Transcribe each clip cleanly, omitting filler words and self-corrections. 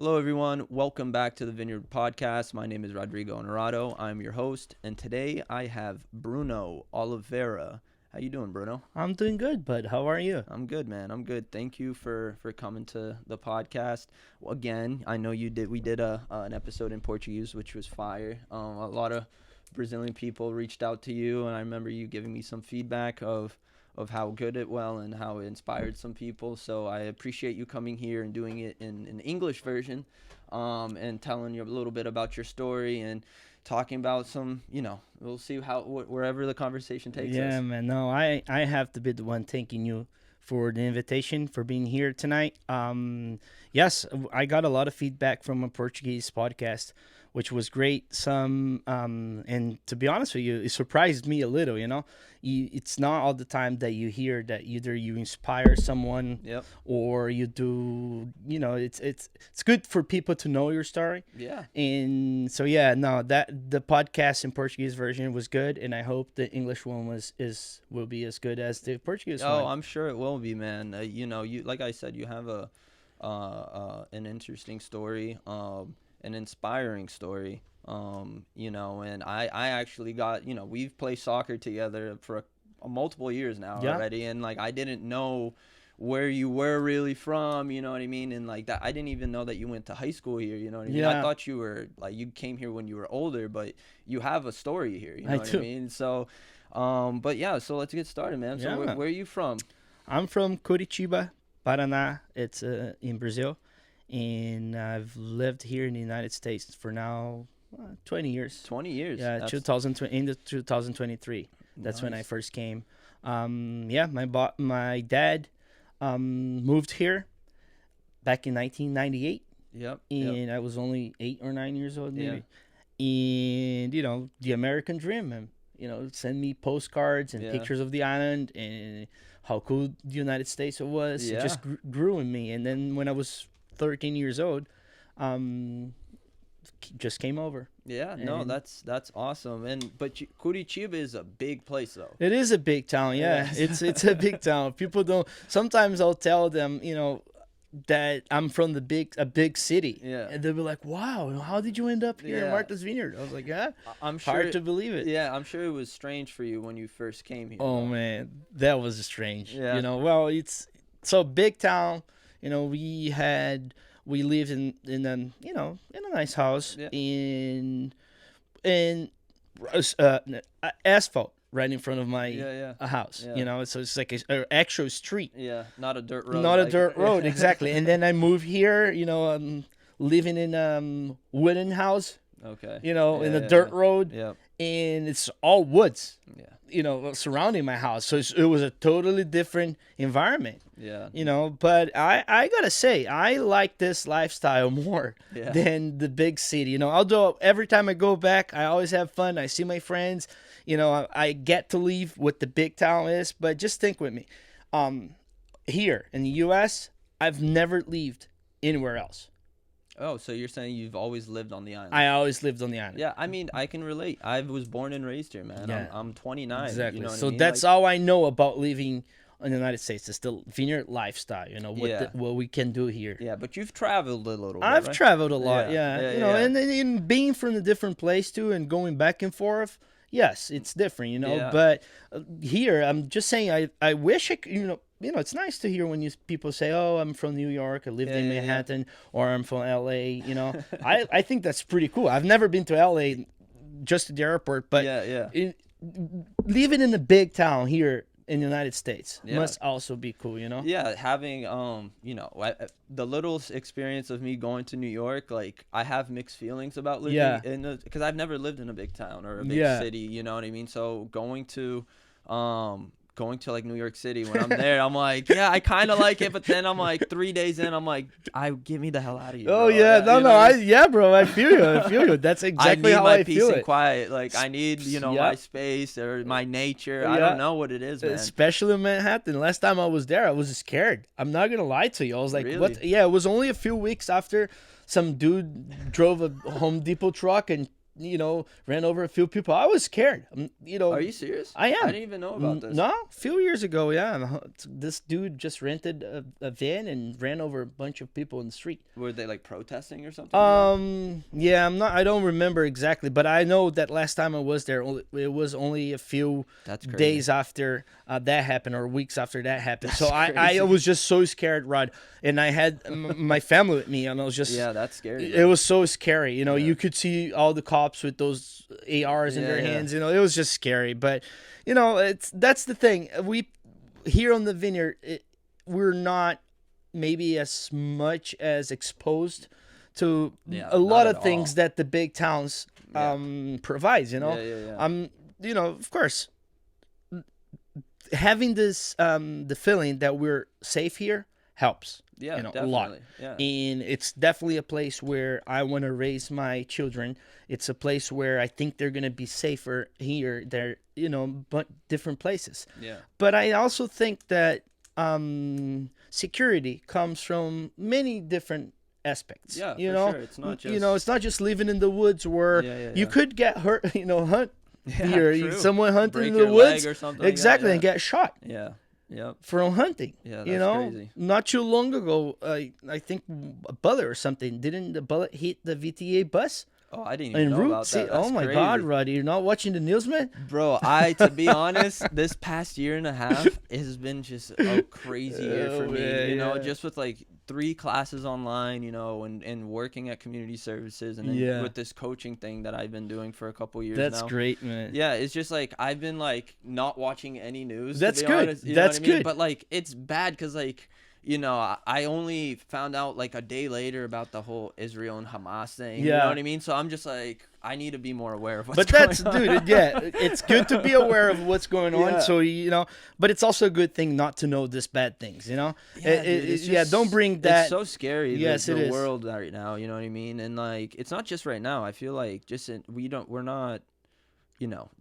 Hello, everyone. Welcome back to the Vineyard podcast. My name is Rodrigo Honorado. I'm your host, and today I have Bruno Oliveira. How you doing, Bruno? I'm doing good, bud. How are you? I'm good, man. I'm good. Thank you for coming to the podcast. Again, I know you did. We did an episode in Portuguese, which was fire. A lot of Brazilian people reached out to you, and I remember you giving me some feedback of how good it was and how it inspired some people. So I appreciate you coming here and doing it in an English version, and telling you a little bit about your story and talking about some, we'll see wherever the conversation takes us. Yeah, man. No, I have to be the one thanking you for the invitation, for being here tonight. Yes, I got a lot of feedback from a Portuguese podcast, which was great. And to be honest with you, it surprised me a little. It's not all the time that you hear that either you inspire someone, Yep. or you do. It's good for people to know your story. Yeah. And so that the podcast in Portuguese version was good, and I hope the English one will be as good as the Portuguese one. Oh, I'm sure it will be, man. You like I said, you have an interesting story, an inspiring story. And I actually got, we've played soccer together for multiple years now already, and like I didn't know where you were really from, you know what I mean? And like that, I didn't even know that you went to high school here, you know what I mean? Yeah. I thought you were like, you came here when you were older, but you have a story here, you know what I mean? So, but yeah, so let's get started, man. So Yeah. where are you from? I'm from Curitiba, Paraná. It's in Brazil, and I've lived here in the United States for now 20 years. 20 years. Yeah, 2020 into 2023. That's when I Nice. first came. My dad moved here back in 1998, Yep. and I was only 8 or 9 years old, maybe. And the American dream, and send me postcards and Yeah. pictures of the island and how cool the United States was. Yeah. It just grew in me. And then when I was 13 years old, just came over. Yeah, no, And- that's awesome. But Curitiba is a big place, though. It is a big town, yeah. Yes. It's a big town. People don't. Sometimes I'll tell them, that I'm from a big city. Yeah. And they'll be like, "Wow, how did you end up here in Yeah. Martha's Vineyard?" I was like, "Yeah, I'm sure. hard to believe it." Yeah, I'm sure it was strange for you when you first came here. Oh man, that was strange. Yeah. Well, it's so big town. We lived in a nice house Yeah. in asphalt right in front of my Yeah. house. Yeah. So it's like an actual street, Yeah, not a dirt road. not a like- dirt road, exactly. And then I moved here. Living in wooden house. Okay. In Yeah, a dirt yeah. road, Yep. and it's all woods. Yeah. Surrounding my house. So it was a totally different environment, Yeah. but I gotta say, I like this lifestyle more Yeah. than the big city. Although every time I go back, I always have fun. I see my friends, I get to leave what the big town is, but just think with me. Here in the US, I've never lived anywhere else. Oh, so you're saying you've always lived on the island? I always lived on the island. Yeah, I mean, I can relate. I was born and raised here, man. Yeah. I'm 29. Exactly. You know what So I mean? that's Like, all I know about living in the United States. It's the vineyard lifestyle. Yeah. What we can do here. Yeah, but you've traveled a little bit, I've right? traveled a lot. Yeah. Yeah. Yeah, yeah. And then in being from a different place too, and going back and forth. Yes, it's different. Yeah. But here, I'm just saying. I wish I could. It's nice to hear when people say, "Oh, I'm from New York. I lived in Yeah, yeah. Manhattan," or "I'm from LA." I think that's pretty cool. I've never been to LA, just to the airport, but Yeah. living in a big town here in the United States Yeah. must also be cool, Yeah, having the little experience of me going to New York, like I have mixed feelings about living Yeah. because I've never lived in a big town or a big Yeah. city, you know what I mean? So going to like New York City, when I'm there, I'm like, yeah, I kind of like it, but then I'm like 3 days in, I'm like, get me the hell out of here. Oh bro. yeah, You no, know what I mean? bro, I feel you. That's I exactly need how my I peace feel and it. quiet. Like I need, my Yeah. space or my nature. I Yeah. don't know what it is, man. Especially in Manhattan. Last time I was there, I was scared. I'm not gonna lie to you. I was like, Really? "What?" Yeah, it was only a few weeks after some dude drove a Home Depot truck and ran over a few people. I was scared. Are you serious? I am. I didn't even know about this. No, a few years ago, yeah. This dude just rented a van and ran over a bunch of people in the street. Were they like protesting or something? Yeah, I don't remember exactly, but I know that last time I was there, it was only a few days after that happened, or weeks after that happened. So I was just so scared, Rod, and I had my family with me, and I was just that's scary. It was so scary. You could see all the cops with those ARs in their hands. It was just scary. But that's the thing. We here on the Vineyard, we're not maybe as much as exposed to a lot of things that the big towns provides. Of course, having this the feeling that we're safe here helps. A lot. Yeah. And it's definitely a place where I want to raise my children. It's a place where I think they're going to be safer here. They're, but different places. Yeah. But I also think that security comes from many different aspects. Yeah, for sure. It's not just... it's not just living in the woods where you could get hurt, hunt here. Someone hunting in the woods. Or something exactly, and get shot. Yeah. Yep. From hunting. Yeah, that's crazy. Not too long ago, I think a bullet or something. Didn't the bullet hit the VTA bus? Oh, I didn't even know about that. Oh my God, Roddy, you're not watching the news, man? Bro, to be honest, this past year and a half has been just a crazy year for me. Just with like 3 classes online, and working at community services, and then with this coaching thing that I've been doing for a couple years now. That's great, man. Yeah, it's just like I've been like not watching any news. That's to be good. Honest, That's good. But like it's bad because like. I only found out like a day later about the whole Israel and Hamas thing. Yeah. You know what I mean? So I'm just like, I need to be more aware of what's going on. Dude, it's good to be aware of what's going on. So, but it's also a good thing not to know this bad things, Yeah, dude, don't bring that. It's so scary. Yes, the world right now, you know what I mean? And like, it's not just right now. I feel like we're not,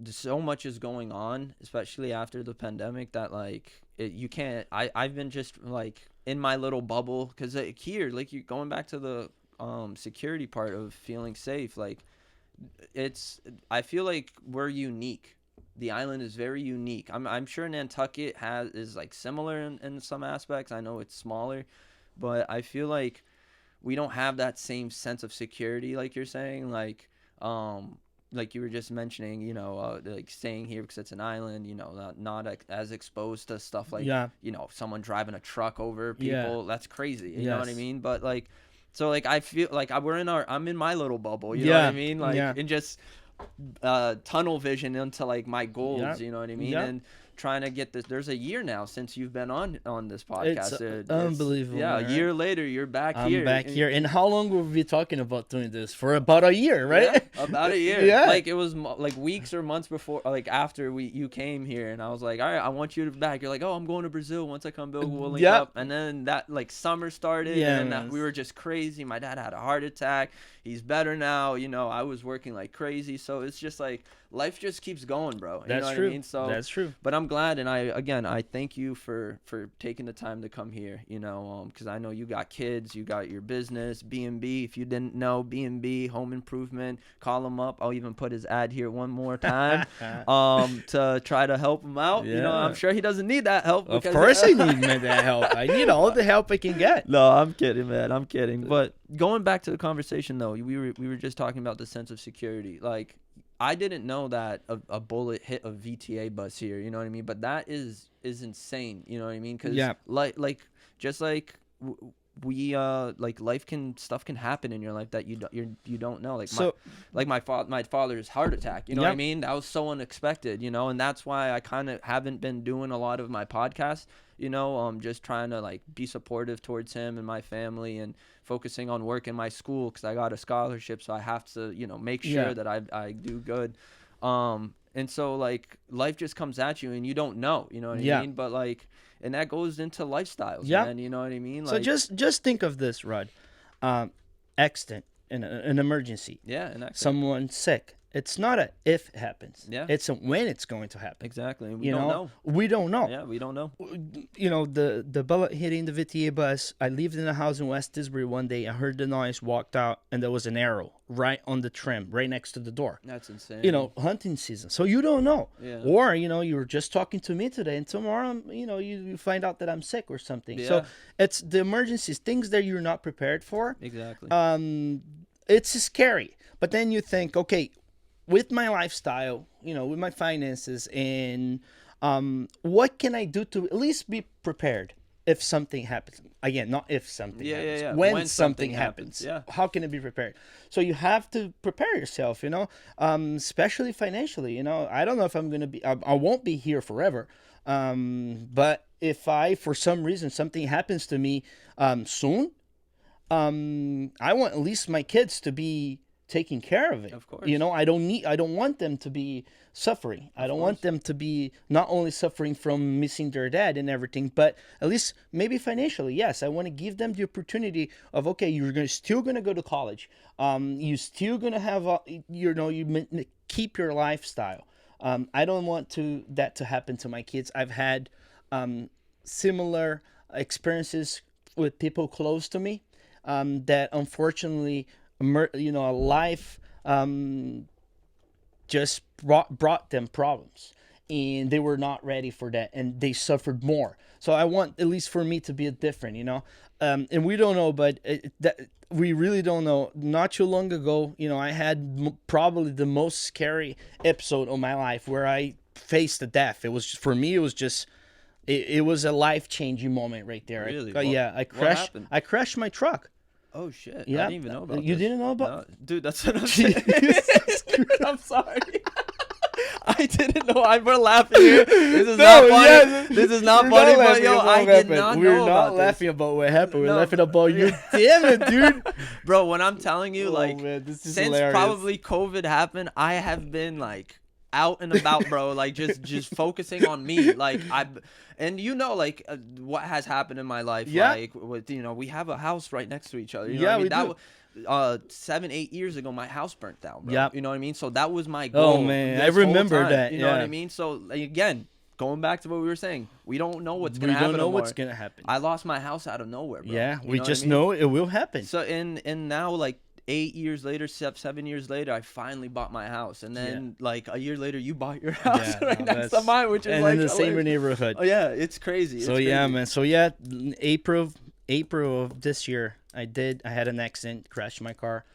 so much is going on, especially after the pandemic that like, you can't, I've been just like in my little bubble because here, like you're going back to the security part of feeling safe. Like I feel like we're unique. The island is very unique. I'm sure Nantucket is like similar in some aspects. I know it's smaller, but I feel like we don't have that same sense of security like you're saying. Like you were just mentioning, like staying here because it's an island, not as exposed to stuff like, someone driving a truck over people. That's crazy. You know what I mean? But like, so like, I feel like I'm in my little bubble, you know what I mean? Like, and just tunnel vision into like my goals, you know what I mean? And trying to get this. There's a year now since you've been on this podcast. It's unbelievable. Yeah, a year later, you're back here. I'm back here. And how long will we be talking about doing this? For about a year, right? Yeah, about a year. Yeah. Like it was like weeks or months before, like after you came here, and I was like, all right, I want you to back. You're like, oh, I'm going to Brazil. Once I come back, we'll link up. And then that like summer started, and we were just crazy. My dad had a heart attack. He's better now. I was working like crazy. So it's just like life just keeps going, bro. That's what true. I mean? So that's true. But I'm glad, and I thank you for taking the time to come here. Because I know you got kids, you got your business, B&B. If you didn't know, B&B Home Improvement, call him up. I'll even put his ad here one more time, to try to help him out. Yeah. I'm sure he doesn't need that help. Of course, I need that help. I need all the help I can get. No, I'm kidding, man. I'm kidding. But going back to the conversation, though, we were just talking about the sense of security. Like, I didn't know that a bullet hit a VTA bus here. You know what I mean? But that is insane. You know what I mean? Because stuff can happen in your life that you don't know. Like my father's heart attack. You know what I mean? That was so unexpected. And that's why I kind of haven't been doing a lot of my podcasts. Just trying to like be supportive towards him and my family, and focusing on work in my school because I got a scholarship, so I have to make sure that I do good. And so like life just comes at you and you don't know, you know what I mean? But like, and that goes into lifestyles, man. You know what I mean? Like, so just think of this, Rod. Accident, an emergency. Yeah, an accident. Someone sick. It's not a if it happens. Yeah. It's a when it's going to happen. Exactly. We don't know. We don't know. Yeah, we don't know. The bullet hitting the VTA bus. I lived in a house in West Tisbury one day. I heard the noise, walked out, and there was an arrow right on the trim, right next to the door. That's insane. Hunting season. So you don't know. Yeah. Or, you were just talking to me today, and tomorrow, you find out that I'm sick or something. Yeah. So it's the emergencies, things that you're not prepared for. Exactly. It's scary. But then you think, okay, with my lifestyle, with my finances, and what can I do to at least be prepared if something happens? Again, not if something happens. Yeah. When something happens. Yeah. How can it be prepared? So you have to prepare yourself, especially financially. I don't know if I'm going to be, I won't be here forever. But if for some reason, something happens to me soon, I want at least my kids to be taking care of it. Of course. I don't want them to be suffering. I don't want them to be not only suffering from missing their dad and everything, but at least maybe financially. Yes, I want to give them the opportunity of, okay, you're still going to go to college. You're still going to have, keep your lifestyle. I don't want that to happen to my kids. I've had similar experiences with people close to me that unfortunately, life just brought them problems, and they were not ready for that, and they suffered more. So I want, at least for me, to be different, and we don't know, but we really don't know. Not too long ago, I had probably the most scary episode of my life where I faced the death. It was, for me, it was just, it was a life-changing moment right there. Really? I crashed my truck. Oh shit! Yeah. I didn't even know about You this. didn't know about? No, dude, that's what I'm saying. I'm sorry. I didn't know. We're laughing here. This is not funny. Yeah, this is not funny, but yo, I did not know We're about not laughing about what happened. We're No. laughing about you. Damn it, dude. Bro, when I'm telling you, Man, this is since hilarious. probably COVID happened, I have been out and about, bro, just focusing on me, what has happened in my life. Yeah. With we have a house right next to each other. Yeah, we do. 7-8 years ago, my house burnt down, bro. Yep. You know what I mean? So that was my goal. Oh man, I this whole remember time, that. You know what I mean? So again, going back to what we were saying, we don't know what's gonna happen. We don't know anymore. what's gonna happen. I lost my house out of nowhere, bro. Yeah, You we know what just I mean? know it will happen. So and now 8 years later, 7 years later, I finally bought my house, and then a year later, you bought your house right next to mine, which is and in the same neighborhood. Oh yeah, it's crazy. So yeah, man. So yeah, April of this year, I had an accident, crashed my car,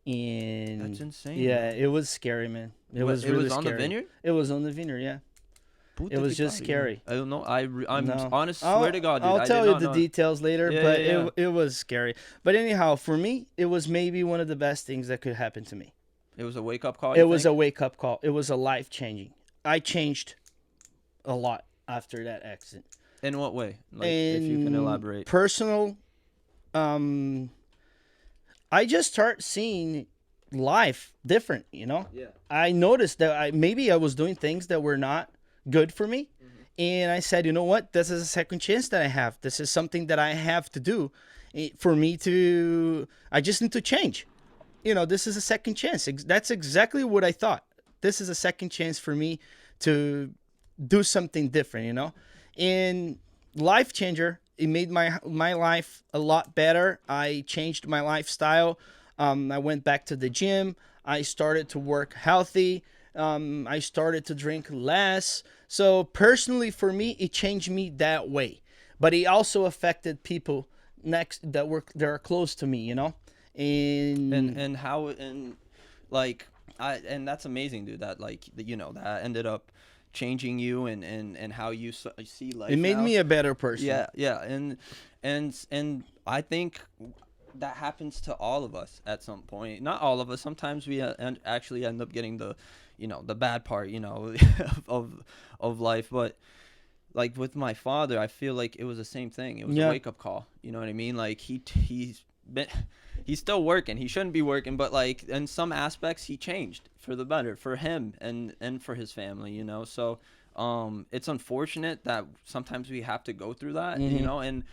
and That's insane. Yeah, it was scary, man. It was really on scary. the Vineyard. It was on the Vineyard, yeah. It was just scary. I don't know. I'm No. honest. Swear to God, dude. I'll I tell did you not the know. details later, Yeah, but yeah. it was scary. But anyhow, for me, it was maybe one of the best things that could happen to me. It was a wake up call. It was a wake up call. It was a life changing. I changed a lot after that accident. In what way? If you can elaborate. Personal, I just start seeing life different. Yeah. I noticed that I was doing things that were not good for me. And I said, you know what? This is a second chance that I have. This is something that I have to do for me to, I just need to change. This is a second chance. That's exactly what I thought. This is a second chance for me to do something different, And life changer, it made my life a lot better. I changed my lifestyle. I went back to the gym. I started to work healthy. I started to drink less. So personally, for me, it changed me that way. But it also affected people that are close to me, And how and that's amazing, dude. That that ended up changing you and how you see life. It made me a better person. Yeah, and I think that happens to all of us at some point. Not all of us. Sometimes we actually end up getting the bad part, of life. But with my father, I feel like it was the same thing. It was a wake up call. You know what I mean? He's still working. He shouldn't be working, but in some aspects he changed for the better for him and for his family, So it's unfortunate that sometimes we have to go through that, and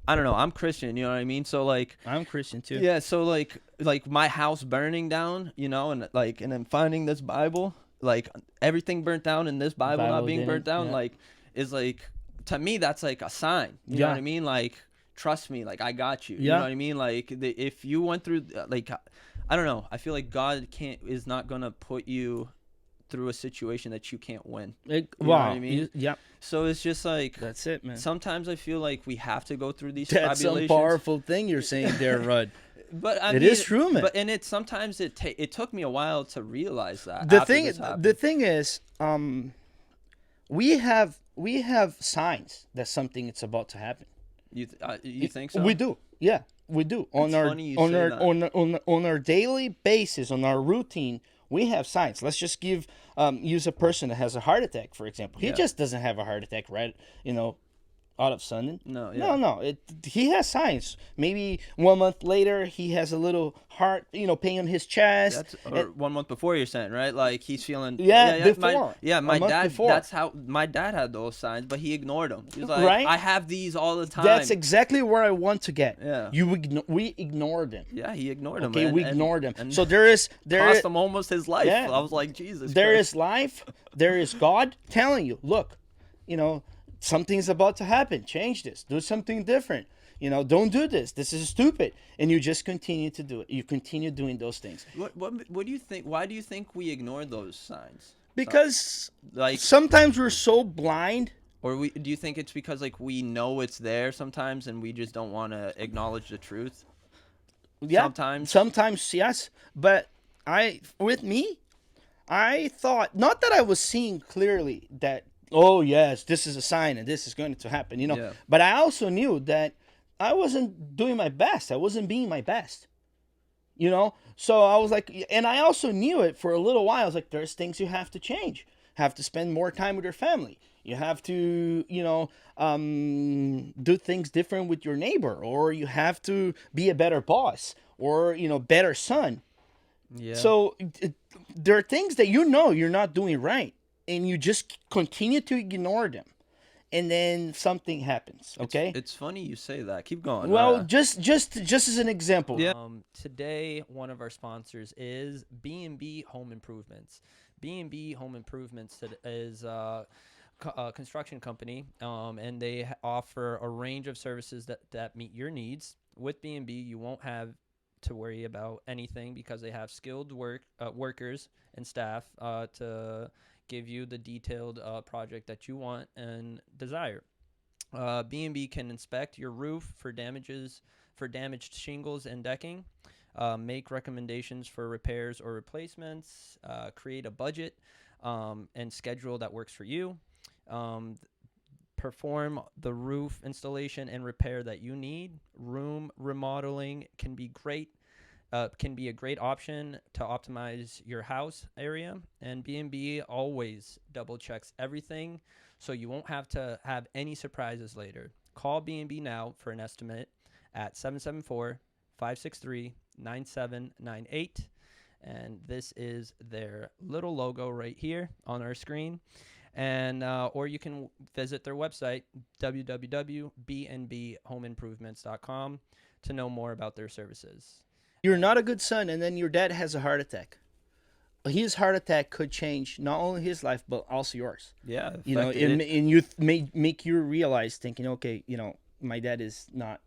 I don't know. I'm Christian, you know what I mean? So like, I'm Christian too. yeah. So like my house burning down, you know, and then finding this Bible, like everything burnt down and this Bible not being burnt down, like is like, to me, that's like a sign. You know what I mean? Like, trust me, like I got you. You know what I mean? Like if you went through like, I don't know. I feel like God is not gonna put you through a situation that you can't win. You know what I mean? So it's just like, that's it, man. Sometimes I feel like we have to go through these That's tribulations. some powerful thing you're saying there, Rudd. But it is true, man. But sometimes it took me a while to realize that. The thing is, we have signs that something is about to happen. You think so? We do. Yeah, we do. On our daily basis, on our routine, we have signs. Let's just use a person that has a heart attack, for example. He just doesn't have a heart attack, right? Out of sudden. No. He has signs. Maybe 1 month later, he has a little heart, pain on his chest. Or 1 month before, you're saying, right? Like he's feeling. Before. My dad. Before. That's how my dad had those signs, but he ignored them. He was like, right? I have these all the time. That's exactly where I want to get. Yeah. We ignored them. Yeah, he ignored them. Okay, we ignored them. And so there cost him almost his life. Yeah. I was like, Jesus. There Christ. is life. There is God telling you, look, something's about to happen. Change this. Do something different. Don't do this. This is stupid. And you just continue to do it. You continue doing those things. What do you think? Why do you think we ignore those signs? Because sometimes we're so blind. Or do you think it's because like we know it's there sometimes and we just don't want to acknowledge the truth? Yeah. Sometimes yes. But I thought, not that I was seeing clearly that, oh yes, this is a sign and this is going to happen, But I also knew that I wasn't doing my best. I wasn't being my best, So I was like, and I also knew it for a little while. I was like, there's things you have to change. Have to spend more time with your family. You have to, do things different with your neighbor, or you have to be a better boss, or better son. Yeah. So there are things that you're not doing right. And you just continue to ignore them, and then something happens. Okay, it's funny you say that. Keep going. Well, just as an example. Yeah. Today, one of our sponsors is B&B Home Improvements. B&B Home Improvements is a construction company, and they offer a range of services that meet your needs. With B&B, you won't have to worry about anything because they have skilled workers and staff to give you the detailed project that you want and desire. B&B can inspect your roof for damaged shingles and decking, make recommendations for repairs or replacements, create a budget and schedule that works for you, perform the roof installation and repair that you need. Room remodeling can be a great option to optimize your house area, and B&B always double checks everything so you won't have to have any surprises later. Call B&B now for an estimate at 774-563-9798, and this is their little logo right here on our screen. And or you can visit their website, www.bnbhomeimprovements.com, to know more about their services. You're not a good son, and then your dad has a heart attack. His heart attack could change not only his life but also yours. Yeah, and you make you realize, thinking, okay, my dad is not.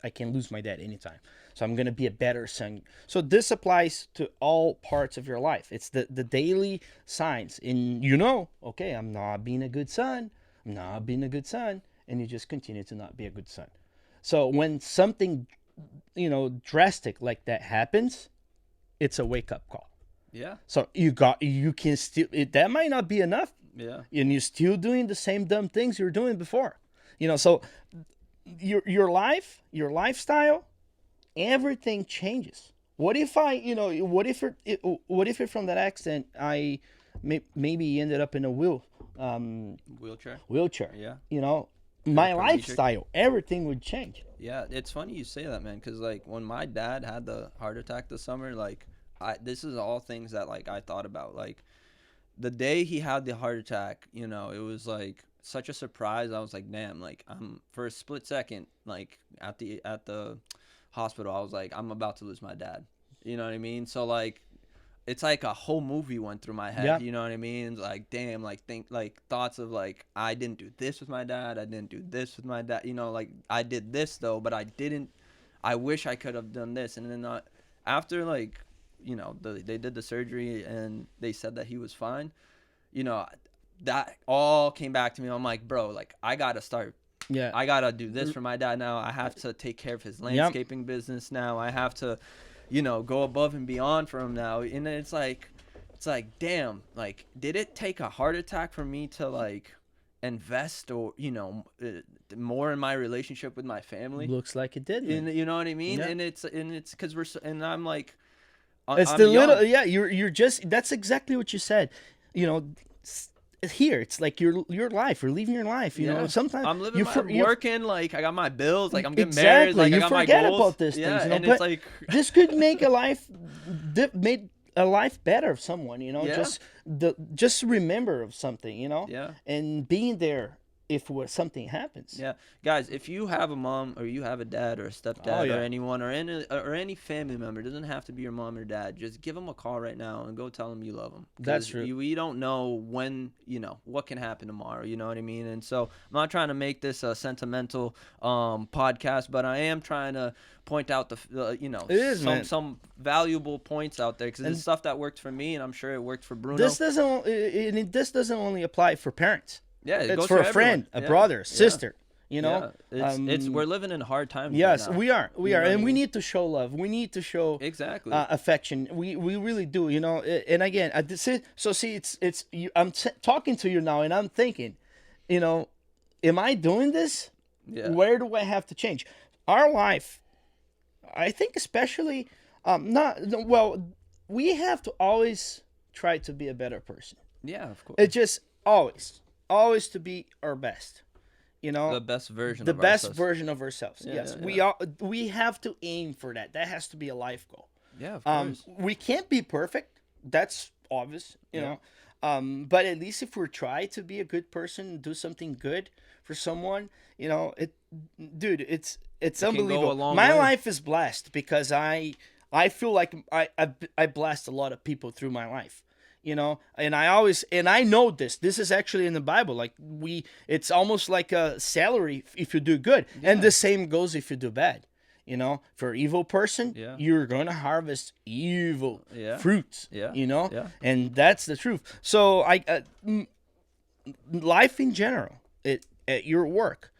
I can lose my dad anytime, so I'm gonna be a better son. So this applies to all parts of your life. It's the daily signs, and okay, I'm not being a good son. I'm not being a good son, and you just continue to not be a good son. So when something drastic like that happens, it's a wake-up call. Yeah. So you can still, that might not be enough. Yeah. And you're still doing the same dumb things you were doing before. So your life, your lifestyle, everything changes. What if what if from that accident I maybe ended up in a wheelchair? Yeah. My lifestyle, everything would change. Yeah, it's funny you say that, man, because like when my dad had the heart attack this summer, like this is all things that like I thought about. Like the day he had the heart attack, you know, it was like such a surprise. I was like, damn, like I'm for a split second, like at the hospital, I was like, I'm about to lose my dad. You know what I mean? So like it's like a whole movie went through my head. Yeah. You know what I mean? Like, damn, like thoughts of like, I didn't do this with my dad. I didn't do this with my dad. You know, like I did this though, but I didn't. I wish I could have done this. And then after like, you know, they did the surgery and they said that he was fine. You know, that all came back to me. I'm like, bro, like I gotta start. Yeah. I gotta do this for my dad now. I have to take care of his landscaping business now. I have to, you know, go above and beyond for him now. And it's like, damn, like, did it take a heart attack for me to like invest or, you know, more in my relationship with my family? Looks like it did. And you know what I mean? Yeah. And it's because and I'm like, It's I'm the young. little, yeah, you're just, that's exactly what you said. You know, here, it's like your life. You're living your life. You know, sometimes I'm living I'm working, like I got my bills, like I'm getting exactly. married, like you I got forget my goals. about this yeah, things, you know, and but it's like this could make made a life better of someone, you know, just remember of something, you know, and being there if something happens. Yeah, guys, if you have a mom or you have a dad or a stepdad or anyone or any family member, it doesn't have to be your mom or dad. Just give them a call right now and go tell them you love them. That's true. We don't know when, you know, what can happen tomorrow. You know what I mean? And so I'm not trying to make this a sentimental podcast, but I am trying to point out you know, some valuable points out there because it's stuff that worked for me and I'm sure it worked for Bruno. This doesn't only apply for parents. Yeah, it it's goes for a everyone. friend, a brother, sister. You know, it's we're living in hard times. Yes, right now. we are, and we need to show love. We need to show affection. We really do. You know, and again, I'm talking to you now, and I'm thinking, you know, am I doing this? Yeah. Where do I have to change? Our life, I think, especially, we have to always try to be a better person. Yeah, of course. It just always to be our best, you know, the best version of ourselves. Yes. We have to aim for that. That has to be a life goal. Yeah, of course. We can't be perfect. That's obvious, you know. But at least if we try to be a good person, do something good for someone, you know, it's unbelievable. My life is blessed because I feel like I blessed a lot of people through my life. You know, and I know this is actually in the Bible. Like it's almost like a salary if you do good. Yeah. And the same goes if you do bad. You know, for an evil person, you're going to harvest evil fruits, you know, and that's the truth. So life in general, at your work,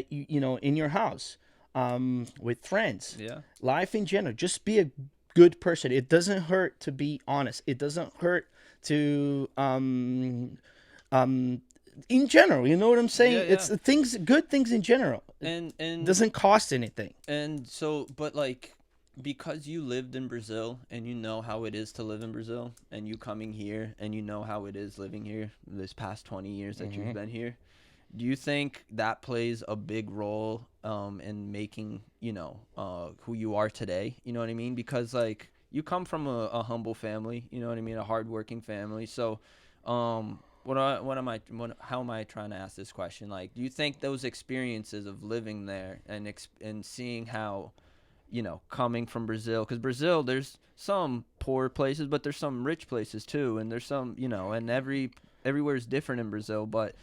you know, in your house, with friends, life in general, just be a good person. It doesn't hurt to be honest. It doesn't hurt to in general, you know what I'm saying? It's good things in general, and doesn't cost anything. And so, but like, because you lived in Brazil and you know how it is to live in Brazil, and you coming here and you know how it is living here this past 20 years that you've been here, do you think that plays a big role in making, you know, who you are today? You know what I mean? Because like, you come from a humble family, you know what I mean, a hardworking family. So, how am I trying to ask this question? Like, do you think those experiences of living there and seeing how, you know, coming from Brazil, because Brazil, there's some poor places, but there's some rich places too, and there's some, you know, and everywhere is different in Brazil, but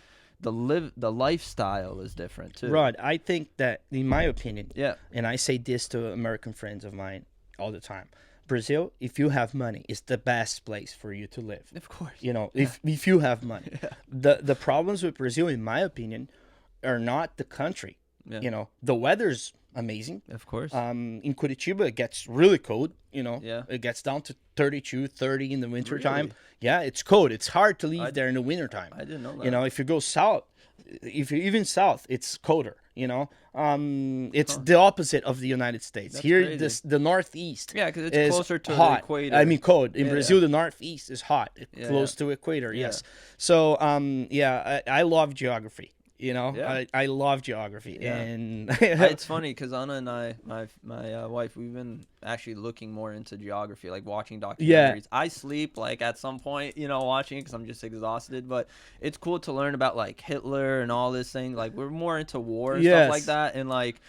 the lifestyle is different too. Rod, I think that, in my opinion, and I say this to American friends of mine all the time, Brazil, if you have money, is the best place for you to live. Of course. You know, if you have money. The problems with Brazil, in my opinion, are not the country. You know, the weather's amazing. Of course. In Curitiba, it gets really cold. You know, Yeah. It gets down to 32, 30 in the wintertime. Really? Yeah, it's cold. It's hard to live there in the wintertime. I didn't know that. You know, if you go south, if you're even south, it's colder. You know, it's the opposite of the United States. That's Here, crazy. the Northeast, Yeah, because it's closer to hot. the equator. I mean, cold. In Yeah, Brazil, the Northeast is hot, close to equator. Yeah. Yes. So, I love geography. You know, Yeah. I love geography, Yeah. and It's funny because Anna and I, my wife, we've been actually looking more into geography, like watching yeah, documentaries. I sleep like at some point, watching it because I'm just exhausted. But it's cool to learn about like Hitler and all this thing. Like we're more into war and stuff like yes, that, and like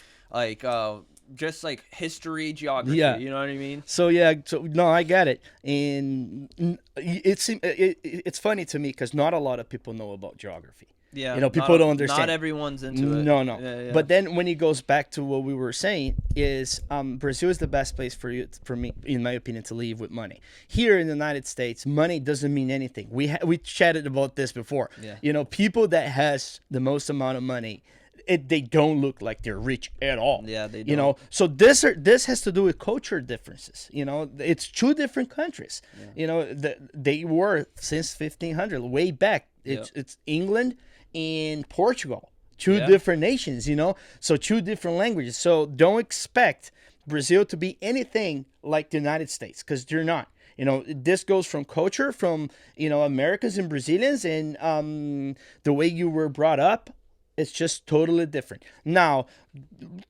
just like history, geography. yeah. You know what I mean? So yeah, so no, I get it, and it's funny to me because not a lot of people know about geography. Yeah. You know, people don't understand. Not everyone's into it. No, no. Yeah, yeah. But then when it goes back to what we were saying is Brazil is the best place for me, in my opinion, to live with money. Here in the United States, money doesn't mean anything. We chatted about this before. Yeah. You know, people that has the most amount of money, they don't look like they're rich at all. Yeah, they You know, don't. so this has to do with culture differences. You know, it's two different countries. Yeah. You know, they were since 1500 way back. It's England and Portugal, two Yeah. different nations. You know, so two different languages. So don't expect Brazil to be anything like the United States because they're not. You know, this goes from culture, from Americans and Brazilians, and the way you were brought up. It's just totally different. Now,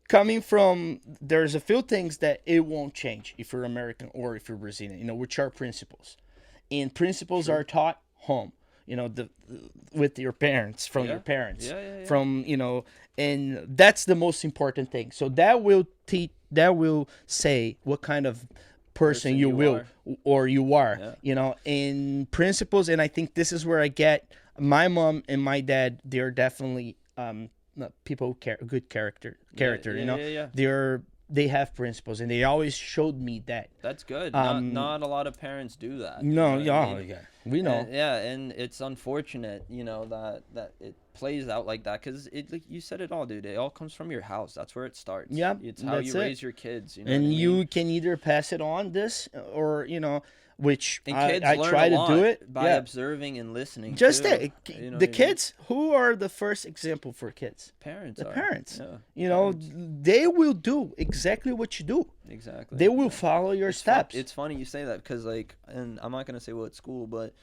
coming from, there's a few things that it won't change if you're American or if you're Brazilian, which are principles. And principles are taught home, with your parents, from Yeah. your parents, Yeah, yeah, yeah. from, and that's the most important thing. So that will say what kind of person you will are. or you are, Yeah. in principles. And I think this is where I get my mom and my dad. They're definitely people who good character. Yeah. They have principles, and they always showed me that. That's good. Not a lot of parents do that. No, You know what I mean? yeah, we know. And it's unfortunate, that it plays out like that because like you said it all, dude. It all comes from your house. That's where it starts. Yeah, it's how you that's it. raise your kids. You know And what I mean? you can either pass it on or which And I kids learn try a to lot do it by observing and listening. Just too. it. You know what I The mean? kids, who are the first example for kids? Parents. The are. parents. Yeah. Parents. They will do exactly what you do. Exactly. They will follow your steps. It's funny you say that because and I'm not gonna say what school, but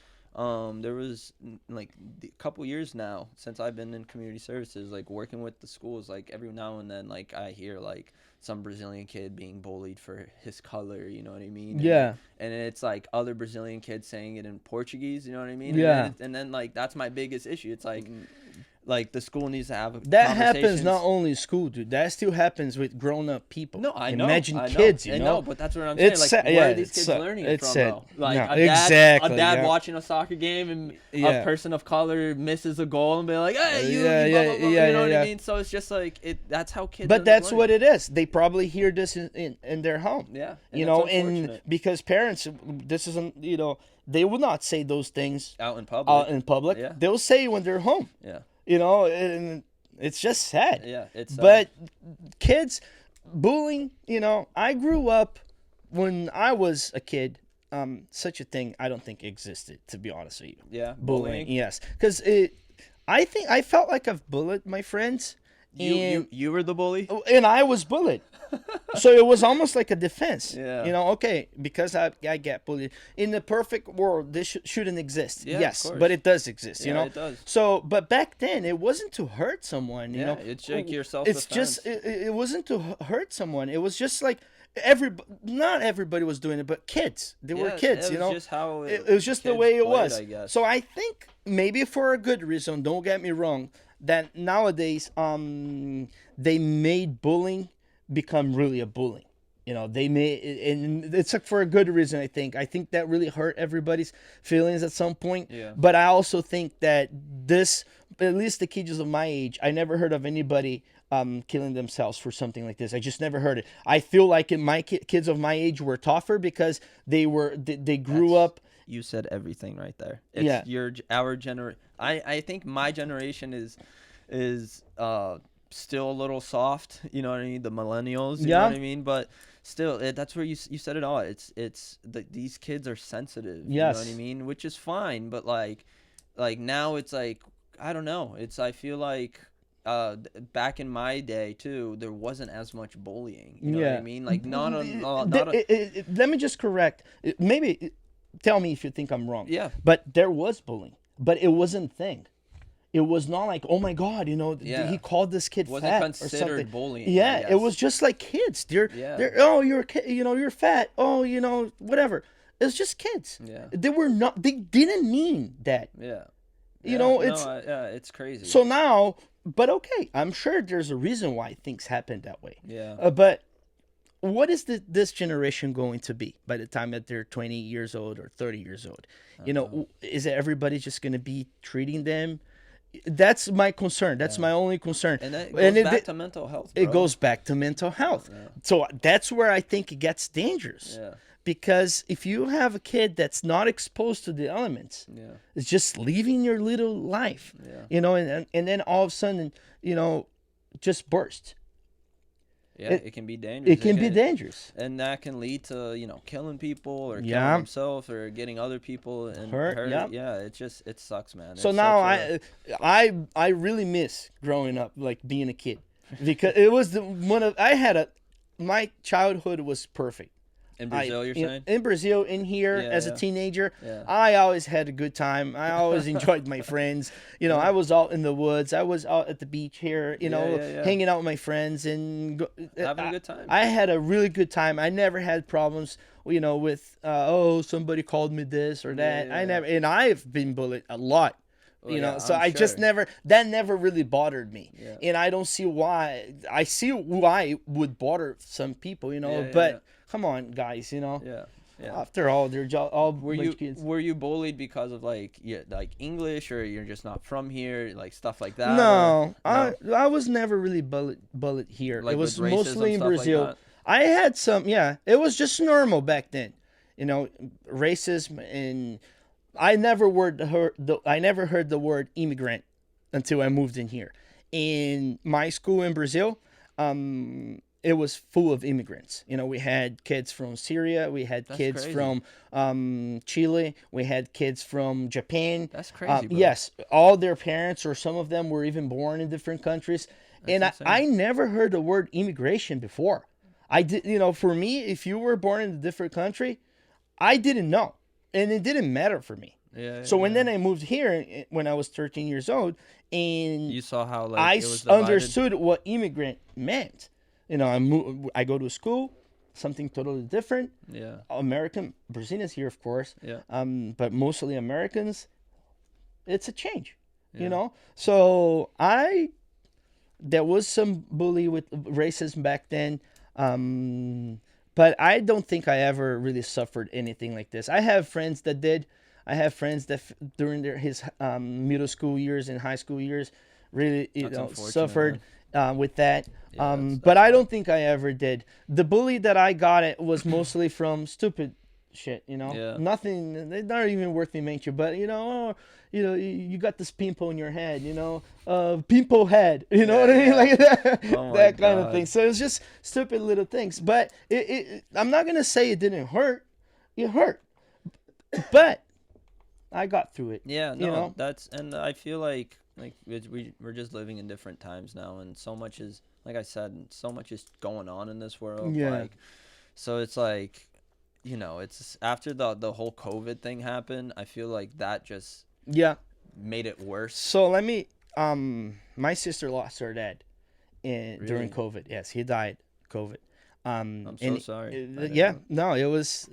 there was like a couple years now since I've been in community services, like working with the schools. Like every now and then, like I hear like some Brazilian kid being bullied for his color. You know what I mean? Yeah. And it's like other Brazilian kids saying it in Portuguese. You know what I mean? Yeah. And then like that's my biggest issue. It's like the school needs to have That happens conversations. not only in school, dude. That still happens with grown-up people. No, I know. Imagine I know. kids, I know, but that's what I'm It's saying. Like, sad. where Yeah, are these it's kids sad. learning it It's from, sad. though? Like, No, a dad exactly, dad yeah. watching a soccer game and Yeah. a person of color misses a goal and be like, hey, you, Yeah, you blah, yeah, blah, blah. yeah, You know yeah, what yeah. I mean? So it's just like, that's how kids But end up that's learning. what it is. They probably hear this in their home. Yeah. And that's unfortunate. because parents, this isn't, they will not say those things Out in public. Yeah. They'll say it when they're home. Yeah. And it's just sad. Yeah. It's But kids, bullying, I grew up when I was a kid. Such a thing I don't think existed, to be honest with you. yeah. Bullying, yes. Because I think I felt like I've bullied my friends. You were the bully? And I was bullied. So it was almost like a defense. Yeah. Okay, because I get bullied. In the perfect world, this shouldn't exist. Yeah, yes, of course. but it does exist, Yeah, it does. So, but back then, it wasn't to hurt someone, Yeah, it's like your It's self-defense. just, it wasn't to hurt someone. It was just like, not everybody was doing it, but kids. They were kids, it was just how it was just the kids way it played, was. I guess. So I think maybe for a good reason, don't get me wrong, that nowadays they made bullying become really a bullying. They made, and it's for a good reason. I think that really hurt everybody's feelings at some point. Yeah. But I also think that this, at least the kids of my age, I never heard of anybody killing themselves for something like this. I just never heard it. I feel like my kids of my age were tougher because they grew up. You said everything right there. It's our generation. I think my generation is still a little soft. You know what I mean? The millennials. You know what I mean? But still, that's where you said it all. These kids are sensitive. Yes. You know what I mean? Which is fine. But like now it's like, I don't know. I feel like back in my day too, there wasn't as much bullying. You know what I mean? Like let me just correct. Maybe tell me if you think I'm wrong. Yeah. But there was bullying, but it wasn't a thing. it was not like, oh my God, Yeah. he called this kid It wasn't fat or considered something. bullying. I Yeah, it guess. was just like kids. They're, Yeah. they're oh, you're fat. Oh, whatever. It's just kids. Yeah. They didn't mean that. Yeah. It's crazy. so now, but okay, I'm sure there's a reason why things happen that way. Yeah. But what is this generation going to be by the time that they're 20 years old or 30 years old? Is it everybody just going to be treating them? That's my concern. That's my only concern. And that goes back to mental health, bro. It goes back to mental health. Yeah. So that's where I think it gets dangerous. Yeah. Because if you have a kid that's not exposed to the elements, it's just living your little life, and then all of a sudden, just burst. Yeah, it can be dangerous. It can be dangerous. And that can lead to, killing people or killing himself or getting other people and hurt. Yeah, it sucks, man. So now I really miss growing up, like being a kid, because it was my childhood was perfect. In Brazil, you're saying? In Brazil, in here, as a teenager, Yeah. I always had a good time. I always enjoyed my friends. I was out in the woods. I was out at the beach here, hanging out with my friends and having a good time. I had a really good time. I never had problems, with, somebody called me this or that. And I've been bullied a lot. So I just never really bothered me. Yeah. And I don't see why. I see why it would bother some people, but come on, guys, Yeah. After all, they're all kids. Were you bullied because of like English, or you're just not from here, like stuff like that? No, I was never really bullied here. Like it was with racism, mostly in stuff like Brazil. that? I had some, it was just normal back then. Racism, and I never heard the word immigrant until I moved in here. In my school in Brazil, it was full of immigrants. We had kids from Syria, we had kids crazy. from Chile, we had kids from Japan. That's crazy, bro. Yes, all their parents or some of them were even born in different countries. That's I never heard the word immigration before. I did, for me, if you were born in a different country, I didn't know. And it didn't matter for me. So when then I moved here when I was 13 years old, and you saw how I it was divided? understood what immigrant meant. I go to school, something totally different. Yeah. Brazilians here, of course. Yeah. But mostly Americans. It's a change, So there was some bully with racism back then. But I don't think I ever really suffered anything like this. I have friends that did. I have friends that during his middle school years and high school years really suffered with that. But I don't think I ever did. The bully that I got it was mostly from stupid shit, Nothing, they're not even worth me mention, but you got this pimple in your head, pimple head, what I mean, like that, that kind of thing. So it's just stupid little things. But I'm not gonna say it didn't hurt. It hurt, but I got through it. Yeah, no, and I feel like we're just living in different times now, and so much is, like I said, so much is going on in this world. Yeah. So it's like, it's after the whole COVID thing happened, I feel like that just made it worse. So let me, my sister lost her dad during COVID. Yes, he died COVID. I'm so sorry. It was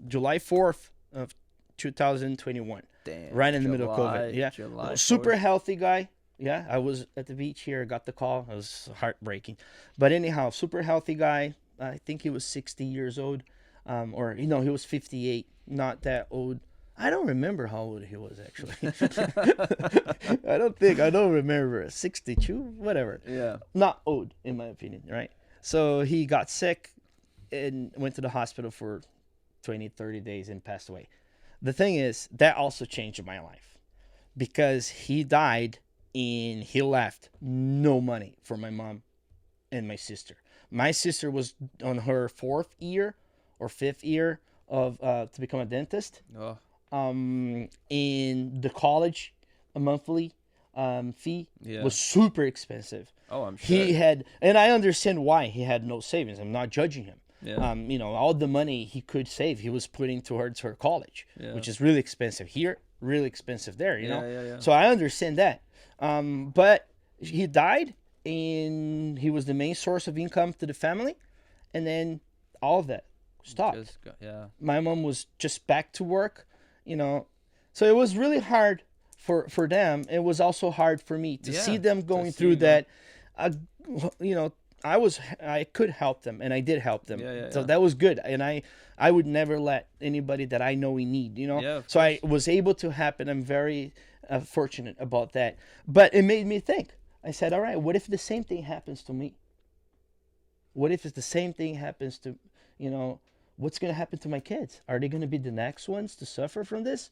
July 4th of 2021. Damn, right in the middle of COVID. Yeah, July super healthy guy. Yeah, I was at the beach here. Got the call. It was heartbreaking. But anyhow, super healthy guy. I think he was 60 years old. Or he was 58. Not that old. I don't remember how old he was, actually. I don't remember. 62? Whatever. Yeah. Not old, in my opinion, right? So he got sick and went to the hospital for 20, 30 days and passed away. The thing is, that also changed my life. Because he died and he left no money for my mom and my sister. My sister was on her 4th year or 5th year of to become a dentist. Oh. And the college, a monthly fee was super expensive. Oh, I'm sure. He had, and I understand why he had no savings. I'm not judging him. Yeah. All the money he could save, he was putting towards her college, which is really expensive here, really expensive there. Yeah. So I understand that. But he died, and he was the main source of income to the family, and then all of that stopped. My mom was just back to work, you know. So it was really hard for them. It was also hard for me to see them going through that. You know, I could help them, and I did help them. So that was good, and I would never let anybody that I know in need, you know. So I was able to happen. I'm very fortunate about that. But it made me think. I said, all right, what if the same thing happens to me? What if it's the same thing happens to, you know, what's going to happen to my kids? Are they going to be the next ones to suffer from this?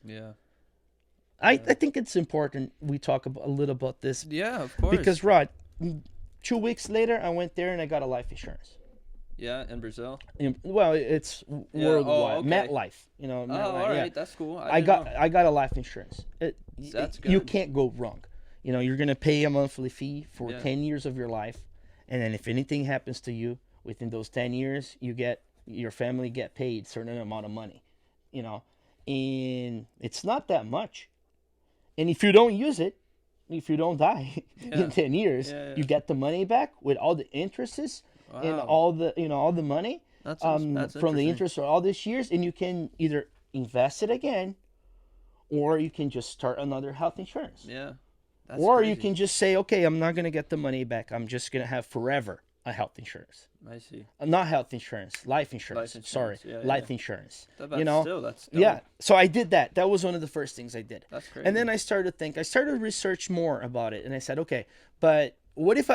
I think it's important we talk a little about this. Yeah, of course. Because, Rod, 2 weeks later, I went there and I got a life insurance. Yeah, in Brazil? Well, it's worldwide. MetLife, you know. MetLife, all right, that's cool. I got a life insurance. That's good. You can't go wrong. You know, you're going to pay a monthly fee for 10 years of your life. And then if anything happens to you within those 10 years, your family get paid a certain amount of money, you know. And it's not that much. And if you don't use it, if you don't die in 10 years, you get the money back with all the interests and all the money that's from the interest for all these years. And you can either invest it again, or you can just start another health insurance. That's or crazy. You can just say, okay, I'm not going to get the money back. I'm just going to have forever a health insurance. I see. Not health insurance, life insurance. Sorry, life insurance. You know, that's dope. So I did that. That was one of the first things I did. That's crazy. And then I started to research more about it. And I said, okay, but what if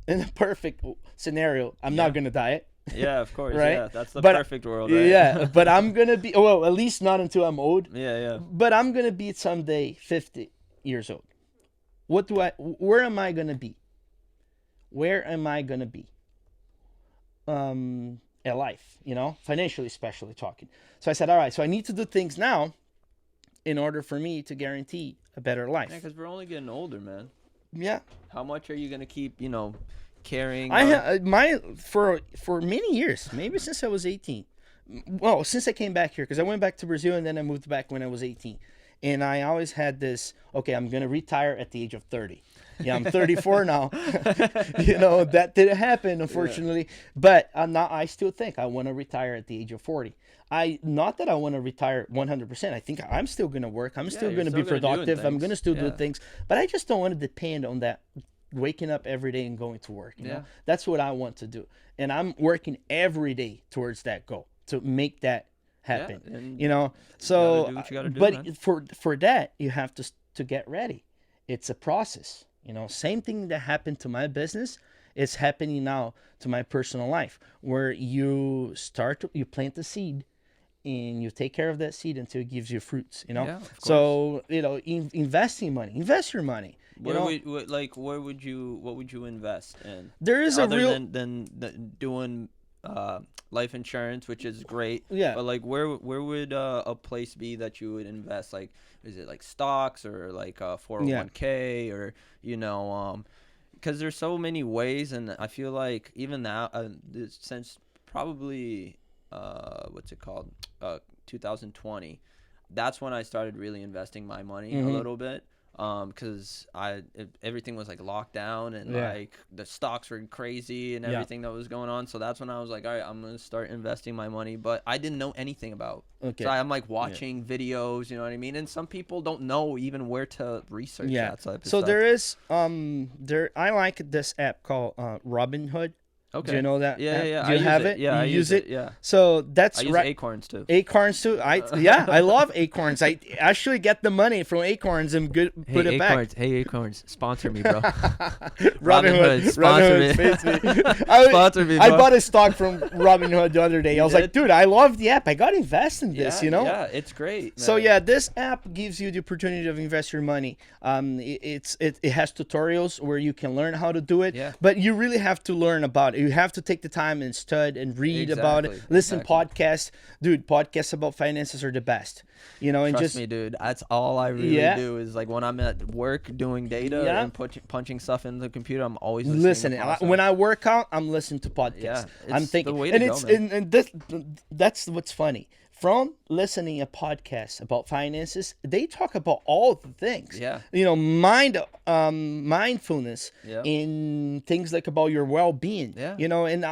in a perfect scenario, I'm not going to die. Yeah, of course. Right? Yeah, that's the perfect world, right? Yeah, but I'm going to be, well, at least not until I'm old. Yeah. But I'm going to be someday 50 years old. Where am I going to be? Where am I going to be? At life, you know, financially, especially talking. So I said, all right, so I need to do things now in order for me to guarantee a better life. Yeah, because we're only getting older, man. Yeah. How much are you going to keep, you know, carrying? For many years, maybe since I was 18. Well, since I came back here, because I went back to Brazil and then I moved back when I was 18. And I always had this, okay, I'm going to retire at the age of 30. Yeah, I'm 34 now. You know, that didn't happen, unfortunately. But I still think I want to retire at the age of 40. Not that I want to retire 100%. I think I'm still going to work. I'm still going to be productive. I'm going to still do things. But I just don't want to depend on that waking up every day and going to work. You know? That's what I want to do. And I'm working every day towards that goal to make that happen. You know, so you gotta do, but man. for that you have to get ready. It's a process. You know, same thing that happened to my business is happening now to my personal life, where you plant the seed and you take care of that seed until it gives you fruits, you know. So, you know, invest your money. What would you invest in? There is other than doing life insurance, which is great. Yeah. But like, where would a place be that you would invest? Like, is it like stocks or like 401k or, you know, because there's so many ways, and I feel like even now, since probably what's it called, 2020, that's when I started really investing my money a little bit. Because everything was like locked down and like the stocks were crazy and everything that was going on. So that's when I was like, all right, I'm gonna start investing my money. But I didn't know anything about. So I'm like watching videos, you know what I mean? And some people don't know even where to research that type of stuff. There is I like this app called Robinhood. Okay. Do you know that? Yeah. Do you have it? Yeah, I use it. Yeah. So that's I use Acorns too. Acorns too. I love Acorns. I actually get the money from Acorns and put it back. Hey Acorns, sponsor me, bro. Robinhood, sponsor me. Sponsor me, bro. I bought a stock from Robinhood the other day. I was like, dude, I love the app. I got to invest in this, you know? Yeah, it's great, man. So this app gives you the opportunity to invest your money. It has tutorials where you can learn how to do it, but you really have to learn about it. You have to take the time and study and read about it. Listen podcasts. Dude, podcasts about finances are the best. You know, and Trust me, dude. That's all I really do is like when I'm at work doing data and punching stuff in the computer, I'm always listening. When I work out, I'm listening to podcasts. I'm thinking, the way to go, man. That's what's funny. from listening a podcast about finances, they talk about all the things. Yeah. Mindfulness Yeah. in things like about your well-being. Yeah. And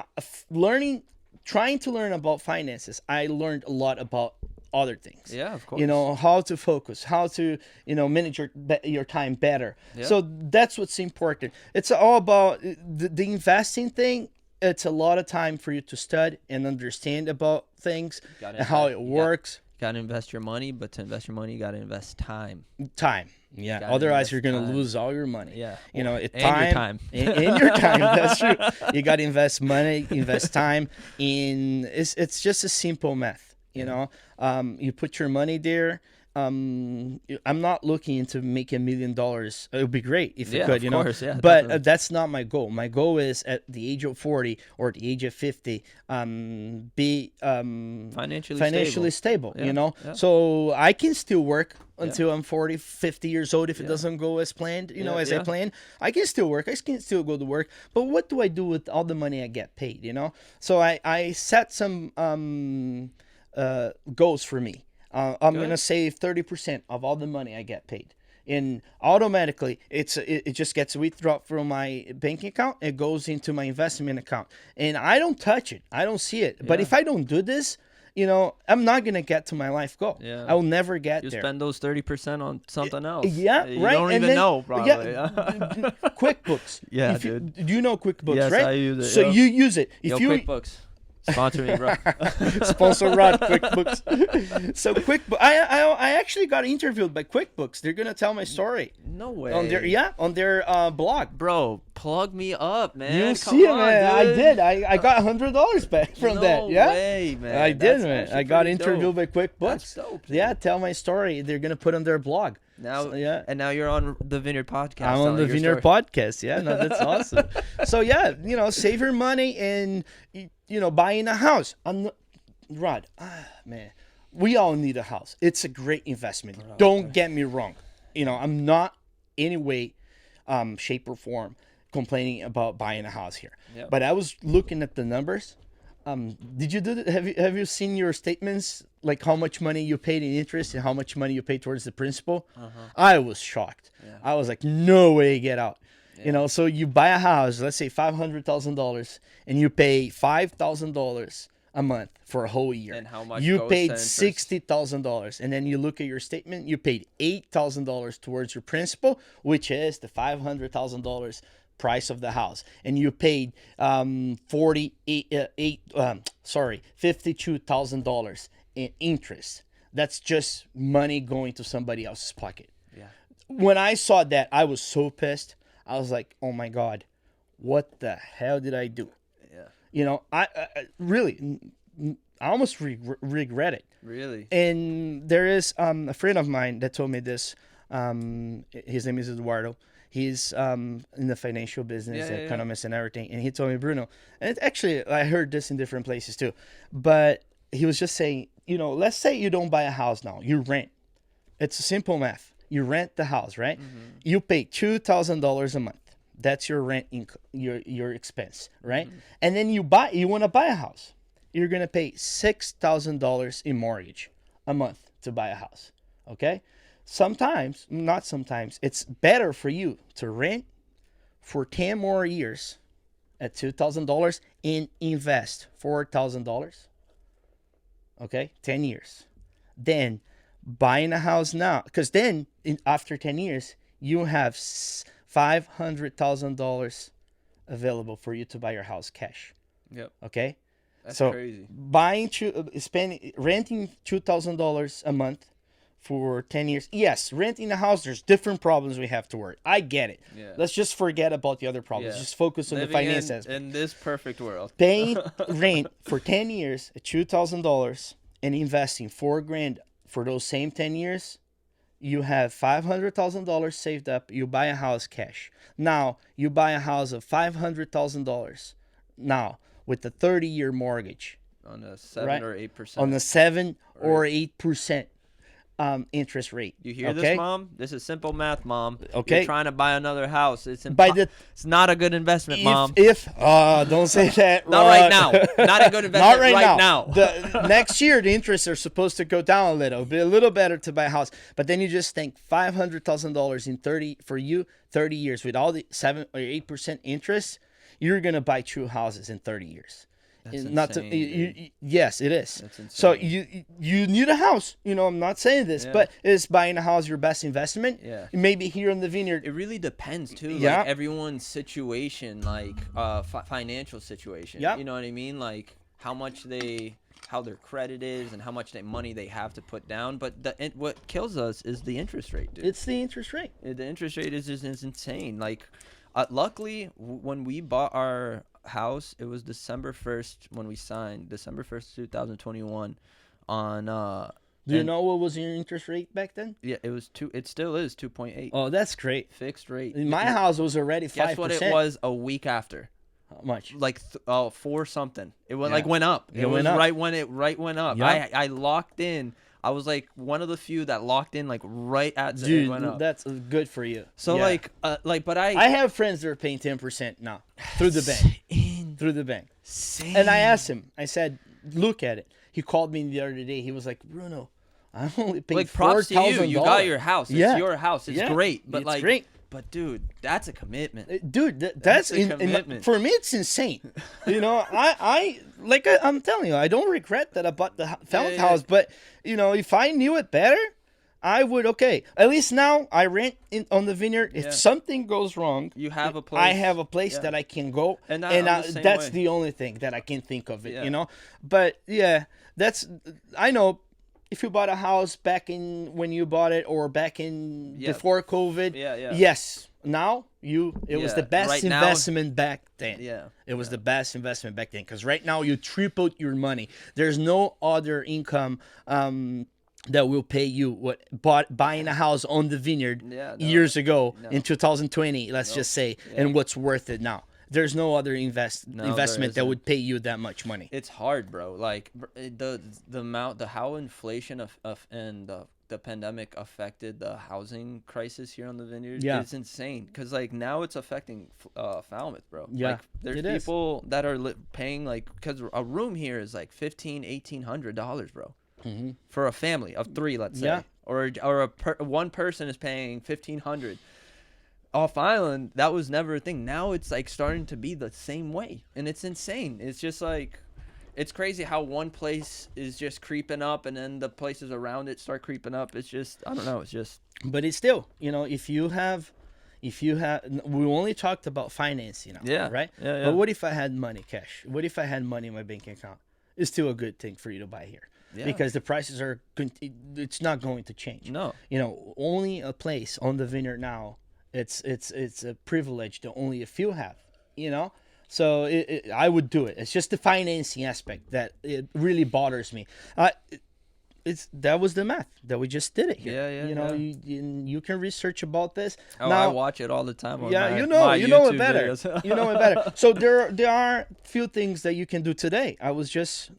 trying to learn about finances, I learned a lot about other things. Yeah, of course. How to focus, how to manage your time better. Yeah. So that's what's important. It's all about the investing thing. It's a lot of time for you to study and understand about things and how it works. Got to invest your money, but to invest your money, you got to invest time. Yeah. Gotta Otherwise, invest you're gonna time. lose all your money. Yeah. And your time. And your time. That's true. You got to invest money, invest time. It's just a simple math. You put your money there. I'm not looking to make $1 million. It would be great if you could, of course, yeah, but definitely. that's not my goal. My goal is at the age of 40 or the age of 50, be financially stable. Yeah. So I can still work until I'm 40, 50 years old. If it doesn't go as planned, I plan, I can still work. I can still go to work. But what do I do with all the money I get paid? So I set some goals for me. I'm going to save 30% of all the money I get paid. And automatically, it just gets withdrawn from my banking account. It goes into my investment account. And I don't touch it. I don't see it. But if I don't do this, I'm not going to get to my life goal. Yeah. I will never get You there. spend those 30% on something else. Yeah, You right. don't And even then- know, probably. Yeah, QuickBooks. Yeah, Do you know QuickBooks, Yes, right? I use it, So yeah. you use it. If you QuickBooks. Sponsor me, bro. Sponsor Rod QuickBooks. So I actually got interviewed by QuickBooks. They're gonna tell my story No way. on their blog. Bro, plug me up, man. You'll Come see it, on, man. dude. I did. I got $100 back from that. No Yeah. way, man. I did, That's man. actually I got pretty interviewed dope. by QuickBooks. That's dope, dude. Yeah, tell my story. They're gonna put on their blog. Now, So, yeah. And now you're on the Vineyard podcast. I'm on telling the your Vineyard story. podcast. Yeah, no, that's awesome. So yeah, save your money and buying a house. Rod, man, we all need a house. It's a great investment. Don't get me wrong. I'm not any way, shape or form complaining about buying a house here. Yep. But I was looking at the numbers. Did you do that? Have you seen your statements, like how much money you paid in interest and how much money you paid towards the principal? I was shocked. Yeah. I was like, no way, get out. So you buy a house, let's say $500,000, and you pay $5,000 a month for a whole year. And how much you goes paid to interest? $60,000, and then you look at your statement, you paid $8,000 towards your principal, which is the $500,000 price of the house, and you paid $52,000 in interest. That's just money going to somebody else's pocket. Yeah. When I saw that, I was so pissed. I was like, oh my God, what the hell did I do? Yeah. I really, I almost regret it. Really? And there is a friend of mine that told me this. His name is Eduardo. He's in the financial business, economist and everything. And he told me, Bruno, and actually I heard this in different places too, but he was just saying, let's say you don't buy a house now, you rent. It's a simple math. You rent the house, right? Mm-hmm. You pay $2,000 a month. That's your rent, your expense, right? Mm-hmm. And then you want to buy a house. You're going to pay $6,000 in mortgage a month to buy a house, okay? Not sometimes, it's better for you to rent for 10 more years at $2,000 and invest $4,000, okay? 10 years. Then buying a house now, because then after 10 years, you have $500,000 available for you to buy your house cash. Yep. Okay? That's so crazy. Renting $2,000 a month for 10 years. Yes, renting a house, there's different problems we have to worry. I get it. Yeah. Let's just forget about the other problems. Yeah. Just focus on the finance aspect. In this perfect world. Paying rent for 10 years at $2,000 and investing $4,000 for those same 10 years, you have $500,000 saved up. You buy a house cash. Now, you buy a house of $500,000 now with a 30-year mortgage. On a 7 right? or 8%. On the 7 or 8%. interest rate. You hear this, Mom? This is simple math, Mom. Okay. You're trying to buy another house. It's not a good investment, Mom. Don't say that. Not right now. Not a good investment Not right now. The next year, the interests are supposed to go down a little, be a little better to buy a house. But then you just think $500,000 in 30 years with all the 7 or 8% interest, you're gonna buy 2 houses in 30 years. That's insane, yes, it is. That's insane. So you need a house. I'm not saying this, but is buying a house your best investment? Yeah. Maybe here in the Vineyard. It really depends too. Yeah. Like everyone's situation, like financial situation. Yeah. You know what I mean? Like how their credit is and how much money they have to put down. But what kills us is the interest rate, dude. It's the interest rate. The interest rate is insane. Like, luckily, when we bought our house, it was December 1st when we signed, December 1st, 2021 on do you know what was your interest rate back then? Yeah, it still is 2.8. Oh, that's great. Fixed rate. My house was already 5%. Guess what it was a week after? How much? Like 4 something. It went up. It was up. right when it went up. Yeah. I locked in. I was like one of the few that locked in like right at the Dude, it went up. that's good for you. So yeah. but I have friends that are paying 10% now through the bank. Through the bank. Insane. And I asked him. I said, "Look at it." He called me the other day. He was like, "Bruno, I'm only paying like props to you. $4,000. You got your house. It's your house. It's great. But it's great. But dude, that's a commitment. Dude, that's a commitment. For me, it's insane. I'm telling you, I don't regret that I bought the found house. But if I knew it better, I would. Okay, at least now I rent on the Vineyard. If something goes wrong, you have a place. I have a place that I can go, and that's the only thing that I can think of it. But I know. If you bought a house back in when you bought it or back in before COVID, yes. Now it was the best investment back then. Yeah, it was the best investment back then because right now you tripled your money. There's no other income that will pay you buying a house on the Vineyard years ago in 2020. Let's just say, and what's worth it now. There's no other investment that would pay you that much money. It's hard, bro. Like how inflation and the pandemic affected the housing crisis here on the Vineyard. Yeah, it's insane because like now it's affecting Falmouth, bro. Yeah, like, there's people that are paying like because a room here is like $1,500-$1,800, bro, for a family of 3, let's say, or one person is paying $1,500. Off island, that was never a thing. Now it's like starting to be the same way, and it's insane. It's just like, it's crazy how one place is just creeping up, and then the places around it start creeping up. It's just, I don't know. It's just. But it's still, if you have, we only talked about financing, right? Yeah. But what if I had money, cash? What if I had money in my bank account? It's still a good thing for you to buy here. Yeah. Because the prices it's not going to change. No. Only a place on the Vineyard now. It's a privilege that only a few have, So I would do it. It's just the financing aspect that it really bothers me. That was the math that we just did it here. Yeah. You can research about this. Oh, now, I watch it all the time. On you YouTube know it better. Videos. You know it better. So there are few things that you can do today.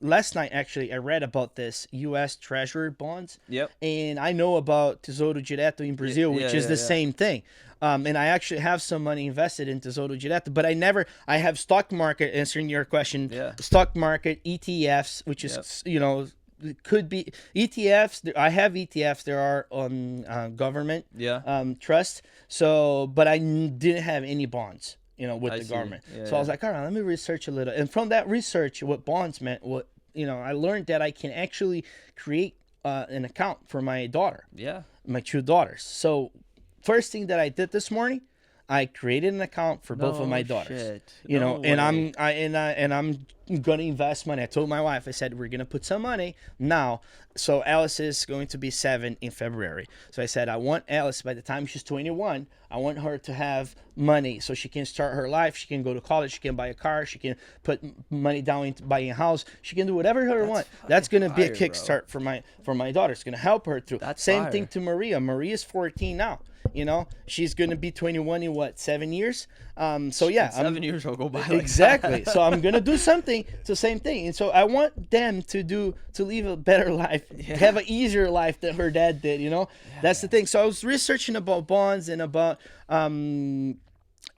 Last night actually I read about this U.S. Treasury bonds. Yep. And I know about Tesouro Direto in Brazil, which is the same thing. And I actually have some money invested in Tesouro Direto, but I have stock market, answering your question, stock market, ETFs, which is, it could be ETFs. I have ETFs. There are on government trust. So, but I didn't have any bonds, with the government. So I was like, all right, let me research a little. And from that research, what bonds meant, I learned that I can actually create an account for my daughter. Yeah. My 2 daughters. So first thing that I did this morning, I created an account for both of my daughters. And I'm gonna invest money. I told my wife, I said, we're gonna put some money now. So Alice is going to be 7 in February. So I said, I want Alice, by the time she's 21, I want her to have money so she can start her life. She can go to college. She can buy a car. She can put money down into buying a house. She can do whatever her want. That's gonna be a kickstart for my daughter. It's gonna help her through. Same thing to Maria. Maria's 14 now. You know, she's gonna be 21 in what, 7 years? So yeah, 7 years will go by. Like exactly. that. So I'm gonna do something to the same thing, and so I want them to live a better life, have an easier life than her dad did. You know, that's the thing. So I was researching about bonds and about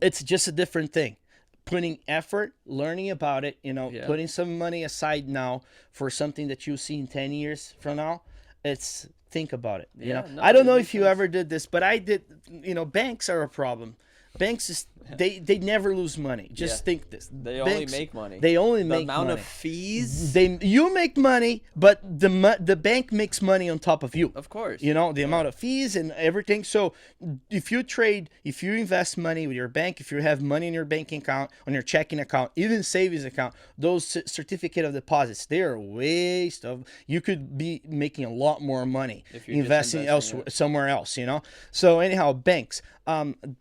it's just a different thing. Putting effort, learning about it, you know, putting some money aside now for something that you'll see in 10 years from now. It's think about it. You know, no, I don't know makes if you sense. ever did this, but I did. You know, banks are a problem. Banks is they never lose money. Just think this. They Banks, only make money. They only The make amount money. of fees. You make money, but the bank makes money on top of you. Of course. You know, the amount of fees and everything. So if you invest money with your bank, if you have money in your banking account, on your checking account, even savings account, those certificate of deposits, they are a waste of. You could be making a lot more money If you're investing just investing somewhere else. You know. So anyhow, banks.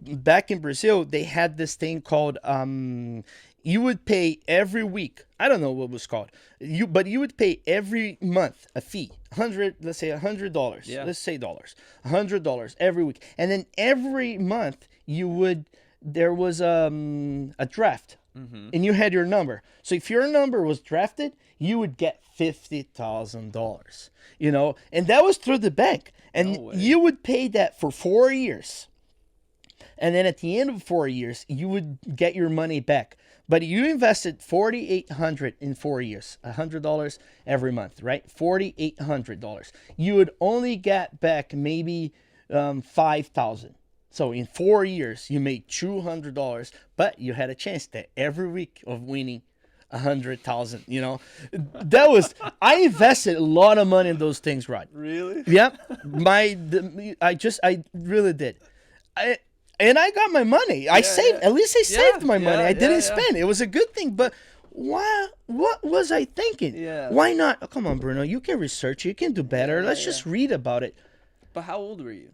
Back in Brazil, they had this thing called you would pay every week. I don't know what it was called. But you would pay every month a fee. Let's say $100. Yeah. Let's say dollars. $100 every week. And then every month there was a draft. And you had your number. So if your number was drafted, you would get $50,000. You know, and that was through the bank. And you would pay that for 4 years. And then at the end of 4 years, you would get your money back. But you invested $4,800 in 4 years, $100 every month, right? $4,800. You would only get back maybe $5,000. So in 4 years, you made $200, but you had a chance that every week of winning 100,000. You know, I invested a lot of money in those things, Rod. Really? Yep. I really did. And I got my money. I saved. At least I saved my money. I didn't spend. It was a good thing. But what was I thinking? Yeah. Why not? Oh, come on, Bruno. You can research. You can do better. Let's just read about it. But how old were you?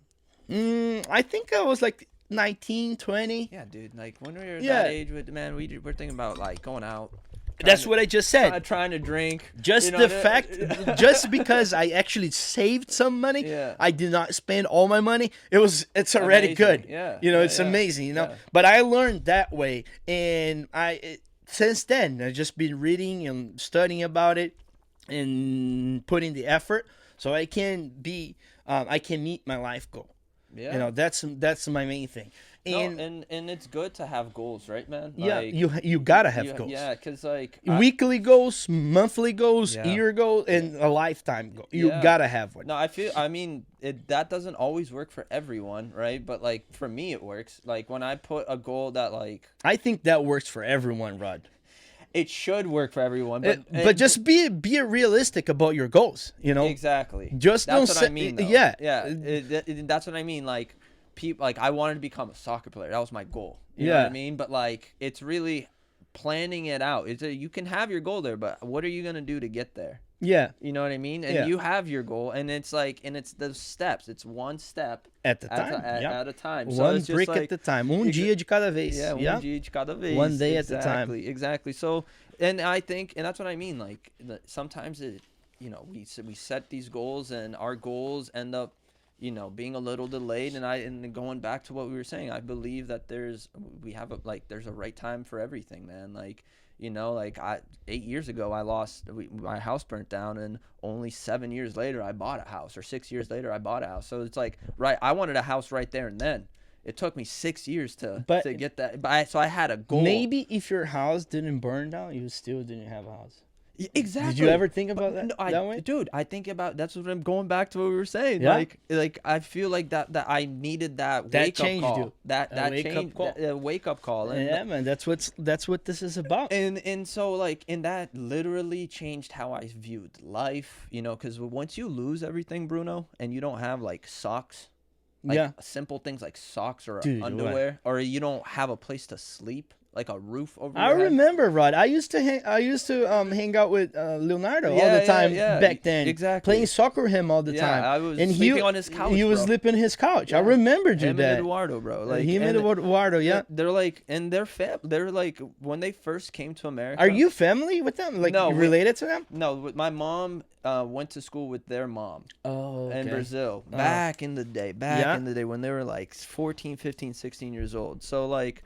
I think I was like 19, 20. Yeah, dude. Like when we were that age, man, we're thinking about like going out. That's what I just said. Trying to drink. Just the fact, just because I actually saved some money, I did not spend all my money. It's already amazing. good. Yeah. You know, it's amazing. You know, but I learned that way, and since then I've just been reading and studying about it, and putting the effort so I can meet my life goal. Yeah. You know, that's my main thing. And and it's good to have goals, right, man? Yeah, Like, you gotta have goals. Yeah, because like weekly goals, monthly goals, year goals, and a lifetime goal. You gotta have one. No, I mean, that doesn't always work for everyone, right? But like for me, it works. Like when I put a goal that like I think that works for everyone, Rod. It should work for everyone, but just be realistic about your goals. You know, exactly. Just that's don't what say, I mean. Though. Yeah, that's what I mean. Like people, like I wanted to become a soccer player. That was my goal. You know what I mean? But like, it's really planning it out. You can have your goal there, but what are you gonna do to get there? Yeah. You know what I mean? And you have your goal, and it's like, and it's the steps. It's one step at a time. At a time. So one it's brick at the time. Dia de cada vez. Yeah, dia de cada vez. One day at a time. Exactly. So, and I think, and that's what I mean. Like sometimes we set these goals, and our goals end up, being a little delayed. And going back to what we were saying, I believe that there's a right time for everything, man. Like. 8 years ago, my house burnt down, and only 7 years later, I bought a house, or 6 years later, I bought a house. So it's like, right, I wanted a house right there and then. It took me 6 years to get that. So I had a goal. Maybe if your house didn't burn down, you still didn't have a house. Exactly. Did you ever think about that? No, that way? Dude, I think about that's what I'm going back to what we were saying. Yeah. Like I feel like that I needed that wake up call. You. That change, wake up call. And yeah, man, that's what this is about. And so that literally changed how I viewed life. Because once you lose everything, Bruno, and you don't have like socks. Simple things like socks or underwear, or you don't have a place to sleep. like a roof over I your head. remember, Rod. I used to hang out with Leonardo all Yeah, the time yeah, back then. exactly. Playing soccer with him all the Yeah, time. I was and sleeping on his couch, He was bro. sleeping on his couch. I Yeah. remembered you Him that. and Eduardo, bro. Like him and Eduardo, yeah. They're like, and they're like, when they first came to America. Are you family with them? Like, No, related to them? No, my mom went to school with their mom. Oh, okay. In Brazil back in the day when they were like 14, 15, 16 years old. So like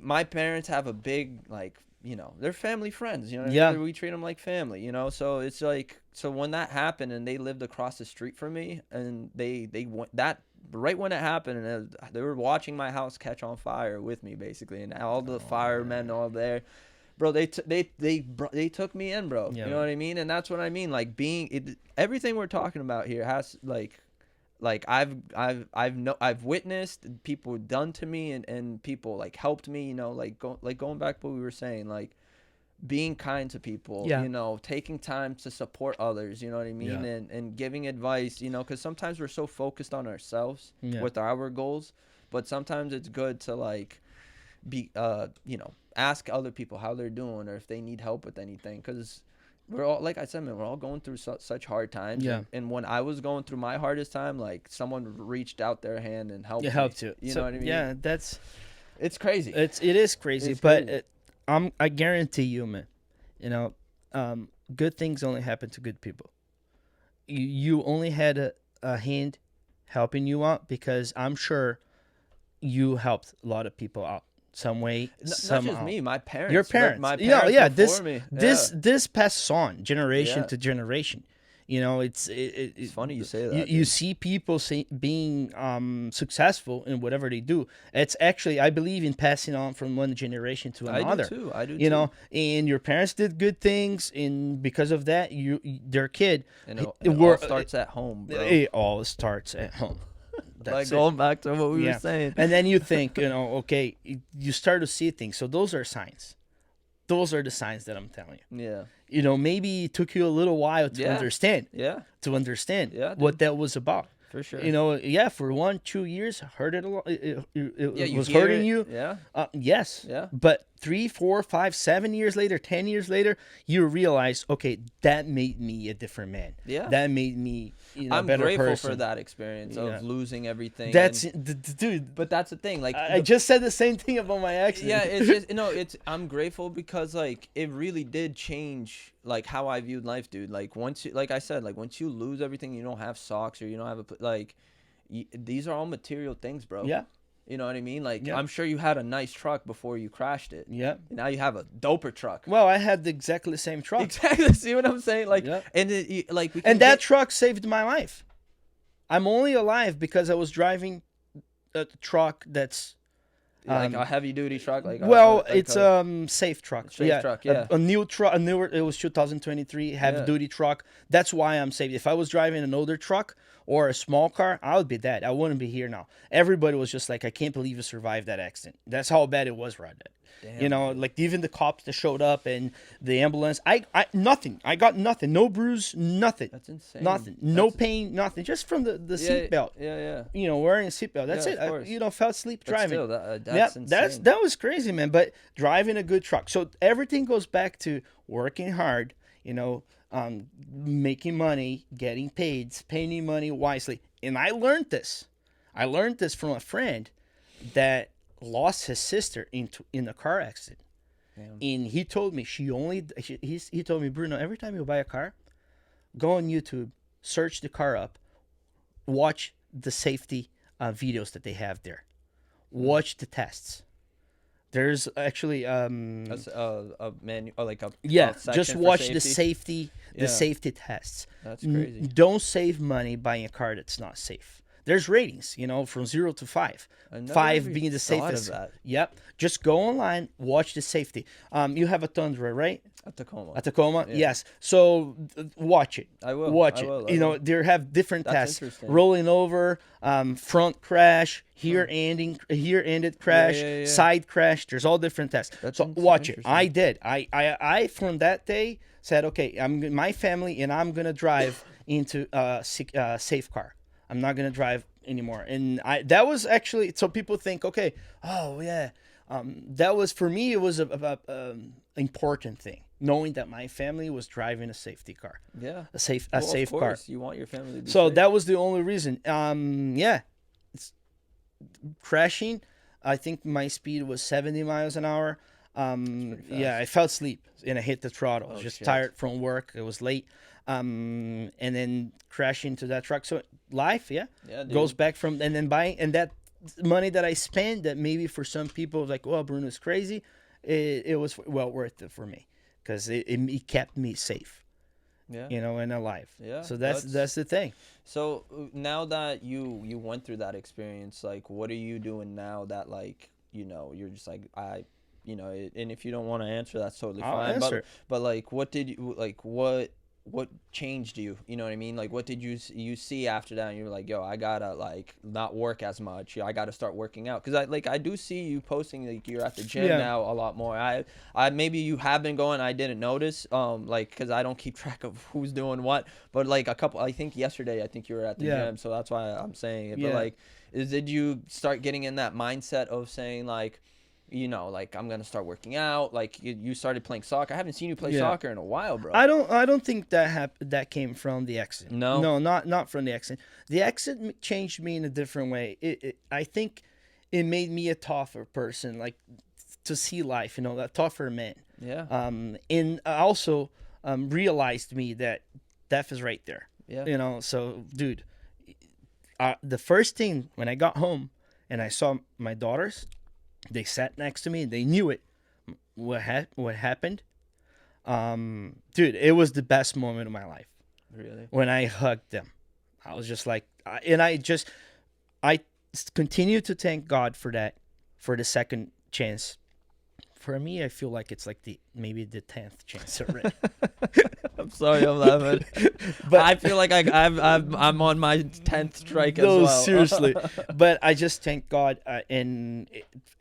my parents have a big, like, you know, they're family friends, you know what I mean? We treat them like family, you know? So it's like, so when that happened and they lived across the street from me and they went that right when it happened and they were watching my house catch on fire with me basically, and all the firemen all there. Bro, they took me in, bro. Yeah, you know what I mean? And that's what I mean. Like everything we're talking about here has like I've witnessed people done to me and people like helped me. You know, going back to what we were saying, like being kind to people. Yeah. You know, taking time to support others. You know what I mean? Yeah. And giving advice. You know, because sometimes we're so focused on ourselves with our goals, but sometimes it's good to like be you know, ask other people how they're doing or if they need help with anything, because we're all, like I said, man, we're all going through such hard times. Yeah. And when I was going through my hardest time, like someone reached out their hand and helped me. you. You know what I mean? Yeah, it's crazy. It is crazy, It's but crazy. I guarantee you, man. You know, good things only happen to good people. You only had a hand helping you out because I'm sure you helped a lot of people out some way, somehow. Not just me, my parents. Your parents. My parents before me. This passes on generation to generation. You know, it's funny you say that. You see people being successful in whatever they do. It's actually, I believe in passing on from one generation to another. I do too. You know, and your parents did good things, and because of that, their kid. And it all starts at home, bro. It all starts at home. Like going back to what we were saying. And then you think, you know, okay, you start to see things. So those are signs. Those are the signs that I'm telling you. Yeah. You know, maybe it took you a little while to understand. Yeah. To understand dude. what that was about. For sure. You know, for 1-2 years, heard it a lot. It was hear hurting it. you. Yeah. Yes. Yeah. But 3, 4, 5, 7 years later, 10 years later, you realize, okay, that made me a different man. Yeah. That made me, you know, I'm a better grateful person. for that experience of losing everything. Dude. But that's the thing. Like I just said the same thing about my accident. Yeah, it's just I'm grateful because like it really did change like how I viewed life, dude. Like once you lose everything, you don't have socks or you don't have these are all material things, bro. Yeah. You know what I mean? Like I'm sure you had a nice truck before you crashed it. Yeah. Now you have a doper truck. Well, I had exactly the same truck. Exactly. See what I'm saying? Like, and that truck saved my life. I'm only alive because I was driving a truck that's like a heavy duty truck. Like it's safe truck. Safe truck. Yeah. A new truck. It was 2023 heavy duty truck. That's why I'm safe. If I was driving an older truck or a small car, I would be dead. I wouldn't be here now. Everybody was just like, I can't believe you survived that accident. That's how bad it was, Rod. Damn, you know, like even the cops that showed up and the ambulance. I nothing. I got nothing. No bruise. Nothing. That's insane. Nothing. No pain. Nothing. Just from the seatbelt. Yeah. You know, wearing a seatbelt. That's it. Fell asleep driving. Still, that's insane. That was crazy, man. But driving a good truck. So everything goes back to working hard. You know, making money, getting paid, spending money wisely. And I learned this. I learned this from a friend that lost his sister in a car accident. Damn. And he told me he told me, Bruno, every time you buy a car, go on YouTube, search the car up, watch the safety videos that they have there, watch the tests. There's actually a menu or like a just watch the safety tests. That's crazy. Don't save money buying a car that's not safe. There's ratings, you know, from 0 to 5. 5 being the safest. Yep. Just go online, watch the safety. You have a Tundra, right? A Tacoma. Yeah. Yes. So watch it. I will. Watch it. You know, they have different tests. Rolling over, front crash, here ended crash, side crash. There's all different tests. So watch it. I did. I from that day said, okay, my family and I'm gonna drive into a safe car. I'm not gonna drive anymore. And that was actually, so people think, okay, oh yeah, That was, for me, it was a important thing, knowing that my family was driving a safety car, Yeah. a safe Well, car. of course, you want your family to be So safe. that was the only reason. Yeah, it's crashing. I think my speed was 70 miles an hour. pretty fast. Yeah, I fell asleep and I hit the throttle. I was Oh, just shit. tired from work. It was late. And then crash into that truck. So life, yeah, Yeah, dude. goes back from, and then buying, and that money that I spent, that maybe for some people like, well, Bruno's crazy. It was well worth it for me, because it kept me safe, Yeah. and alive. Yeah, So that's the thing. So now that you went through that experience, like, what are you doing now that, like, you're just like, and if you don't want to answer, that's totally I'll fine. answer. But like, what changed you? You know what I mean? Like, what did you see after that? And you were like, yo, I gotta, like, not work as much. I gotta start working out, because I do see you posting, like, you're at the gym Yeah. now a lot more. I maybe you have been going. I didn't notice. Like, because I don't keep track of who's doing what. But like I think yesterday, you were at the Yeah. gym, so that's why I'm saying it. Yeah. But like, did you start getting in that mindset of saying, like, like, I'm gonna start working out? Like, you started playing soccer. I haven't seen you play Yeah. soccer in a while, bro. I don't think that came from the accident. No? No, not from the accident. The accident changed me in a different way. I think it made me a tougher person, like, to see life, a tougher man. Yeah. And I also realized me that death is right there. Yeah. So, dude, the first thing when I got home and I saw my daughters, they sat next to me and they knew it. What happened? Dude, it was the best moment of my life Really? when I hugged them. I was just like, I continue to thank God for that, for the second chance. For me, I feel like it's like maybe the 10th chance already. I'm sorry, I'm laughing. But I feel like I'm on my 10th strike as no, well. seriously. But I just thank God, at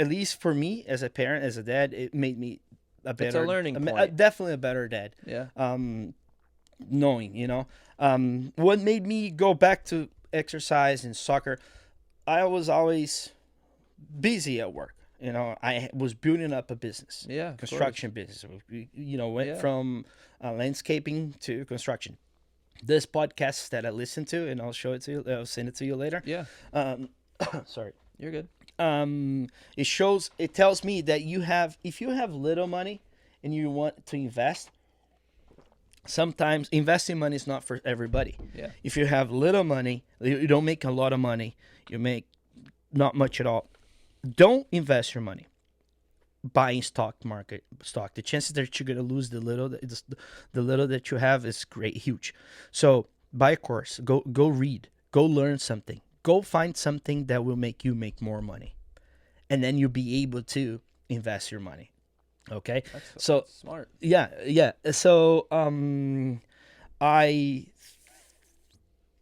least for me as a parent, as a dad, it made me a better, It's a learning point. definitely a better dad. Yeah. Knowing, what made me go back to exercise and soccer, I was always busy at work. I was building up a business. Yeah, of construction business. Went Yeah. from landscaping to construction. This podcast that I listen to, and I'll show it to you. I'll send it to you later. Yeah. Sorry. You're good. It tells me that if you have little money and you want to invest, sometimes investing money is not for everybody. Yeah. If you have little money, you don't make a lot of money, you make not much at all, don't invest your money buying stock. The chances that you're going to lose the little that you have is huge. So buy a course, go read, go learn something, go find something that will make you make more money, and then you'll be able to invest your money. Okay. That's smart. Yeah. So I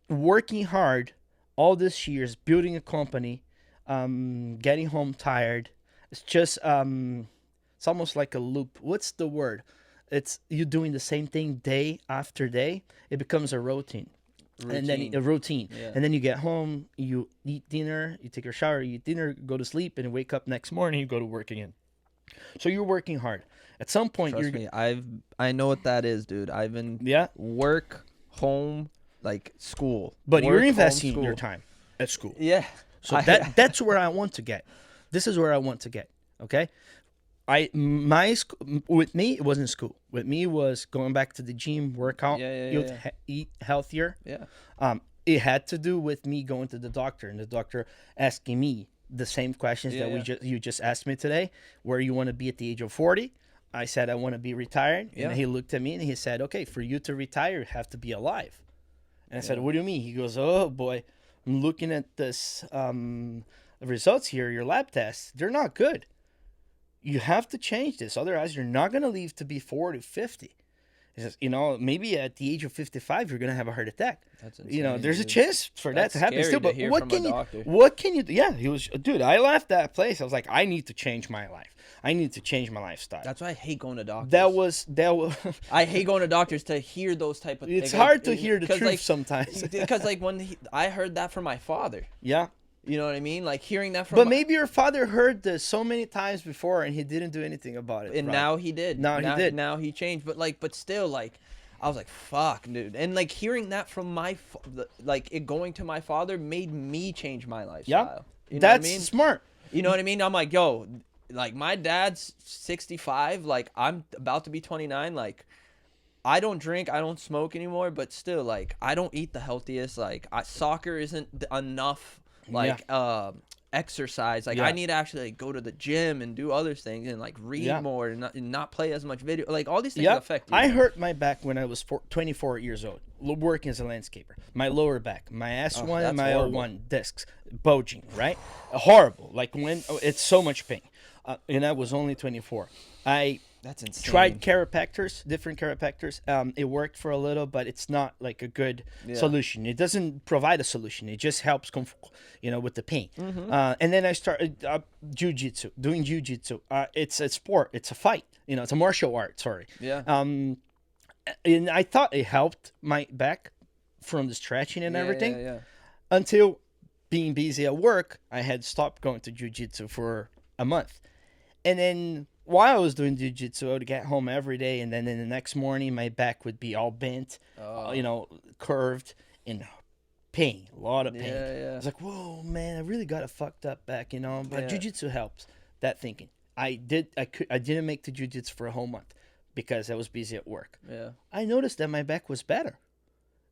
working hard all these years, building a company, getting home tired. It's just it's almost like a loop. What's the word? It's you doing the same thing day after day. It becomes a routine. And then a routine. Yeah. And then you get home, you eat dinner, you take your shower, you eat dinner, go to sleep, and wake up next morning, you go to work again. So you're working hard. At some point, Trust me, I know what that is, dude. I've been work, home, like school. But work, you're investing home, your time at school. Yeah. So that's where I want to get. This is where I want to get. Okay. With me, it wasn't school. With me, it was going back to the gym, workout, eat healthier. Yeah. It had to do with me going to the doctor and the doctor asking me the same questions that you just asked me today. Where you want to be at the age of 40? I said I want to be retired, and he looked at me and he said, "Okay, for you to retire, you have to be alive." And I said, "What do you mean?" He goes, "Oh boy, I'm looking at this results here, your lab tests. They're not good. You have to change this, otherwise you're not going to live to be 40, 50. He says, maybe at the age of 55, you're going to have a heart attack. That's insane, there's a dude. chance for that to happen still. But what can you do? Yeah, he was, dude, I left that place. I was like, I need to change my life. I need to change my lifestyle. That's why I hate going to doctors. That was. I hate going to doctors to hear those type of things. It's hard to hear the truth sometimes. Because like when I heard that from my father. Yeah. You know what I mean? Like hearing that from. But maybe your father heard this so many times before, and he didn't do anything about it. And Rob. now he did. Now he did. Now he changed. But still, like, I was like, fuck, dude. And like hearing that from it going to my father made me change my lifestyle. Yeah, You know that's what I mean? smart. You know what I mean? I'm like, yo, like my dad's 65. Like I'm about to be 29. Like I don't drink, I don't smoke anymore. But still, like I don't eat the healthiest. Like soccer isn't enough. Like exercise. Like I need to actually like go to the gym and do other things and like read more and not play as much video. Like all these things affect you. I hurt my back when I was 24 years old, working as a landscaper. My lower back, my S1 and my L1 discs bulging, right? Horrible. Like when it's so much pain. And I was only 24. That's insane. Tried chiropractors, different chiropractors. It worked for a little, but it's not like a good solution. It doesn't provide a solution. It just helps, with the pain. And then I started doing jiu-jitsu. It's a sport. It's a fight. It's a martial art. Sorry. Yeah. And I thought it helped my back from the stretching and everything. Yeah. Until being busy at work, I had stopped going to jiu-jitsu for a month. And then while I was doing jiu-jitsu, I would get home every day, and then in the next morning, my back would be all bent, curved, in pain, a lot of pain. Yeah. I was like, whoa, man, I really got a fucked up back, But jiu-jitsu helps that thinking. I didn't make the jiu-jitsu for a whole month because I was busy at work. Yeah. I noticed that my back was better.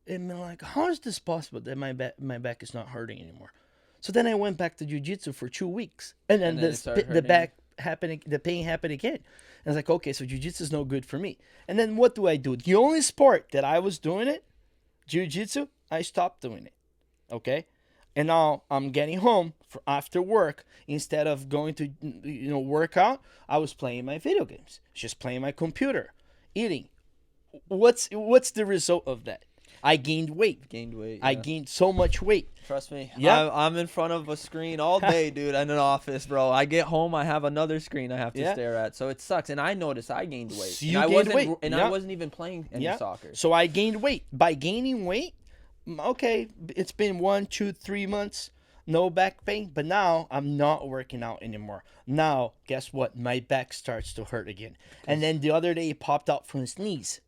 And I'm like, how is this possible that my back is not hurting anymore? So then I went back to jiu-jitsu for 2 weeks, and then the pain happened again. And I was like, okay, so jiu-jitsu is no good for me. And then what do? The only sport that I was doing it, jiu-jitsu, I stopped doing it. Okay? And now I'm getting home after work. Instead of going to work out, I was playing my video games. Just playing my computer, eating. What's the result of that? I gained weight. I gained so much weight. Trust me. Yeah. I'm in front of a screen all day, dude, in an office, bro. I get home, I have another screen I have to stare at. So it sucks. And I noticed I gained weight. So you gained weight. And I wasn't even playing any soccer. So I gained weight. By gaining weight, okay, it's been 1, 2, 3 months, no back pain. But now I'm not working out anymore. Now, guess what? My back starts to hurt again. And then the other day, it popped out from his knees.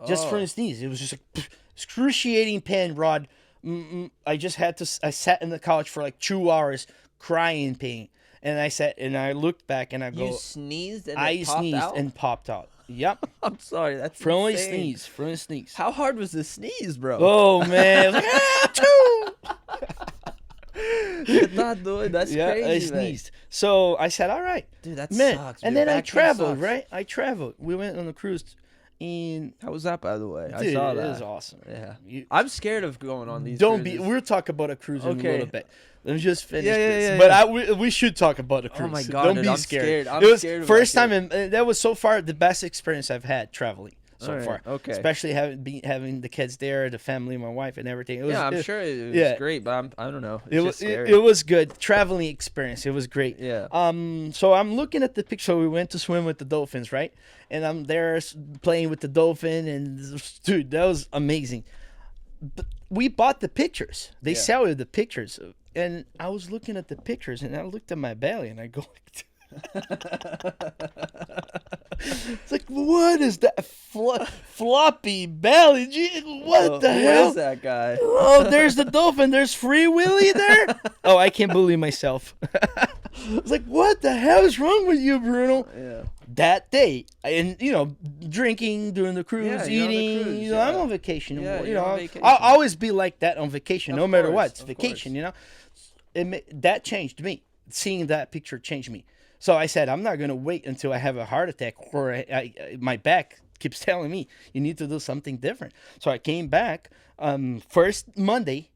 Just from his knees. It was just like excruciating pain, Rod. I sat in the couch for like 2 hours crying in pain. And I looked back and I go. You sneezed and I sneezed and popped out. Yep. I'm sorry. That's from a insane. sneeze. How hard was the sneeze, bro? Oh, man. That's crazy. I sneezed. So I said, all right. Dude, that man. sucks. And Dude, then I traveled, sucks. right? I traveled. We went on a cruise. How was that, by the way? Dude, I saw that. It was awesome. Yeah. I'm scared of going on these cruises. We'll talk about a cruise in a little bit. Let me just finish this. But we should talk about a cruise. Oh my God, Don't dude, be I'm scared. I'm it was scared first time, and that was so far the best experience I've had traveling so far. Okay. Especially having the kids there, the family, my wife, and everything. I'm sure it was great, but I don't know. It was good traveling experience. It was great. Yeah. So I'm looking at the picture. We went to swim with the dolphins, right? And I'm there playing with the dolphin, and dude, that was amazing. But we bought the pictures. They sell you the pictures, and I was looking at the pictures, and I looked at my belly, and I go. It's like, what is that floppy belly? Gee, what the hell? Who is that guy? Oh, there's the dolphin. There's Free Willy there. Oh, I can't believe myself. It's like, what the hell is wrong with you, Bruno? Yeah. That day, and drinking during the cruise, eating. Cruise, I'm on vacation. Yeah, on vacation. I'll always be like that on vacation, no matter what. It's vacation, That changed me. Seeing that picture changed me. So I said, I'm not going to wait until I have a heart attack or my back keeps telling me you need to do something different. So I came back first Monday,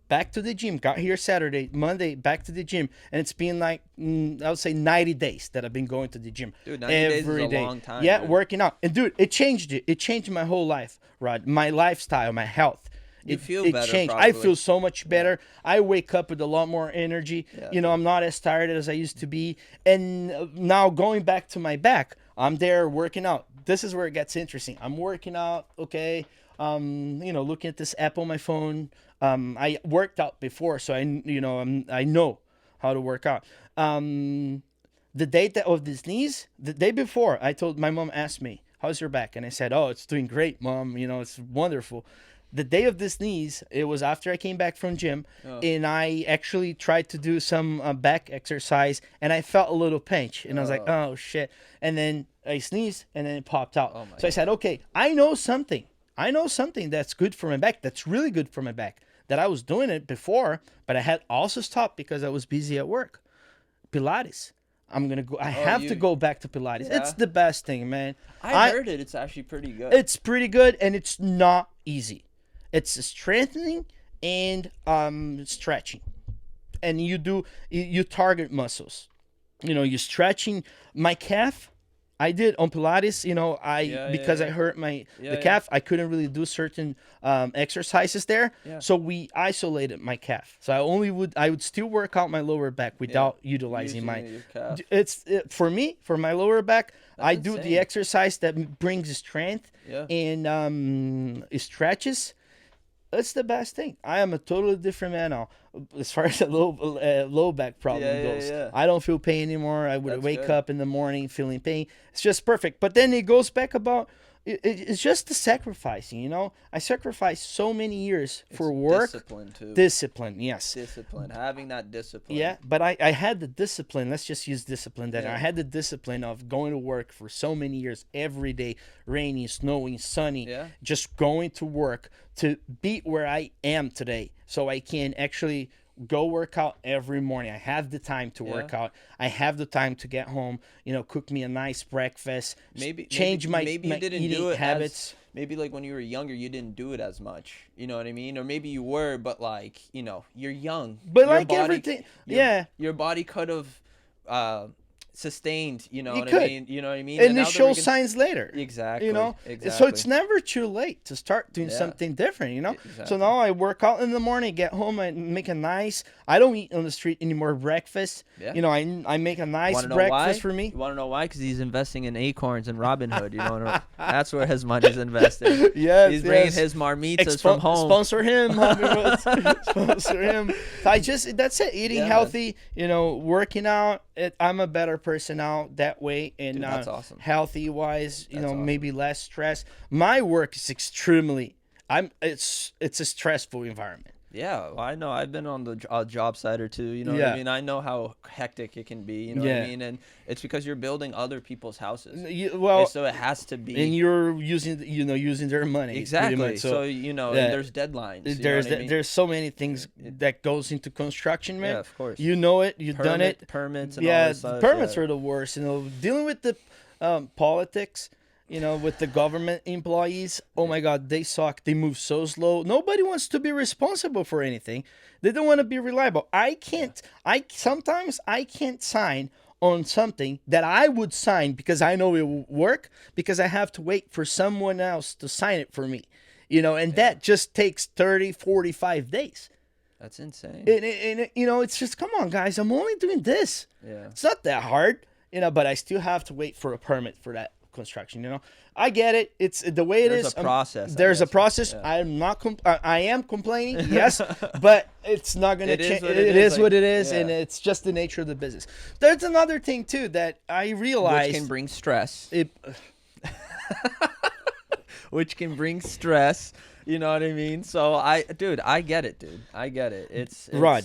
back to the gym. Got here Saturday, Monday, back to the gym. And it's been like, I would say 90 days that I've been going to the gym. Dude, 90 days is a long time. Yeah, dude. Working out. And dude, it changed it. It changed my whole life, Rod. My lifestyle, my health. It better, changed. probably. I feel so much better. I wake up with a lot more energy. Yeah. I'm not as tired as I used to be. And now going back to my back, I'm there working out. This is where it gets interesting. I'm working out, okay. Looking at this app on my phone. I worked out before, so I know how to work out. The day of these knees, the day before, I told my mom, asked me, how's your back? And I said, oh, it's doing great, Mom. It's wonderful. The day of this knees, it was after I came back from gym, and I actually tried to do some back exercise, and I felt a little pinch, and I was like, oh shit. And then I sneezed, and then it popped out. So I said, okay, I know something that's good for my back, that's really good for my back, that I was doing it before, but I had also stopped because I was busy at work. Pilates. I'm gonna go. I have to go back to Pilates. Yeah. It's the best thing, man. I heard it. It's actually pretty good. It's pretty good, and it's not easy. It's strengthening and stretching, and you target muscles. You're stretching my calf. I did on Pilates, because I hurt the calf, I couldn't really do certain exercises there. Yeah. So we isolated my calf. So I would still work out my lower back without utilizing my calf. For me, for my lower back, I do the exercise that brings strength and stretches. That's the best thing. I am a totally different man now as far as the low back problem goes. Yeah. I don't feel pain anymore. I would wake up in the morning feeling pain. It's just perfect. But then it goes back about it's just the sacrificing. I sacrificed so many years for work. Discipline too. Discipline, yes. Discipline, having that discipline. Yeah, but I had the discipline. Let's just use discipline. I had the discipline of going to work for so many years, every day, raining, snowing, sunny, just going to work to be where I am today, so I can actually go work out every morning. I have the time to work out. I have the time to get home, cook me a nice breakfast, change my eating habits. Maybe like when you were younger, you didn't do it as much. You know what I mean? Or maybe you were, but like, you're young. But like everything, your body could have sustained, you know what I mean? You know what I mean? And it shows signs later. Exactly. Exactly. So it's never too late to start doing something different, Exactly. So now I work out in the morning, get home, I make I don't eat on the street anymore breakfast. Yeah. I make a nice breakfast for me. You want to know why? Because he's investing in Acorns and Robinhood. That's where his money's invested. Yes. He's bringing his marmitas from home. Sponsor him. Sponsor him. That's it. Eating healthy, working out. I'm a better person now that way, and dude, that's awesome. Healthy wise, awesome. Maybe less stress. My work is extremely. It's a stressful environment. Yeah, well, I know. I've been on the job site or two. You know what I mean? I know how hectic it can be. You know what I mean? And it's because you're building other people's houses. So it has to be. And you're using their money. Exactly. So and there's deadlines. There's so many things that goes into construction, man. Yeah, of course. You know it. You've done it. Permits and all this stuff. Permits are the worst. Dealing with the politics. With the government employees, oh my God, they suck. They move so slow. Nobody wants to be responsible for anything. They don't want to be reliable. Sometimes I can't sign on something that I would sign because I know it will work, because I have to wait for someone else to sign it for me. That just takes 30, 45 days. That's insane. And it's just, come on, guys, I'm only doing this. Yeah. It's not that hard, but I still have to wait for a permit for that construction. I get it. It's the way it is. There's a process. There's a process. Yeah. I am complaining, yes, but it's not going to change. It is what it is, and it's just the nature of the business. There's another thing too that I realized, which can bring stress. Which can bring stress. You know what I mean? So I get it, dude. I get it. It's Rod.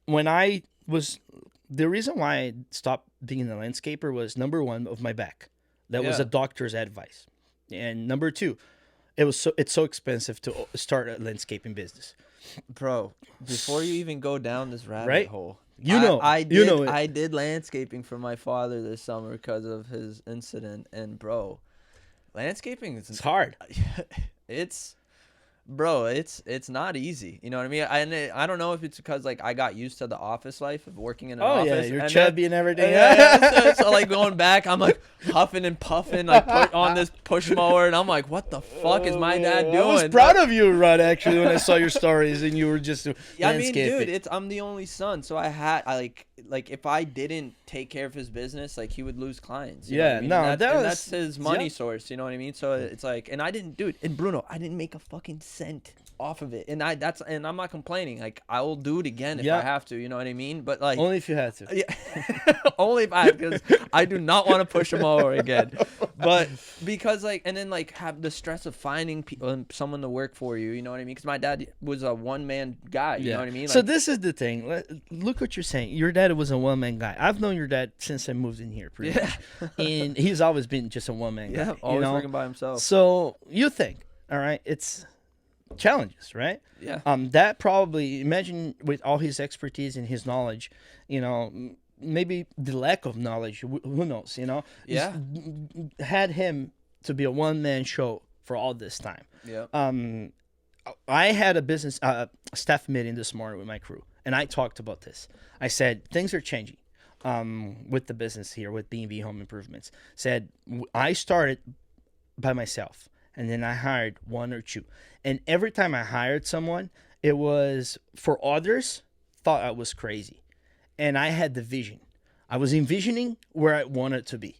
When the reason why I stopped being a landscaper was, number one, of my back. That was a doctor's advice. And number two, it's so expensive to start a landscaping business. Bro, before you even go down this rabbit hole, I did landscaping for my father this summer because of his incident. And bro, landscaping is hard. It's not easy. You know what I mean? I don't know if it's because like I got used to the office life of working in an office. Oh yeah, you're chubby and everything. So like going back, I'm like huffing and puffing, like put on this push mower, and I'm like, what the fuck is my dad doing? I was proud of you, Rod, actually, when I saw your stories and you were just landscaping. I mean, dude, I'm the only son, so like if I didn't take care of his business, like he would lose clients. You Yeah, know what I mean? no, And that was- that's his money yeah. source. You know what I mean? So it's like, and I didn't do it. And Bruno, I didn't make a fucking cent off of it. And I'm not complaining. Like I will do it again if Yeah. I have to. You know what I mean? But like Only if you had to. yeah, only if I, because I do not want to push him over again. But because like, and then like have the stress of finding people, someone to work for you. You know what I mean? Because my dad was a one man guy. You know what I mean? Like, So this is the thing. Look what you're saying. Your dad was a one-man guy. I've known your dad since I moved in here, pretty much. And he's always been just a one-man guy. yeah, you always know? working by himself. So you think, all right, it's challenges, right? Yeah. That probably, imagine with all his expertise and his knowledge, you know, maybe the lack of knowledge, who knows, you know? Yeah. Had him to be a one-man show for all this time. Yeah. I had a business staff meeting this morning with my crew, and I talked about this. I said things are changing with the business here with B&B Home Improvements. Said I started by myself, and then I hired one or two, and every time I hired someone, it was for others thought I was crazy, and I had the vision. I was envisioning where I wanted to be.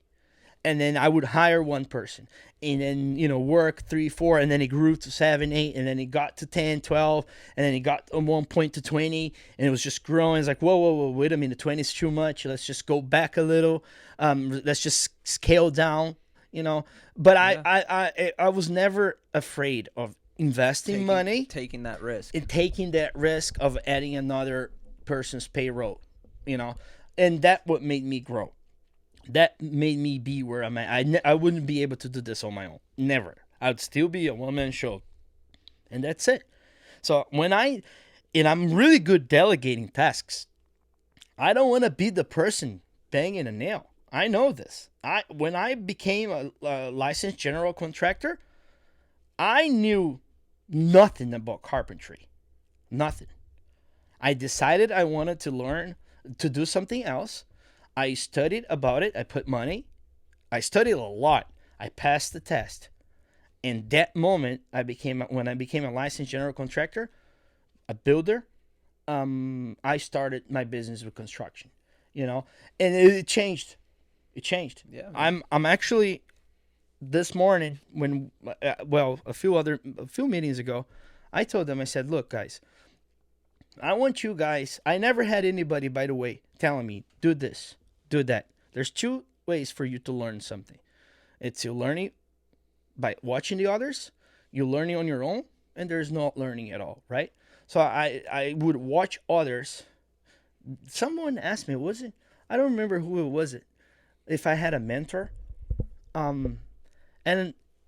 And then I would hire one person and then, you know, work 3, 4, and then it grew to 7, 8, and then it got to 10, 12, and then it got at one point to 20, and it was just growing. It's like, whoa, wait a minute, 20 is too much. Let's just go back a little. Let's just scale down, you know. But I was never afraid of investing money. Taking that risk. And taking that risk of adding another person's payroll, you know. And that what made me grow. That made me be where I'm at. I wouldn't be able to do this on my own. Never. I'd still be a one-man show. And that's it. So and I'm really good delegating tasks. I don't want to be the person banging a nail. I know this. When I became a licensed general contractor, I knew nothing about carpentry. Nothing. I decided I wanted to learn to do something else. I studied about it. I put money. I studied a lot. I passed the test. In that moment, when I became a licensed general contractor, a builder, I started my business with construction, you know, and it changed. It changed. Yeah. I'm actually this morning when, a few meetings ago, I told them, I said, look, guys, I want you guys, I never had anybody, by the way, telling me, do this, do that. There's 2 ways for you to learn something. It's you learning by watching the others, you learning on your own, and there's no learning at all, right? So I would watch others. Someone asked me, I don't remember who it was, if I had a mentor. And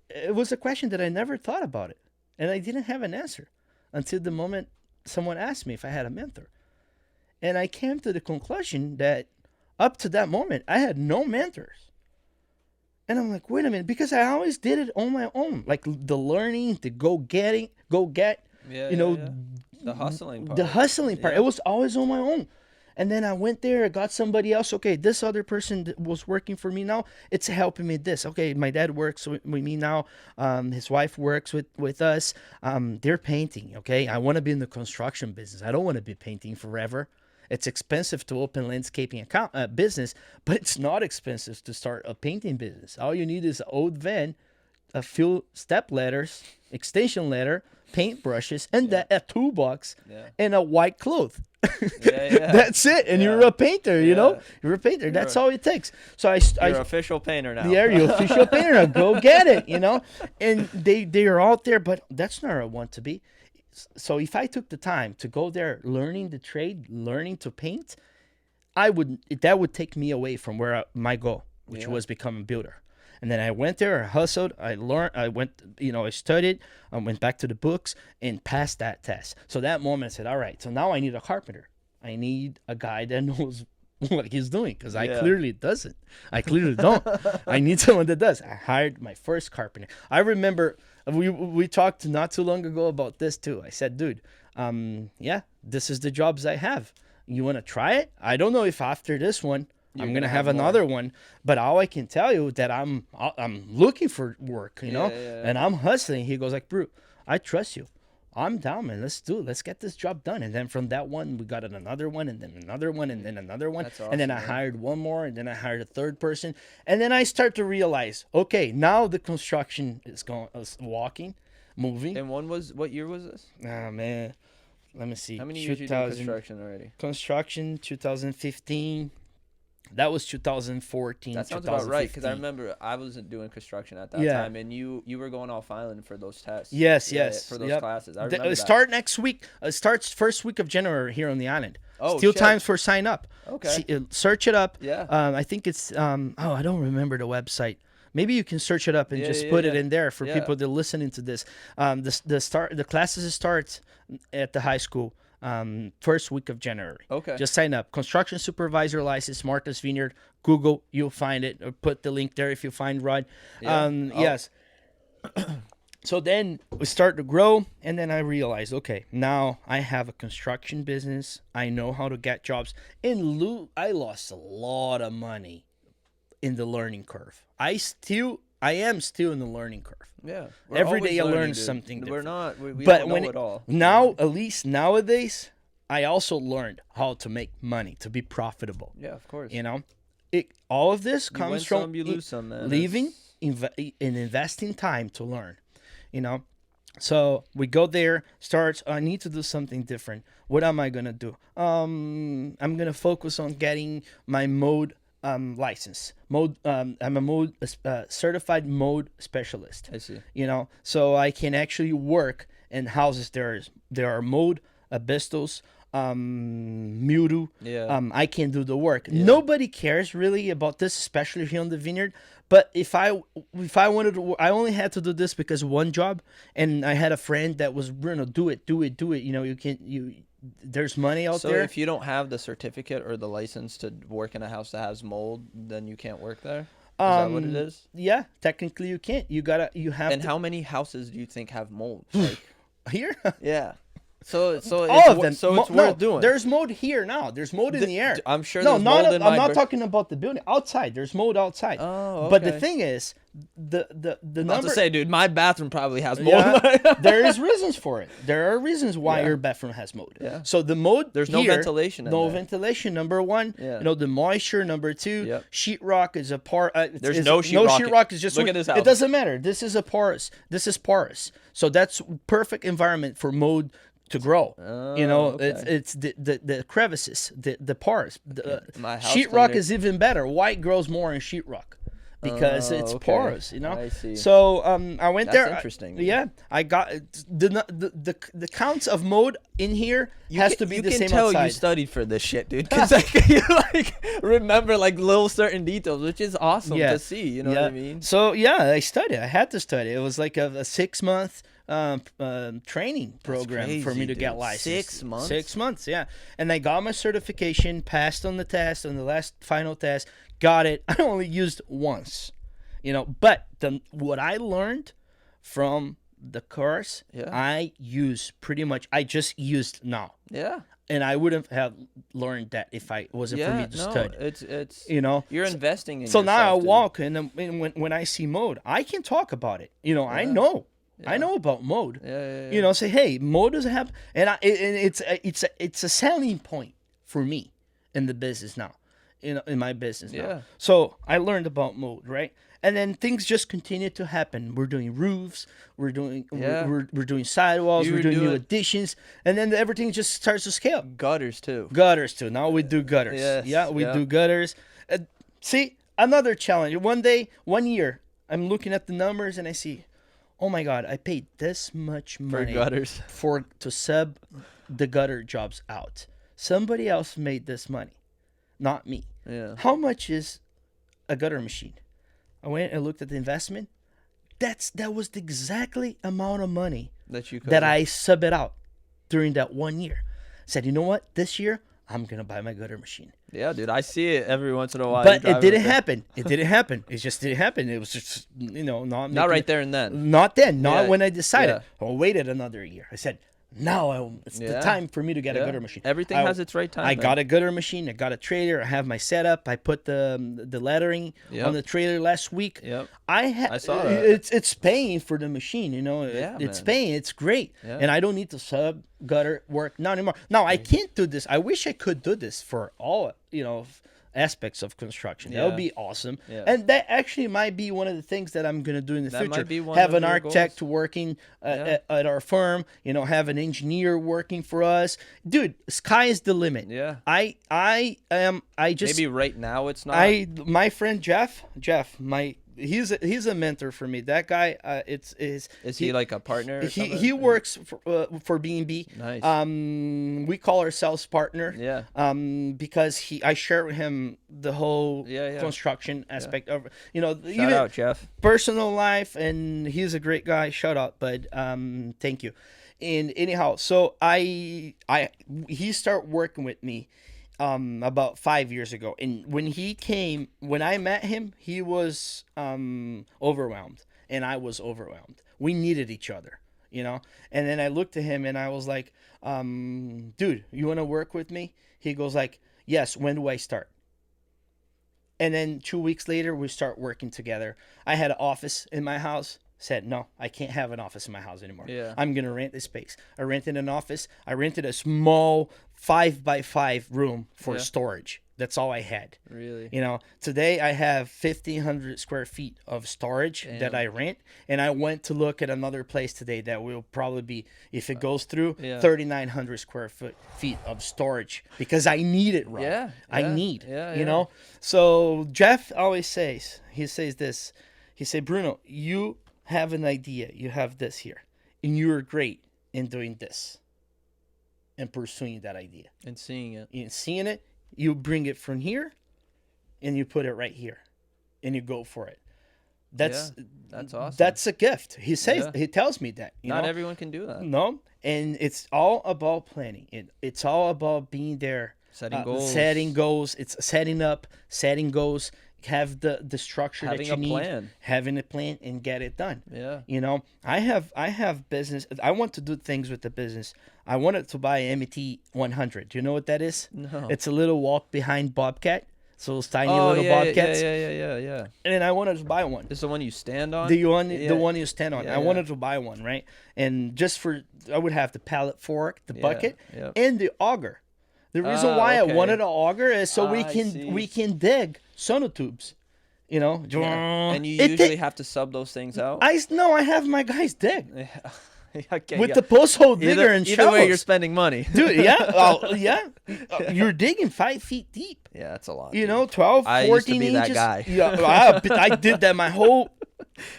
it was a question that I never thought about it. And I didn't have an answer until the moment someone asked me if I had a mentor. And I came to the conclusion that up to that moment, I had no mentors. And I'm like, wait a minute, because I always did it on my own. Like the learning, the go get, the hustling part. The hustling part. Yeah. It was always on my own. And then I went there, I got somebody else. Okay, this other person that was working for me now, it's helping me this. Okay, my dad works with me now. His wife works with us. They're painting, okay? I want to be in the construction business. I don't want to be painting forever. It's expensive to open landscaping business, but it's not expensive to start a painting business. All you need is an old van, a few step ladders, extension ladder, paint brushes, and a toolbox and a white cloth. That's it. And you're a painter, you know? You're a painter. That's all it takes. So you're an official painter now. Yeah, you're an official painter now. Go get it, you know? And they are out there, but that's not where I want to be. So if I took the time to go there, learning the trade, learning to paint, that would take me away from where my goal, which was become a builder. And then I went there, I hustled, I learned, I studied, I went back to the books and passed that test. So that moment I said, all right, so now I need a carpenter. I need a guy that knows what he's doing, because I clearly doesn't. I clearly don't. I need someone that does. I hired my first carpenter. I remember we talked not too long ago about this too. I said, dude, this is the jobs I have. You want to try it? I don't know if after this one, I'm gonna have another one, but all I can tell you that I'm looking for work, you know, and I'm hustling. He goes like, bro, I trust you. I'm down, man. Let's do it. Let's get this job done. And then from that one, we got another one, and then another one, and then another one. That's awesome, and then I man. hired one more, and then I hired a third person. And then I start to realize, okay, now the construction is walking, moving. And what year was this? Ah, man. Let me see. How many years you do construction already? Construction, 2015. That was 2014. That sounds about right, because I remember I wasn't doing construction at that time, and you were going off island for those tests. Yes, for those classes. I remember that. Start next week. Starts first week of January here on the island. Oh, Still shit. times for sign up. Okay. Search it up. Yeah. I think it's I don't remember the website. Maybe you can search it up and just put it in there for people that are listening to this. The classes start at the high school. First week of January. Okay. Just sign up. Construction supervisor license, Martha's Vineyard. Google, you'll find it. Or put the link there if you find Rod. Yeah. Yes. So then we start to grow, and then I realized, okay, now I have a construction business. I know how to get jobs. I lost a lot of money in the learning curve. I am still in the learning curve. Yeah. Every day I learn something different. We're not. We But don't know it all. Now, at least nowadays, I also learned how to make money, to be profitable. Yeah, of course. You know, all of this You comes win from some, you lose some, man. leaving and investing time to learn. You know, so we go there. I need to do something different. What am I gonna do? I'm gonna focus on getting my mode license. I'm a certified mode specialist. I see. You know, so I can actually work in houses. There are mode, Abistos, Mudu. Yeah. I can do the work. Yeah. Nobody cares really about this, especially here on the Vineyard. But if I wanted to, I only had to do this because one job, and I had a friend that was, Bruno, do it. You know, there's money out there. So if you don't have the certificate or the license to work in a house that has mold, then you can't work there? Is that what it is? Yeah, technically you can't. You have. And how many houses do you think have mold? Like here? Yeah. So all of them. So it's worth doing. There's mold here now. There's mold in the air. I'm sure. There's mold in I'm not talking about the building. Outside, there's mold outside. Oh, okay. But the thing is, the number. Not to say, dude, my bathroom probably has mold. Yeah, there is reasons for it. There are reasons why your bathroom has mold. Yeah. So the mold. There's here, no ventilation. No ventilation. Number one. Yeah. You know, the moisture. Number two. Yep. Sheetrock is a part. There's no sheetrock. No sheetrock is just. Look at this house. It doesn't matter. This is porous. So that's perfect environment for mold to grow. You know, okay. it's the crevices, the pores. My house Sheetrock cleaner. is even better. White grows more in sheetrock because it's okay. porous. You know. I see. So I went That's there. interesting. Yeah, I got the counts of mode in here has to be the same You can tell outside. you studied for this shit, dude. Because you remember little certain details, which is awesome to see. You know what I mean? So I studied. I had to study. It was like a 6-month training program crazy, for me to get dude. licensed. 6 months? 6 months, yeah. And I got my certification, passed on the test, on the last final test, got it. I only used once, you know. But what I learned from the course, I use pretty much. I just used now. Yeah. And I wouldn't have learned that if I wasn't for me to study. It's you know, you're investing in. So yourself, now I dude. walk and when I see mode, I can talk about it. You know, I know. I know about mode. Yeah. You know, say, hey, mode doesn't have, and it's a selling point for me in the business now, in my business now. Yeah. So I learned about mode, right? And then things just continue to happen. We're doing roofs, we're doing we're doing sidewalls, we're doing new additions, and then everything just starts to scale. Gutters too. Now we do gutters. Yes. We do gutters. See, another challenge. One year, I'm looking at the numbers and I see, oh my God, I paid this much money for gutters to sub the gutter jobs out. Somebody else made this money, not me. Yeah. How much is a gutter machine? I went and looked at the investment. That was the exactly amount of money that I sub it out during that 1 year. Said, you know what? This year I'm gonna buy my gutter machine. Yeah, dude, I see it every once in a while. But it didn't happen. It didn't happen. It just didn't happen. It was just, not right there and then. Not then. Not when I decided. I waited another year. I said, now it's the time for me to get a gooder machine. Everything has its right time. I got a gooder machine. I got a trailer. I have my setup. I put the lettering on the trailer last week. Yep. I saw that. It's paying for the machine, you know. It's paying. It's great. Yeah. And I don't need to sub gutter work not anymore. Now I can't do this. I wish I could do this for all, you know, aspects of construction. That would be awesome. And that actually might be one of the things that I'm going to do in the future. Might be one have an architect working at our firm, you know, have an engineer working for us. Dude, sky is the limit. Yeah. I just maybe right now it's not. My friend Jeff, he's a mentor for me. That guy, is he like a partner? Or he works for B&B. Nice. We call ourselves partner. Yeah. Because I share with him the whole construction aspect of, you know, shout out Jeff. Personal life, and he's a great guy. Shout out, bud. Thank you. And anyhow, so he started working with me about 5 years ago, and when I met him, he was overwhelmed and I was overwhelmed. We needed each other, you know. And then I looked at him and I was like, dude, you want to work with me? He goes like, yes. When do I start? And then 2 weeks later we start working together. I had an office in my house. Said, no, I can't have an office in my house anymore. I'm going to rent this space. I rented an office. I rented a small 5x5 room for storage. That's all I had. Really? You know, today I have 1,500 square feet of storage that I rent. And I went to look at another place today that will probably be, if it goes through, 3,900 square feet of storage, because I need it, Rob. I need, you know. So Jeff always says, he says this. He said, Bruno, you have an idea, you have this here, and you're great in doing this and pursuing that idea and seeing it. You bring it from here and you put it right here and you go for it. That's awesome. That's a gift. He says, he tells me that not everyone can do that. No. And it's all about planning. It's all about being there, setting goals. It's setting up, setting goals. Have the structure that you need, having a plan, and get it done. You know, I have business. I want to do things with the business. I wanted to buy MET 100. Do you know what that is? No. It's a little walk behind Bobcat. So those tiny little Bobcats. Yeah. And then I wanted to buy one. This is the one you stand on? The one you stand on. I wanted to buy one, right? And I would have the pallet fork, the bucket, and the auger. The reason why I wanted an auger is so we can dig sonotubes, you know. And you usually have to sub those things out? I have my guys dig. With the post hole digger and shovels. Either way, you're spending money. Dude, you're digging 5 feet deep. Yeah, that's a lot. You know, 12, 14 I used to be inches. That guy. I did that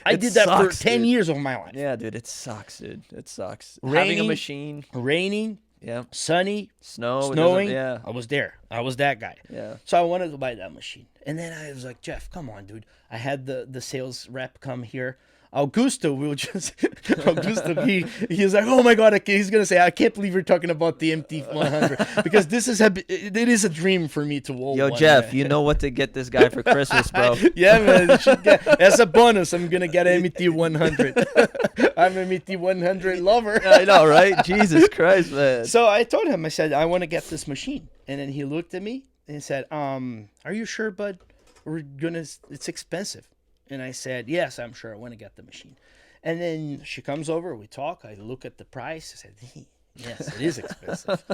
I did that for 10 years of my life. Yeah, dude, it sucks, dude. It sucks. Having a machine. Raining. Yeah. Sunny. Snowing. I was there. I was that guy. Yeah. So I wanted to buy that machine. And then I was like, Jeff, come on, dude. I had the sales rep come here. Augusto he's like, oh my God, he's gonna say, I can't believe you're talking about the MT100 because it is a dream for me to hold. Yo, Jeff, you know what to get this guy for Christmas, bro. Yeah, man. As a bonus, I'm gonna get an MT100. I'm an MT100 lover. I know, right? Jesus Christ, man. So I told him, I said, I want to get this machine, and then he looked at me and said, are you sure, bud? It's expensive. And I said, yes, I'm sure I want to get the machine. And then she comes over, we talk, I look at the price, I said, yes, it is expensive.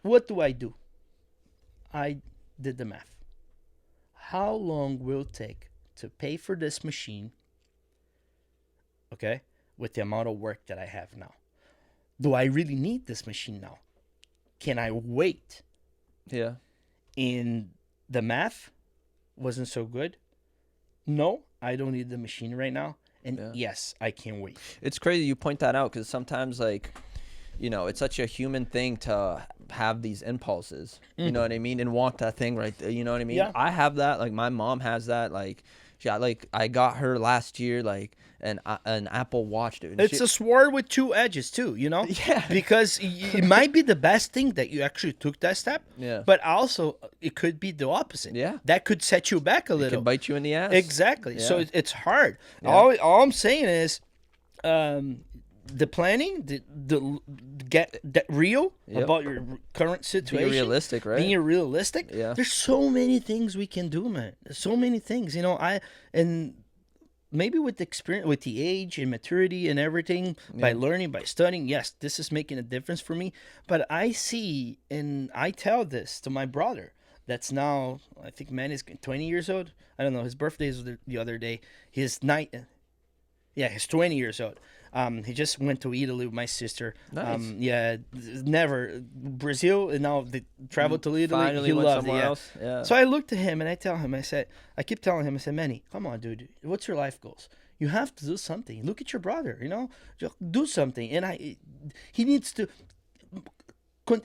What do? I did the math. How long will it take to pay for this machine, okay, with the amount of work that I have now? Do I really need this machine now? Can I wait? Yeah. And the math wasn't so good. No, I don't need the machine right now. And yes, I can wait. It's crazy you point that out because sometimes, like, you know, it's such a human thing to have these impulses. Mm-hmm. You know what I mean? And want that thing right there. You know what I mean? Yeah. I have that. Like, my mom has that. Like, I got her last year, like, an Apple Watch, dude. It's a sword with two edges, too, you know? Yeah. Because it might be the best thing that you actually took that step. Yeah. But also, it could be the opposite. Yeah. That could set you back a little. It can bite you in the ass. Exactly. Yeah. So it's hard. Yeah. All I'm saying is, the planning, the get that real about your current situation. Being realistic, right? Being realistic. Yeah. There's so many things we can do, man. There's so many things, and maybe with the experience, with the age and maturity and everything, by learning, by studying, yes, this is making a difference for me. But I see, and I tell this to my brother, that's now, I think, man, is 20 years old. I don't know. His birthday is the other day. He's 20 years old. He just went to Italy with my sister. Nice. Never Brazil, and now they traveled to Italy. Finally he went loved it. somewhere else. Yeah. So I looked at him and I keep telling him, I said, Manny, come on, dude. What's your life goals? You have to do something. Look at your brother. Just do something. And he needs to.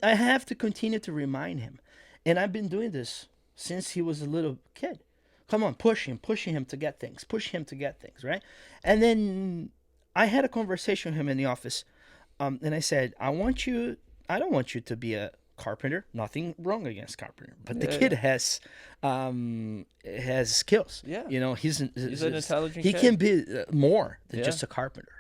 I have to continue to remind him, and I've been doing this since he was a little kid. Come on, pushing him to get things, right? And then I had a conversation with him in the office, and I said, I don't want you to be a carpenter. Nothing wrong against carpenter, but the kid has skills. Yeah. He's an intelligent He kid. can be more than just a carpenter.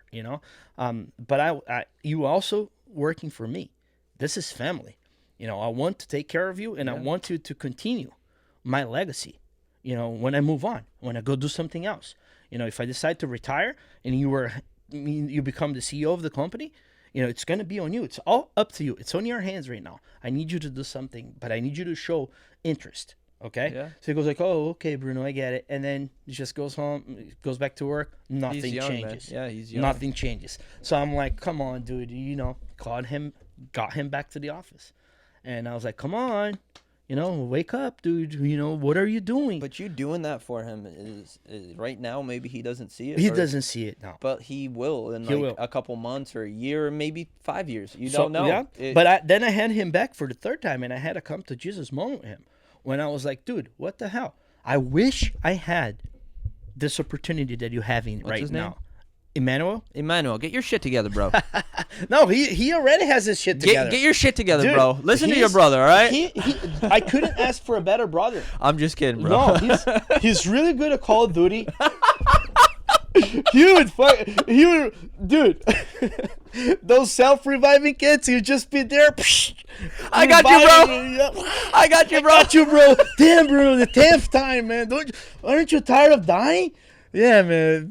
But you also working for me. This is family. I want to take care of you, and I want you to continue my legacy. When I move on, when I go do something else, if I decide to retire and you become the CEO of the company, it's going to be on you. It's all up to you. It's on your hands right now. I need you to do something, but I need you to show interest. Okay. Yeah. So he goes like, oh, okay, Bruno, I get it. And then he just goes home, goes back to work. Nothing He's young, changes. man. Yeah, he's young. Nothing changes. So I'm like, come on, dude, got him back to the office. And I was like, come on, wake up, dude. What are you doing? But you doing that for him is right now. Maybe he doesn't see it. He doesn't see it now. But he will in a couple months or a year or maybe 5 years. You So, don't know. Yeah. But then I had him back for the third time, and I had to come to Jesus moment with him when I was like, dude, what the hell? I wish I had this opportunity that you're having What's right his name? now. Emmanuel, get your shit together, bro. No, he already has his shit together. Get your shit together, Dude, bro. Listen to your brother, all right? I couldn't ask for a better brother. I'm just kidding, bro. No, he's really good at Call of Duty. Dude, those self-reviving kids, you just be there. I got you, bro. I got you, bro. Damn, Bruno, the 10th time, man. Aren't you tired of dying? Yeah, man.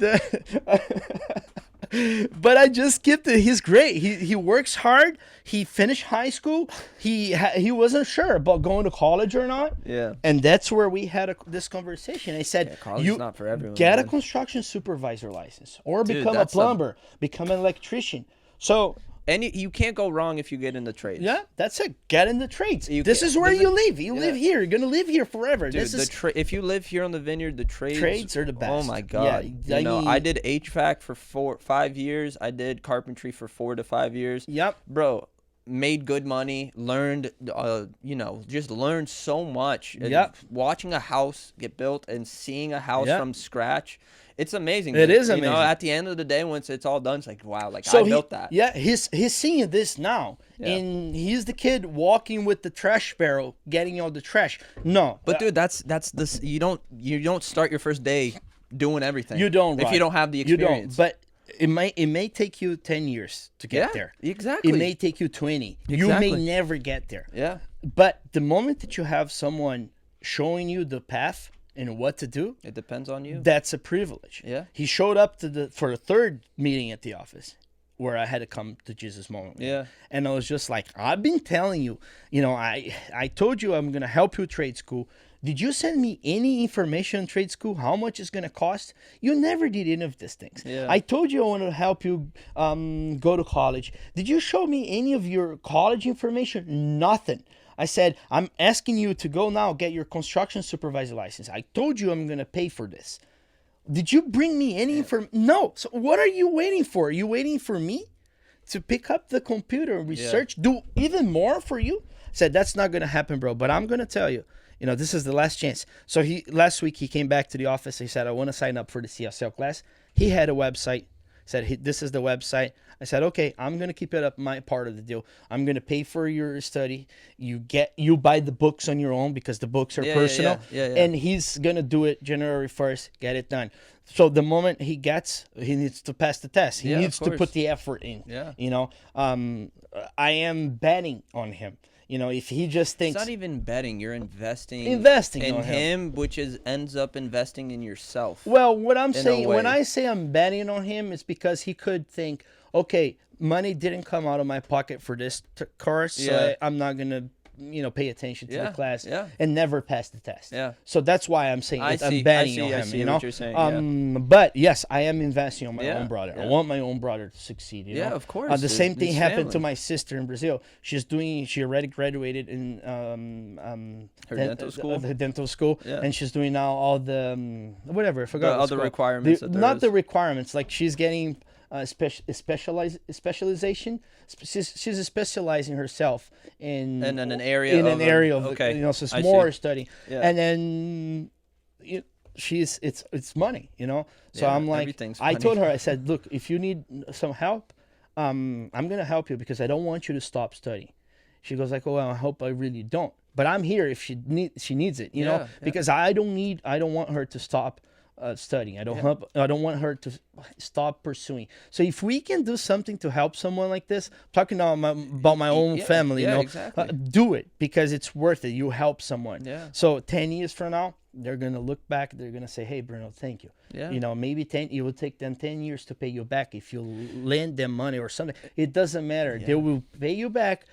But I just skipped it. He's great. He works hard. He finished high school. He wasn't sure about going to college or not. Yeah. And that's where we had this conversation. I said, college is not for everyone, get man. a construction supervisor license or Dude, become a plumber, become an electrician. So... And you can't go wrong if you get in the trades. Yeah, that's it. Get in the trades. This is where you live. You live here. You're gonna live here forever. Dude, if you live here on the Vineyard, the trades are the best. Oh my god! Yeah, I did HVAC for 5 years. I did carpentry for 4 to 5 years. Yep, bro. Made good money. Learned, just learned so much. Yep. Watching a house get built and seeing a house from scratch. It's amazing. It is amazing. At the end of the day, once it's all done, it's like, wow, I built that. Yeah, he's seeing this now. Yeah. And he's the kid walking with the trash barrel, getting all the trash. No. But dude, that's this. You don't start your first day doing everything. You don't. If you don't have the experience. You don't. But it may take you 10 years to get there. Exactly. It may take you 20. Exactly. You may never get there. Yeah. But the moment that you have someone showing you the path and what to do, it depends on you. That's a privilege. Yeah. He showed up for the third meeting at the office where I had to come to Jesus moment. Yeah. And I was just like, I've been telling you, I told you I'm going to help you trade school. Did you send me any information on trade school? How much it's going to cost? You never did any of these things. Yeah. I told you I want to help you go to college. Did you show me any of your college information? Nothing. I said, I'm asking you to go now get your construction supervisor license. I told you I'm going to pay for this. Did you bring me any information? No. So what are you waiting for? Are you waiting for me to pick up the computer and research, do even more for you? I said, that's not going to happen, bro. But I'm going to tell you, this is the last chance. So last week he came back to the office. He said, I want to sign up for the CSL class. He had a website. Said, this is the website. I said, okay, I'm gonna keep it up my part of the deal. I'm gonna pay for your study. You buy the books on your own because the books are personal, yeah. and he's gonna do it January 1st. Get it done. So the moment he needs to pass the test. He needs to put the effort in. Yeah. You know, I am betting on him. You know, if he just thinks, it's not even betting, you're investing in on him, which ends up investing in yourself. Well, what I'm saying, when I say I'm betting on him, it's because he could think, okay, money didn't come out of my pocket for this course, so I'm not gonna, pay attention to the class and never pass the test. Yeah. So that's why I'm saying I'm betting on him. I see what you're saying. But yes, I am investing on my own brother. Yeah. I want my own brother to succeed. You know? Of course. The same thing happened to my sister in Brazil. She already graduated in her dental school. The dental school, and she's doing now all the whatever. I forgot the other requirements. Not the requirements. Like she's getting specialization. She's specializing herself in an area of okay. So it's more study, and then it's money, So I'm like, I told her, I said, look, if you need some help, I'm gonna help you because I don't want you to stop studying. She goes like, oh, well, I hope I really don't, but I'm here if she needs it, because I don't want her to stop studying. I don't want her to stop pursuing. So if we can do something to help someone like this, talking now about my own family, exactly. Do it because it's worth it. You help someone. Yeah. So 10 years from now, they're gonna look back. They're gonna say, "Hey, Bruno, thank you." Yeah. Maybe it will take them 10 years to pay you back if you lend them money or something. It doesn't matter. They will pay you back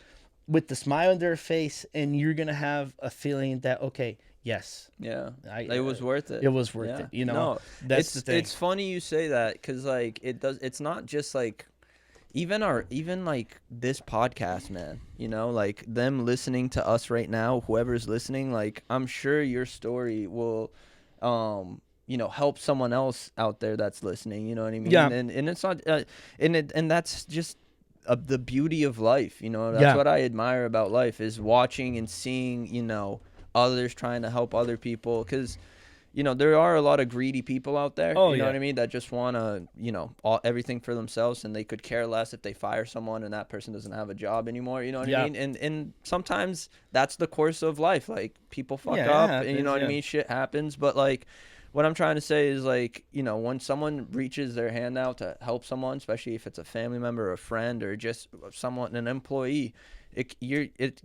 with the smile on their face, and you're gonna have a feeling that okay. Yes. Yeah. It was worth it. It was worth it. No, that's the thing. It's funny you say that because like it's not just like even like this podcast, man. Like them listening to us right now, whoever's listening, like I'm sure your story will, help someone else out there that's listening. You know what I mean? Yeah. And it's not, and that's just. The beauty of life. That's what I admire about life is watching and seeing. Others trying to help other people because there are a lot of greedy people out there what I mean, that just want to everything for themselves, and they could care less if they fire someone and that person doesn't have a job anymore, I mean, and sometimes that's the course of life, like people fuck up happens, and what I mean, shit happens, but like what I'm trying to say is like when someone reaches their hand out to help someone, especially if it's a family member or a friend or just someone, an employee, it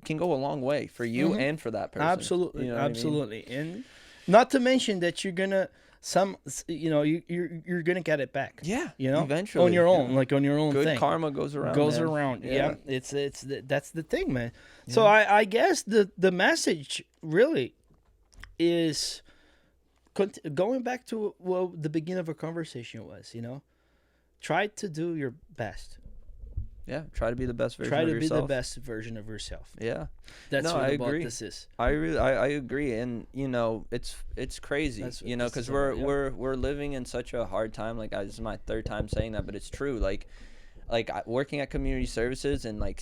can go a long way for you and for that person. Absolutely, absolutely, I mean? And not to mention that you're gonna you're gonna get it back. Yeah, eventually on your own, like on your own. Good thing. karma goes around. Yeah, it's that's the thing, man. Yeah. So I guess the message really is going back to what the beginning of a conversation was. Try to do your best. Yeah, try to be the best version of yourself. Try to be the best version of yourself. Yeah. That's what this is. I agree, and it's crazy, because we're living in such a hard time. Like this is my third time saying that, but it's true. Like working at community services and like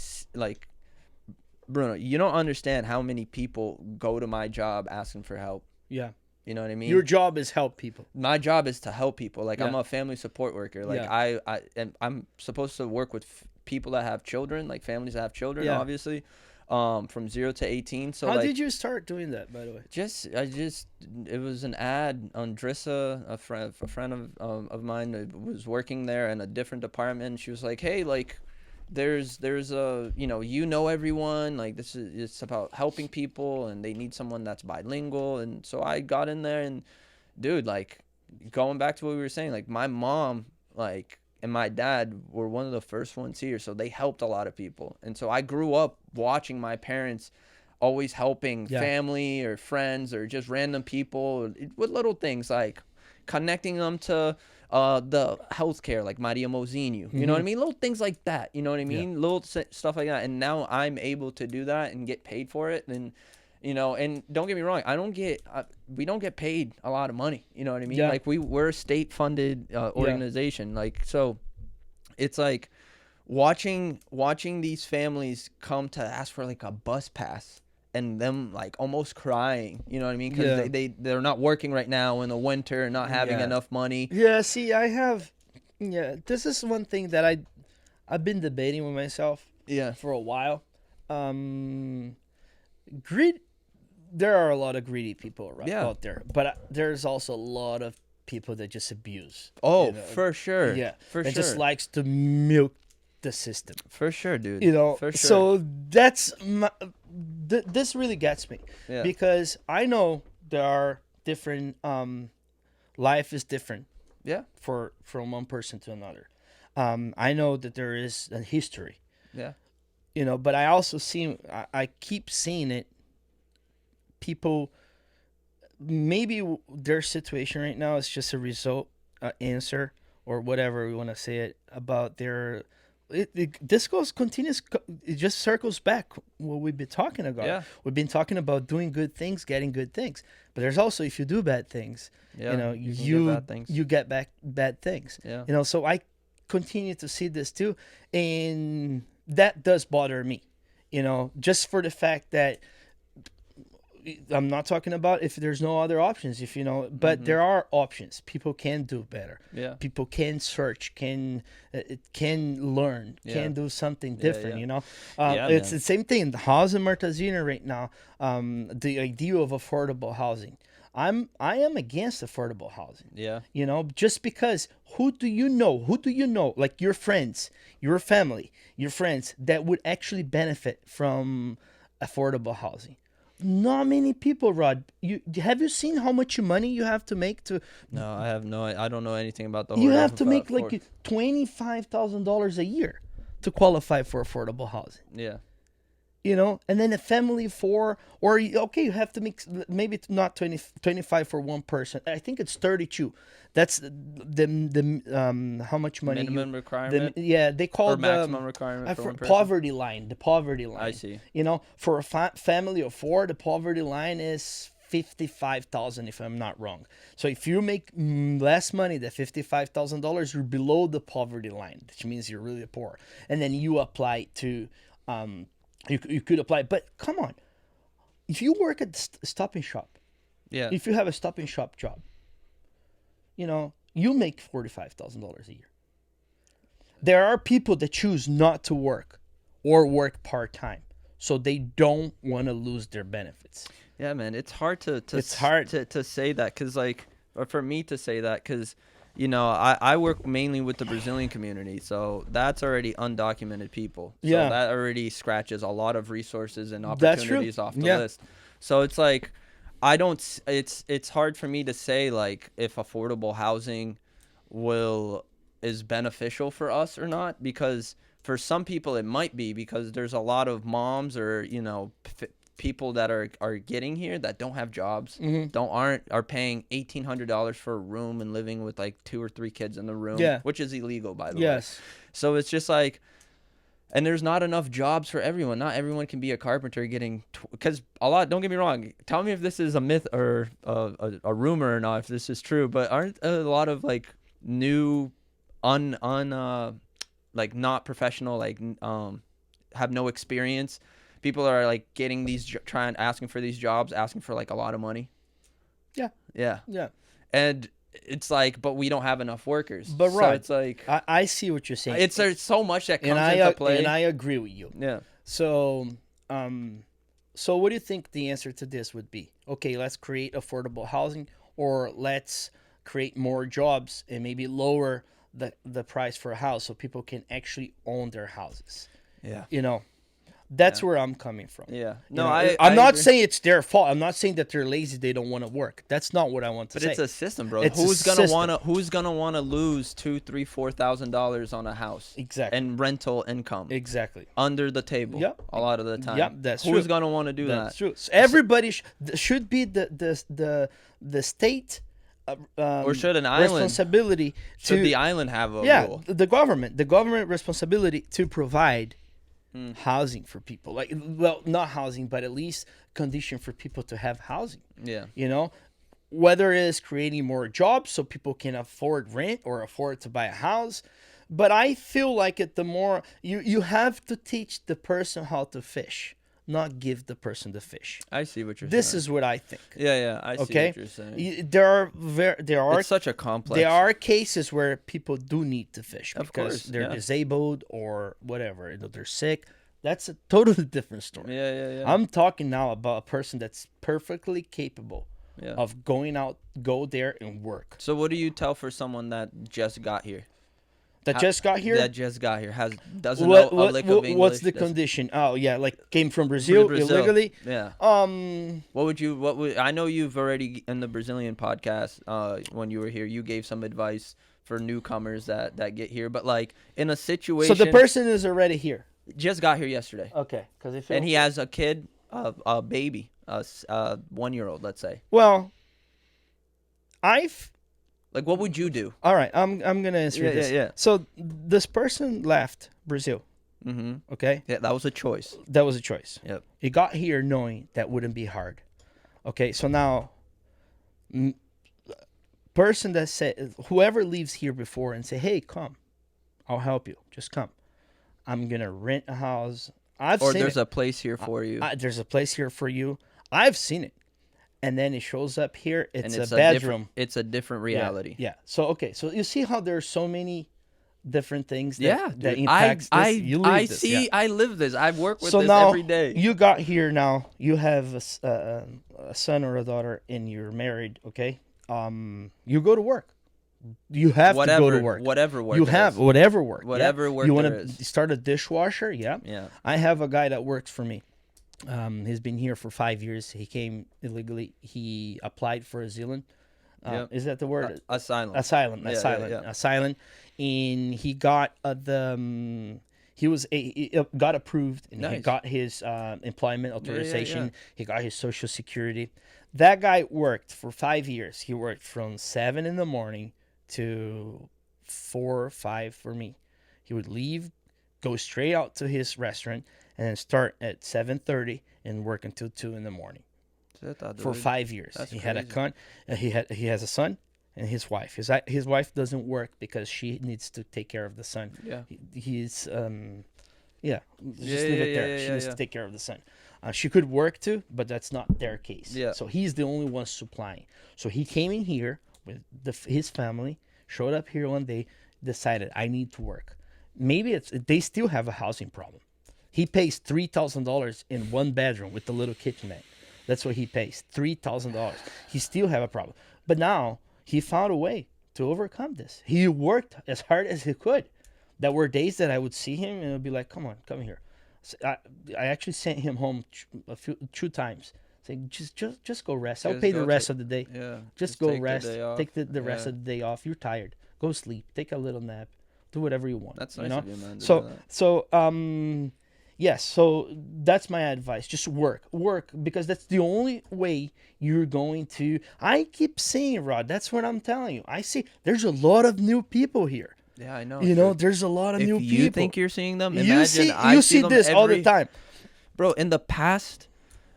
Bruno, you don't understand how many people go to my job asking for help. Yeah. You know what I mean? Your job is help people. My job is to help people. Like I'm a family support worker. Like I'm supposed to work with people that have children, like families that have children, obviously, from 0 to 18. So how did you start doing that, by the way? It was an ad on Drissa, a friend of mine that was working there in a different department. And she was like, hey, like there's a everyone, like it's about helping people and they need someone that's bilingual. And so I got in there, and dude, like going back to what we were saying, like my mom and my dad were one of the first ones here, so they helped a lot of people. And so I grew up watching my parents always helping family or friends or just random people with little things like connecting them to the healthcare, like Maria Mozinho, you know what I mean? Little things like that, you know what I mean? Little stuff like that. And now I'm able to do that and get paid for it. And and don't get me wrong, we don't get paid a lot of money, you know what I mean? Like we're a state funded organization. Like, so it's like watching these families come to ask for like a bus pass and them like almost crying, you know what I mean? Because they're not working right now in the winter and not having enough money. Yeah, see, I have Yeah, this is one thing that I've been debating with myself Yeah. for a while. Um, greed. There are a lot of greedy people Yeah. out there, but there's also a lot of people that just abuse. Oh, You know? for sure. Yeah, For that sure. just likes to milk the system. For sure, dude. You know, For sure. so that's this really gets me Yeah. because I know there are different. Life is different. Yeah. From one person to another. I know that there is a history. Yeah. You know, but I also see I keep seeing it. People, maybe their situation right now is just a result, answer, or whatever we want to say it about their. This continues. It just circles back what we've been talking about. Yeah. We've been talking about doing good things, getting good things. But there's also, if you do bad things, Yeah. you know, can you get bad things. you get back bad things. Yeah. You know, so I continue to see this too, and that does bother me. You know, just for the fact that I'm not talking about if there's no other options, if you know, but there are options. People can do better. Yeah. People can search, can learn, Yeah. can do something different. yeah. You know, Yeah, it's man. the same thing. The house in Martazina right now, the idea of affordable housing. I am against affordable housing. Yeah. You know, just because who do you know? Who do you know? Like your friends, your family, your friends that would actually benefit from affordable housing. Not many people, Rod. Have you seen how much money you have to make to? No, I have no. I don't know anything about the. You horde have of, to make for- like $25,000 a year to qualify for affordable housing. Yeah. You know, and then a family of four, or okay, you have to make maybe not 25 for one person. I think it's 32. That's the how much money Minimum requirement. yeah, they call Or the maximum requirement for one person. poverty line. The poverty line. I see. You know, for a family of four, the poverty line is 55,000, if I'm not wrong. So if you make less money than $55,000, you're below the poverty line, which means you're really poor. And then you apply to you could apply, but come on, if you work at Stop and Shop, Yeah. if you have a Stop and Shop job, you know, you make $45,000 a year. There are people that choose not to work or work part-time, so they don't want to lose their benefits. Yeah, man. It's hard to It's hard. to say that because like, or for me to say that because, you know, I work mainly with the Brazilian community, so that's already undocumented people. So Yeah. that already scratches a lot of resources and That's true. opportunities off the Yeah. list. So it's like, I don't. It's hard for me to say like if affordable housing is beneficial for us or not, because for some people it might be, because there's a lot of moms or, you know, people that are getting here that don't have jobs, are paying $1,800 for a room and living with like 2 or 3 kids in the room, Yeah. which is illegal, by the way. Yes. So it's just like, and there's not enough jobs for everyone. Not everyone can be a carpenter getting, because a lot, don't get me wrong, tell me if this is a myth or a rumor or not, if this is true, but aren't a lot of like new like not professional, like have no experience people are like getting these asking for these jobs, asking for like a lot of money? Yeah. And it's like, but we don't have enough workers. But so right, it's like, I see what you're saying. there's so much that comes into play. And I agree with you. Yeah. So, so what do you think the answer to this would be? Okay, let's create affordable housing, or let's create more jobs and maybe lower the price for a house so people can actually own their houses. Yeah. You know, that's where I'm coming from. Yeah. No, No, I'm not agree. saying it's their fault. I'm not saying that they're lazy, they don't want to work. That's not what I want to say. But it's a system, bro. It's Who's a gonna system. wanna lose $2,000-$4,000 on a house? Exactly. And rental income Exactly. under the table. Yep. A lot of the time. Yep, that's Who's true. gonna want to do That's that? true. So everybody should be the state Or should an island? responsibility Should to the island have a rule? the government responsibility to provide housing for people, like, well, not housing, but at least condition for people to have housing. Yeah. You know, whether it is creating more jobs so people can afford rent or afford to buy a house. But I feel like the more you have to teach the person how to fish, not give the person the fish. I see what you're This saying. is what I think. Yeah, I see Okay, what you're saying. there are It's such a complex. there are cases where people do need to fish Of because course, they're yeah. disabled or whatever. They're sick. That's a totally different story. Yeah. I'm talking now about a person that's perfectly capable Yeah. of go there and work. So what do you tell for someone that just got here? That just got here. That just got here doesn't know a lick of English. What's the condition? Oh yeah, like came from Brazil illegally. Yeah. Um, What would I know you've already in the Brazilian podcast when you were here you gave some advice for newcomers that get here, but like in a situation. So the person is already here. Just got here yesterday. Okay, because And he has a kid, a baby, a 1-year-old, let's say. Well, Like, what would you do? all right. I'm gonna answer this. Yeah. So this person left Brazil. Mm-hmm. Okay, Yeah, that was a choice. that was a choice. Yep. He got here knowing that wouldn't be hard. Okay, so now, person that said whoever leaves here before and say, "Hey, come, I'll help you. Just come. I'm gonna rent a house." Or there's a place here for you. There's a place here for you. I've seen it, and then it shows up here. It's and a bedroom. It's a different reality. Yeah. So okay. So you see how there's so many different things that, Yeah, that dude. impacts I this. You I live this, see. yeah. I live this. I work with So this now every day. you got here. Now you have a son or a daughter, and you're married. Okay. You go to work. You have to go to work. Whatever work. You it have is. whatever work. Whatever yeah? work You there want is. to start a dishwasher? Yeah. Yeah. I have a guy that works for me. He's been here for 5 years. He came illegally. He applied for asylum. Yep. Is that the word? Asylum. Asylum. Yeah, Asylum. yeah. Asylum. And he got he got approved, and he Nice. got his employment yeah. authorization. He got his social security. That guy worked for 5 years. He worked from 7 in the morning to 4 or 5 for me. He would leave, go straight out to his restaurant, and then start at 7:30 and work until 2 in the morning for 5 years. That's he had a crazy. he has a son and his wife. His wife doesn't work because she needs to take care of the son. Yeah. He's just Yeah, leave it there. yeah, She yeah, needs yeah. to take care of the son. She could work too, but that's not their case. Yeah. So he's the only one supplying. So he came in here with his family, showed up here one day, decided I need to work. Maybe they still have a housing problem. He pays $3,000 in one bedroom with the little kitchenette. That's what he pays, $3,000. He still have a problem. But now he found a way to overcome this. He worked as hard as he could. There were days that I would see him and I'd be like, "Come on, come here." So I actually sent him home 2 times, saying, "Just go rest. I'll Just pay the go rest take- of the day. Yeah. Just go take the rest. day off. Take the rest Yeah. of the day off. You're tired. Go sleep. Take a little nap. Do whatever you want." That's you nice know? of you, man. to do that. Yes, so that's my advice. Just work, because that's the only way you're going to. I keep saying, Rod, that's what I'm telling you. I see there's a lot of new people here. Yeah, I know. You know, there's a lot of if new you people. think you're seeing them, you imagine I you see them this all the every- time. Bro, in the past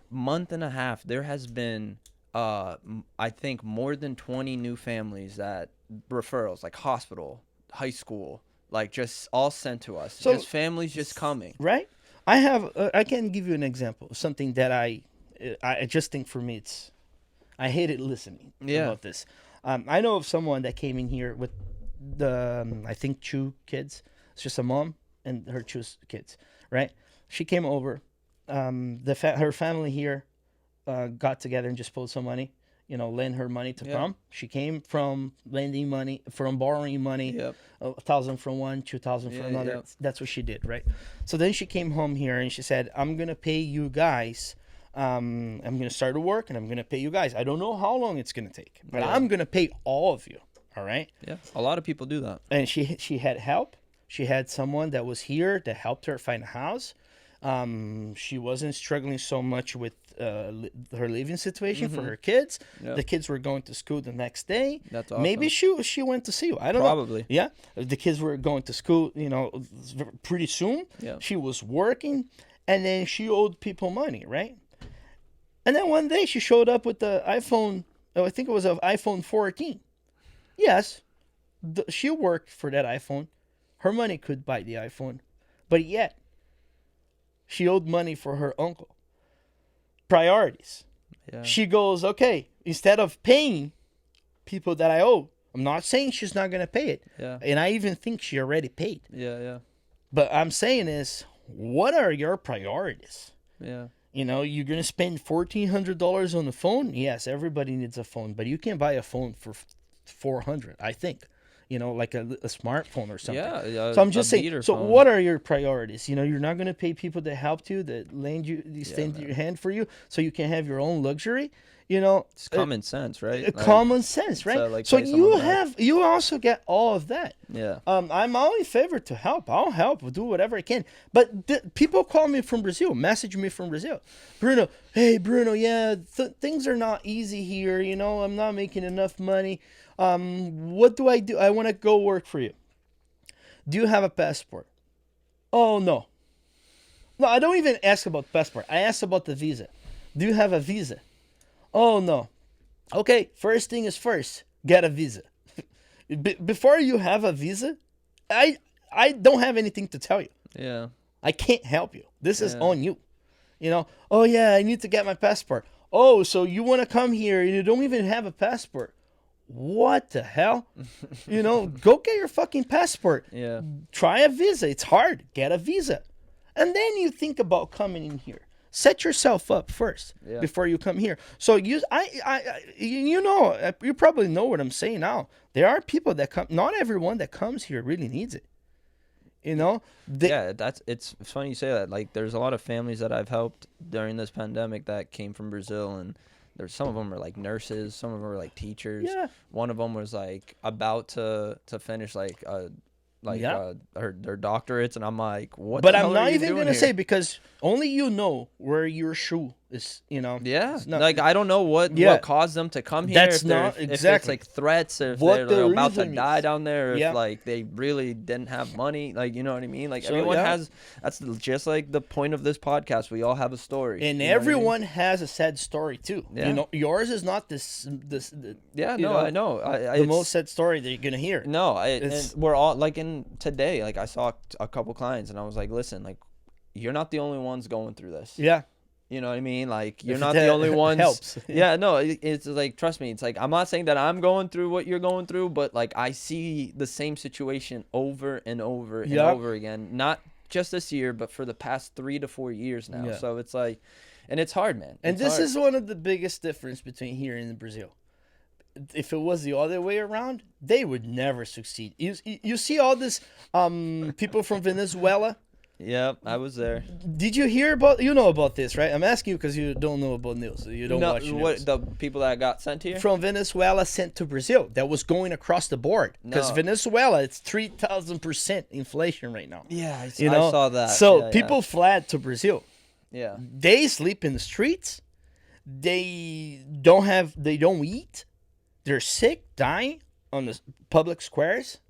month and a half, there has been, I think, more than 20 new families that referrals, like hospital, high school, like just all sent to us. So- just families just coming. Right? I have. I can give you an example of something that I just think for me it's. I hated listening about this. I know of someone that came in here with I think 2 kids. It's just a mom and her 2 kids, right? She came over. Her family here got together and just pulled some money. Lend her money to come. She came from borrowing money. Yep. 1,000 from one, 2,000 from another. Yep. That's what she did, right? So then she came home here and she said, "I'm gonna pay you guys. I'm gonna start to work and I'm gonna pay you guys. I don't know how long it's gonna take, but Yeah. I'm gonna pay all of you. All right." Yeah, a lot of people do that. And she had help. She had someone that was here that helped her find a house. She wasn't struggling so much with her living situation for her kids. Yep. The kids were going to school the next day. That's awesome. Maybe she went to see you. I don't know. Probably. Yeah, the kids were going to school. Pretty soon. Yeah. She was working, and then she owed people money, right? And then one day she showed up with the iPhone. Oh, I think it was an iPhone 14. Yes, she worked for that iPhone. Her money could buy the iPhone, but yet she owed money for her uncle. priorities. Yeah. She goes, okay, instead of paying people that I owe, I'm not saying she's not going to pay it. Yeah. And I even think she already paid. Yeah. Yeah. But I'm saying is, what are your priorities? Yeah. You know, you're going to spend $1,400 on the phone? Yes, everybody needs a phone, but you can buy a phone for $400, I think. You know, like a smartphone or something. Yeah. So I'm just saying, so phone. what are your priorities? You know, you're not going to pay people that helped you, that extend your hand for you so you can have your own luxury. You know, it's common sense, right? Common sense, right? Like so you also get all of that. Yeah. I'm all in favor to help. I'll help, do whatever I can. But people call me from Brazil, message me from Brazil. Bruno, hey, Bruno, yeah, things are not easy here. You know, I'm not making enough money. What do? I want to go work for you. Do you have a passport? Oh, no. No, I don't even ask about passport. I ask about the visa. Do you have a visa? Oh, no. Okay, first thing is first, get a visa. Before you have a visa, I don't have anything to tell you. Yeah. I can't help you. This is on you. You know, oh, yeah, I need to get my passport. Oh, so you want to come here and you don't even have a passport. What the hell? You know, go get your fucking passport. Yeah. Try a visa. It's hard. Get a visa. And then you think about coming in here. Set yourself up first before you come here. So you probably know what I'm saying now. There are people that come. Not everyone that comes here really needs it. You know. It's funny you say that. Like, there's a lot of families that I've helped during this pandemic that came from Brazil, and there's some of them are like nurses, some of them are like teachers. Yeah. One of them was like about to finish their doctorates, and I'm like, what? But the hell I'm not are you even doing gonna here? say, because only you know where your shoe is. You know. Yeah. Not, like, I don't know what caused them to come here. That's if it's like threats, if they're about to die down there, if like they really didn't have money, like, you know what I mean? Like, everyone has. That's just like the point of this podcast. We all have a story, and everyone has a sad story too. Yeah. You know, yours is not this. I know. The most sad story that you're gonna hear. No, and we're all like, in today. Like, I saw a couple clients, and I was like, listen, like, you're not the only ones going through this. Yeah. You know what I mean? Like, you're not the only ones. Helps. Yeah, no, it's like, trust me. It's like, I'm not saying that I'm going through what you're going through, but like, I see the same situation over and over and over again. Not just this year, but for the past 3 to 4 years now. Yeah. So it's like, and it's hard, man. And this is one of the biggest difference between here and Brazil. If it was the other way around, they would never succeed. You see all this people from Venezuela. Yep, I was there. Did you hear about? You know about this, right? I'm asking you because you don't know about news. You don't watch news. What, the people that got sent here from Venezuela sent to Brazil? That was going across the board, because Venezuela, it's 3,000% inflation right now. Yeah, I saw that. So people fled to Brazil. Yeah, they sleep in the streets. They don't eat. They're sick, dying on the public squares.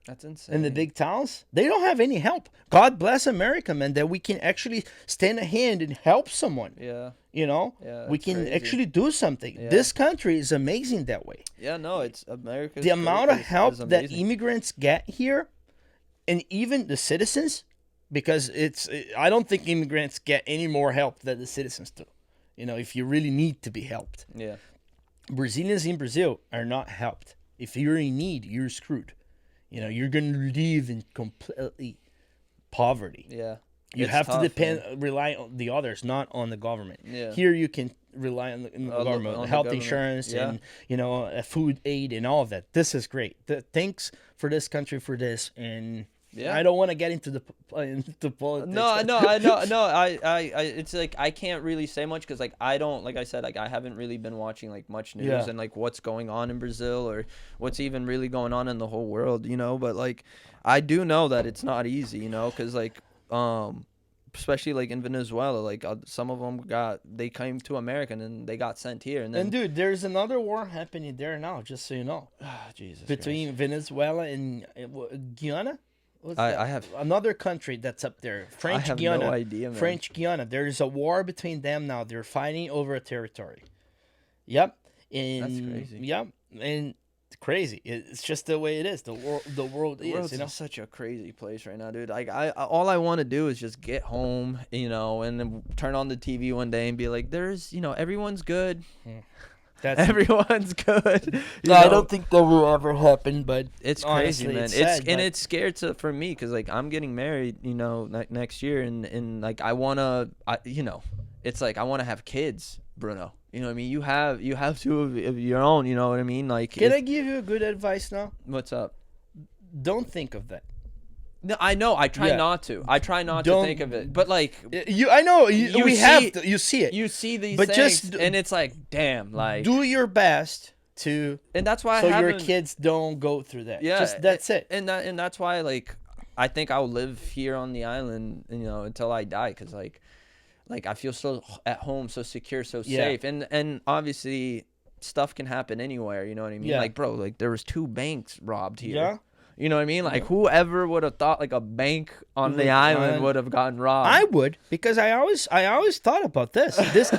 That's insane. In the big towns, they don't have any help. God bless America, man, that we can actually stand a hand and help someone. Yeah. You know? Yeah, we can crazy. actually do something. Yeah. This country is amazing that way. Yeah, no, it's America. The amount of help that immigrants get here, and even the citizens, because I don't think immigrants get any more help than the citizens do. You know, if you really need to be helped. Yeah. Brazilians in Brazil are not helped. If you're in need, you're screwed. You know, you're going to live in completely poverty. Yeah. You have to rely on the others, not on the government. Yeah. Here you can rely on the government, on health the insurance, and, you know, food aid and all of that. This is great. Thanks for this country for this. And I don't want to get into politics. No, I know. It's like, I can't really say much because, like, I don't, like I said, like, I haven't really been watching like much news and like what's going on in Brazil or what's even really going on in the whole world, you know. But like, I do know that it's not easy, you know, because like, especially like in Venezuela, like some of them they came to America and then they got sent here, and then dude, there's another war happening there now, just so you know. Jesus between Christ. Venezuela and Guyana. I have another country that's up there. French I have Guiana. No idea, man. French Guiana. There's a war between them now. They're fighting over a territory. Yep. That's crazy. Yep. And crazy. It's just the way it is. The world The is, world's you know. such a crazy place right now, dude. Like all I want to do is just get home, and then turn on the TV one day and be like, "There's, everyone's good. That's Everyone's good." no, I don't think that will ever happen, but It's honestly, crazy, man. it's sad, but It's scared for me because like I'm getting married, next year, and like I wanna, it's like I wanna have kids, Bruno. You know what I mean? You have two of your own. You know what I mean? Like, can I give you a good advice now? what's up? Don't think of that. No, I know. I try Yeah. not to. I try not to Don't- think of it. But like, I know You we see- have to. You see it. you see these But things, just and it's like, damn, like, Do your best to and that's why so I your haven't. kids don't go through that. Yeah, Just that's it. And that's why like I think I'll live here on the island, until I die, because like I feel so at home, so secure, so Yeah. safe, and obviously stuff can happen anywhere. You know what I mean? Yeah. Like, bro, like there was 2 banks robbed here. Yeah. You know what I mean? Like, whoever would have thought like a bank on the Would- island would have gotten robbed? I would, because I always thought about this. This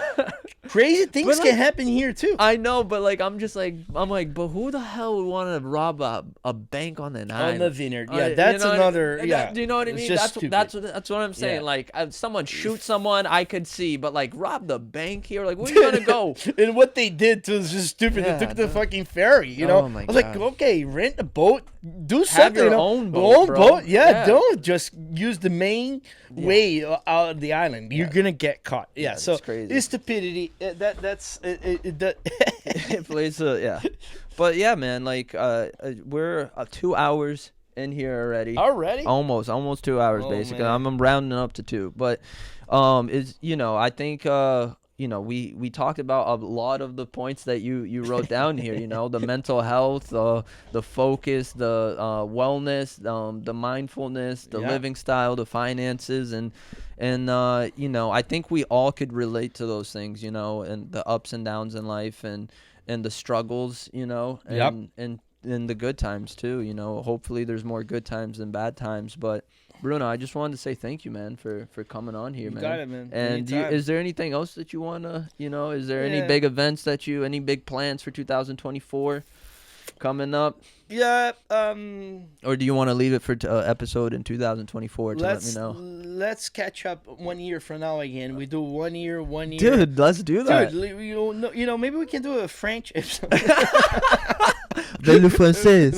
crazy things But, can like, happen here too. I know, but like I'm like, but who the hell would want to rob a bank on an island? On the Vineyard, You yeah, that's know what another. that- Yeah, do you know what I it's mean? just That's stupid. that's what I'm saying. Yeah. Like, if someone shoots someone, I could see, but like rob the bank here, like where you gonna go? And what they did was just stupid. Yeah, they took the dude. fucking ferry. You know, Oh my I was like, God. okay, rent a boat, do something. your you know? own boat, bro. Yeah, Yeah. don't just use the main way out of the island. You're gonna get caught. Yeah, so it's crazy. it's stupidity. That It plays yeah, but yeah, man. Like we're 2 hours in here already. already. Almost 2 hours Oh, basically. man. I'm rounding up to 2, but I think we talked about a lot of the points that you wrote down here. The mental health, the focus, the wellness, the mindfulness, the Yeah. living style, the finances, and I think we all could relate to those things, and the ups and downs in life, and the struggles, Yep. and the good times too. Hopefully there's more good times than bad times. But Bruno, I just wanted to say thank you, man, for coming on here, You man. got it, man. And Anytime. is there anything else that you wanna, is there any Yeah. big events any big plans for 2024 coming up, Yeah. or do you want to leave it for episode in 2024 to let me know? Let's catch up 1 year from now again. We do 1 year, 1 year. Dude, let's do that. Dude, maybe we can do a French. Le français.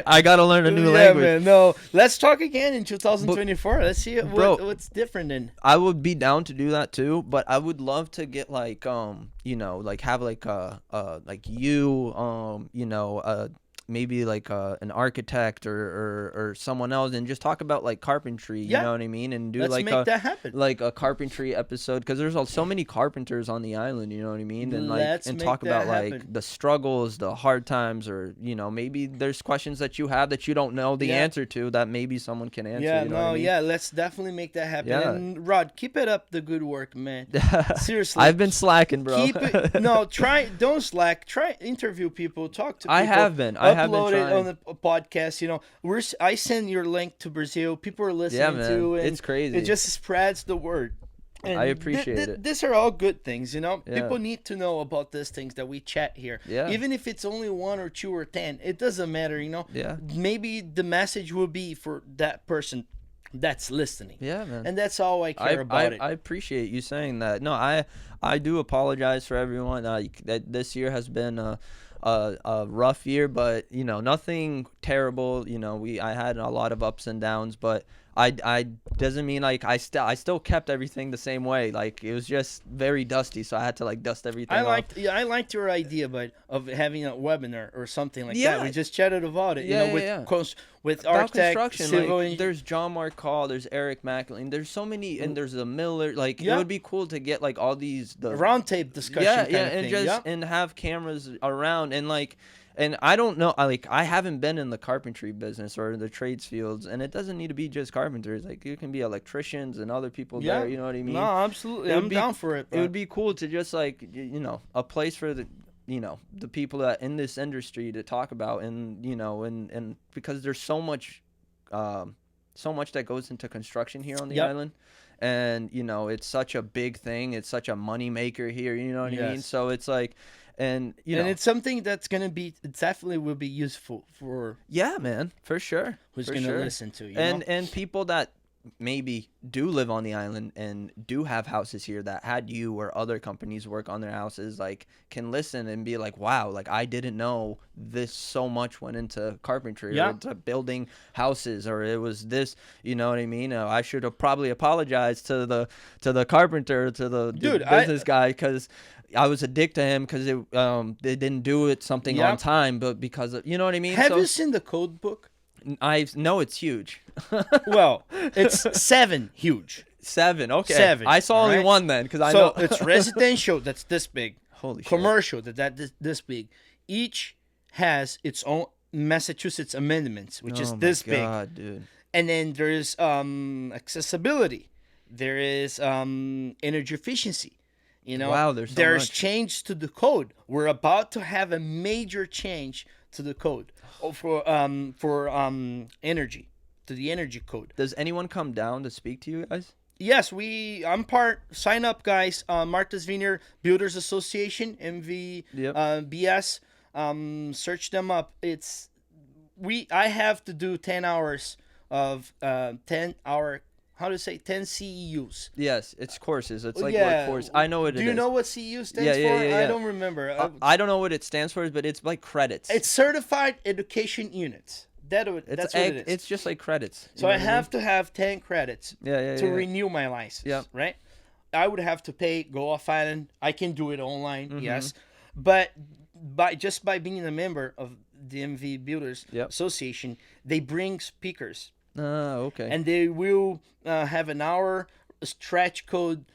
I gotta learn a new language. Man, no, let's talk again in 2024. Let's see Bro, what's different in. I would be down to do that too, but I would love to get like like have like like maybe like an architect or someone else, and just talk about like carpentry. You Yeah. know what I mean? And do Let's like make that happen. like a carpentry episode, because there's so many carpenters on the island. You know what I mean? And like Let's and make talk that about like happen. the struggles, the hard times, or maybe there's questions that you have that you don't know the Yeah. answer to, that maybe someone can answer. Yeah, you know what I mean? yeah. Let's definitely make that happen. Yeah. And Rod, keep it up, the good work, man. Seriously, I've been slacking, bro. Keep it. No, don't slack. Try interview people, talk to people. I have been Upload it trying. on the podcast. I send your link to Brazil. People are listening Yeah, man. to, and It's crazy. It just spreads the word. And I appreciate it. These are all good things, Yeah. People need to know about these things that we chat here. Yeah. Even if it's only 1 or 2 or 10, it doesn't matter, Yeah. Maybe the message will be for that person that's listening. Yeah, man. And that's all I care about it. I appreciate you saying that. No, I do apologize for everyone. That this year has been a rough year, but nothing terrible. I had a lot of ups and downs, but I doesn't mean like I still kept everything the same way. Like it was just very dusty, so I had to like dust everything off. I liked your idea, but of having a webinar or something like Yeah. that. We just chatted about it, Yeah, with yeah. with About architect, construction, civil like, engineer. there's John Marcall, there's Eric McLean, there's so many, and there's a Miller. Like Yeah. it would be cool to get like all these round tape discussion. yeah, kind yeah, of and thing. just Yeah. and have cameras around, and like, and I don't know, I haven't been in the carpentry business or the trades fields, and it doesn't need to be just carpenters. Like it can be electricians and other people Yeah. there. You know what I mean? No, absolutely. It would I'm be- down for it. It would be cool to just like a place for the the people that in this industry to talk about, and and because there's so much that goes into construction here on the Yep. island, and you know, it's such a big thing. It's such a money maker here. You know what I mean? Yes. So it's like, and you know, it's something that's gonna be, it definitely will be useful for yeah, man, for sure. who's For gonna sure. listen to you. And people that maybe do live on the island and do have houses here that had you or other companies work on their houses, like, can listen and be like, wow, like, I didn't know this so much went into carpentry Yeah. or into building houses, or it was this, you know what I mean? I should have probably apologized to the carpenter, to the Dude, business guy, because I was a dick to him because they didn't do it something Yeah. on time, but because of, you know what I mean? Have So you seen the code book? I know it's huge. Well, it's 7 huge. 7, okay. 7, I saw only right? one then, because I So know. it's residential, that's this big. Holy shit. Commercial, this big. Each has its own Massachusetts amendments, which is this big. God, dude. And then there's accessibility. There is energy efficiency. You know, Wow, there's so there's much. change to the code. We're about to have a major change to the code for energy, to the energy code. Does anyone come down to speak to you guys? Yes, I'm part. Sign up, guys. Martha's Vineyard Builders Association, MV Yep. BS. Search them up. I have to do 10 hours of 10 CEUs. Yes, it's courses. It's like Yeah. what course. I know what it is. Do you know what CEU stands Yeah, for? yeah, yeah, I yeah. don't remember. I don't know what it stands for, but it's like credits. It's Certified Education Units. That's what it is. It's just like credits. You So know I what have to have 10 credits Yeah, to yeah. renew my license. Yep. Right? I would have to pay, go off island. I can do it online, Mm-hmm. yes. But by being a member of the MV Builders Yep. Association, they bring speakers. Okay. And they will have an hour stretch code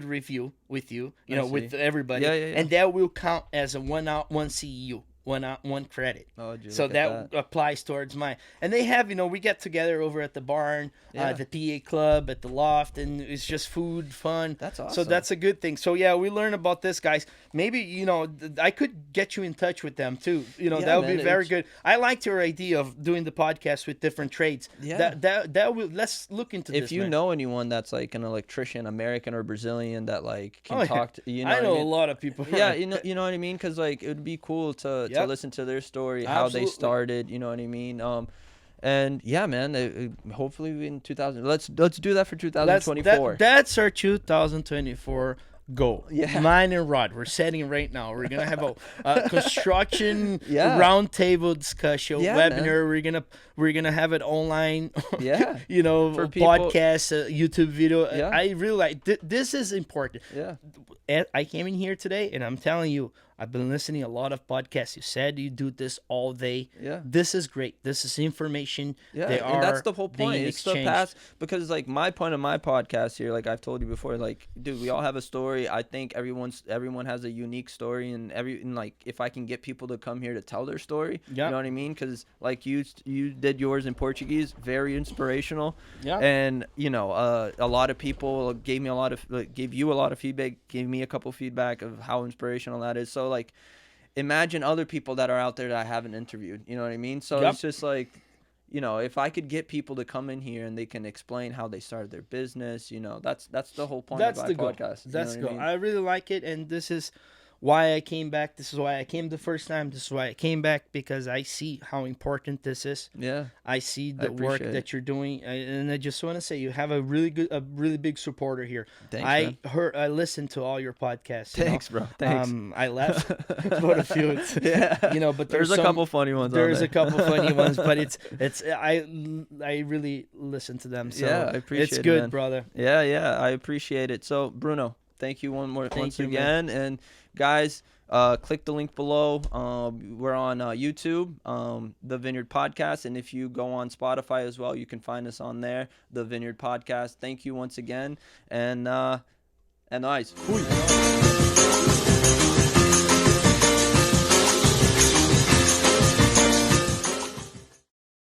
review with you, with see. everybody. Yeah, yeah, yeah. And that will count as a one CEU. One credit. Oh, would you So look at that applies towards mine. And they have, we get together over at the barn, Yeah. the PA club, at the loft, and it's just food, fun. That's So awesome. that's a good thing. So yeah, we learn about this, guys. Maybe, I could get you in touch with them too. Yeah, that would man, be very it's- good. I liked your idea of doing the podcast with different trades. Yeah. That will, let's look into this. If you man. know anyone that's like an electrician, American or Brazilian, that like can Oh, yeah. talk to, you know, I what know mean? a lot of people. Yeah, you know what I mean, because like it would be cool to Yep. listen to their story, how they Absolutely. started, you know what I mean. And yeah, man, hopefully in 2000, let's do that for 2024. That's our 2024 goal. Yeah. Mine and Rod, we're setting right now. We're gonna have a construction Yeah. roundtable discussion Yeah, webinar. We're gonna have it online. Yeah. For people- podcast, YouTube video. Yeah. I really like. This is important. Yeah. I came in here today, and I'm telling you, I've been listening a lot of podcasts. You said you do this all day. Yeah. This is great. This is information. Yeah, They and that's are the whole point. being It's the exchanged. past, because like my point of my podcast here, like I've told you before, like, dude, we all have a story. I think everyone has a unique story, and like if I can get people to come here to tell their story, Yeah. you know what I mean? Because like you did yours in Portuguese, very inspirational. Yeah. And a lot of people gave you a lot of feedback, gave me a couple feedback of how inspirational that is. So like, imagine other people that are out there that I haven't interviewed. You know what I mean? So Yep. it's just like, if I could get people to come in here and they can explain how they started their business, that's the whole point That's of the my goal. podcast. That's you the know goal. what I I mean? really like it, and this is why I came back. This is why I came the first time. This is why I came back, because I see how important this is. Yeah. I see the work appreciate it. that you're doing, and I just want to say you have a really big supporter here. Thanks, man. I listened to all your podcasts. you know. Thanks, bro. Thanks. I left about a few. Yeah. But There's a couple funny ones on There's there. a couple funny ones, but I really listen to them. So Yeah, I appreciate it's it, good, man. brother. Yeah, I appreciate it. So, Bruno, thank you once you, again. And guys, click the link below. We're on YouTube, the Vineyard Podcast. And if you go on Spotify as well, you can find us on there, the Vineyard Podcast. Thank you once again. And nice. Fui.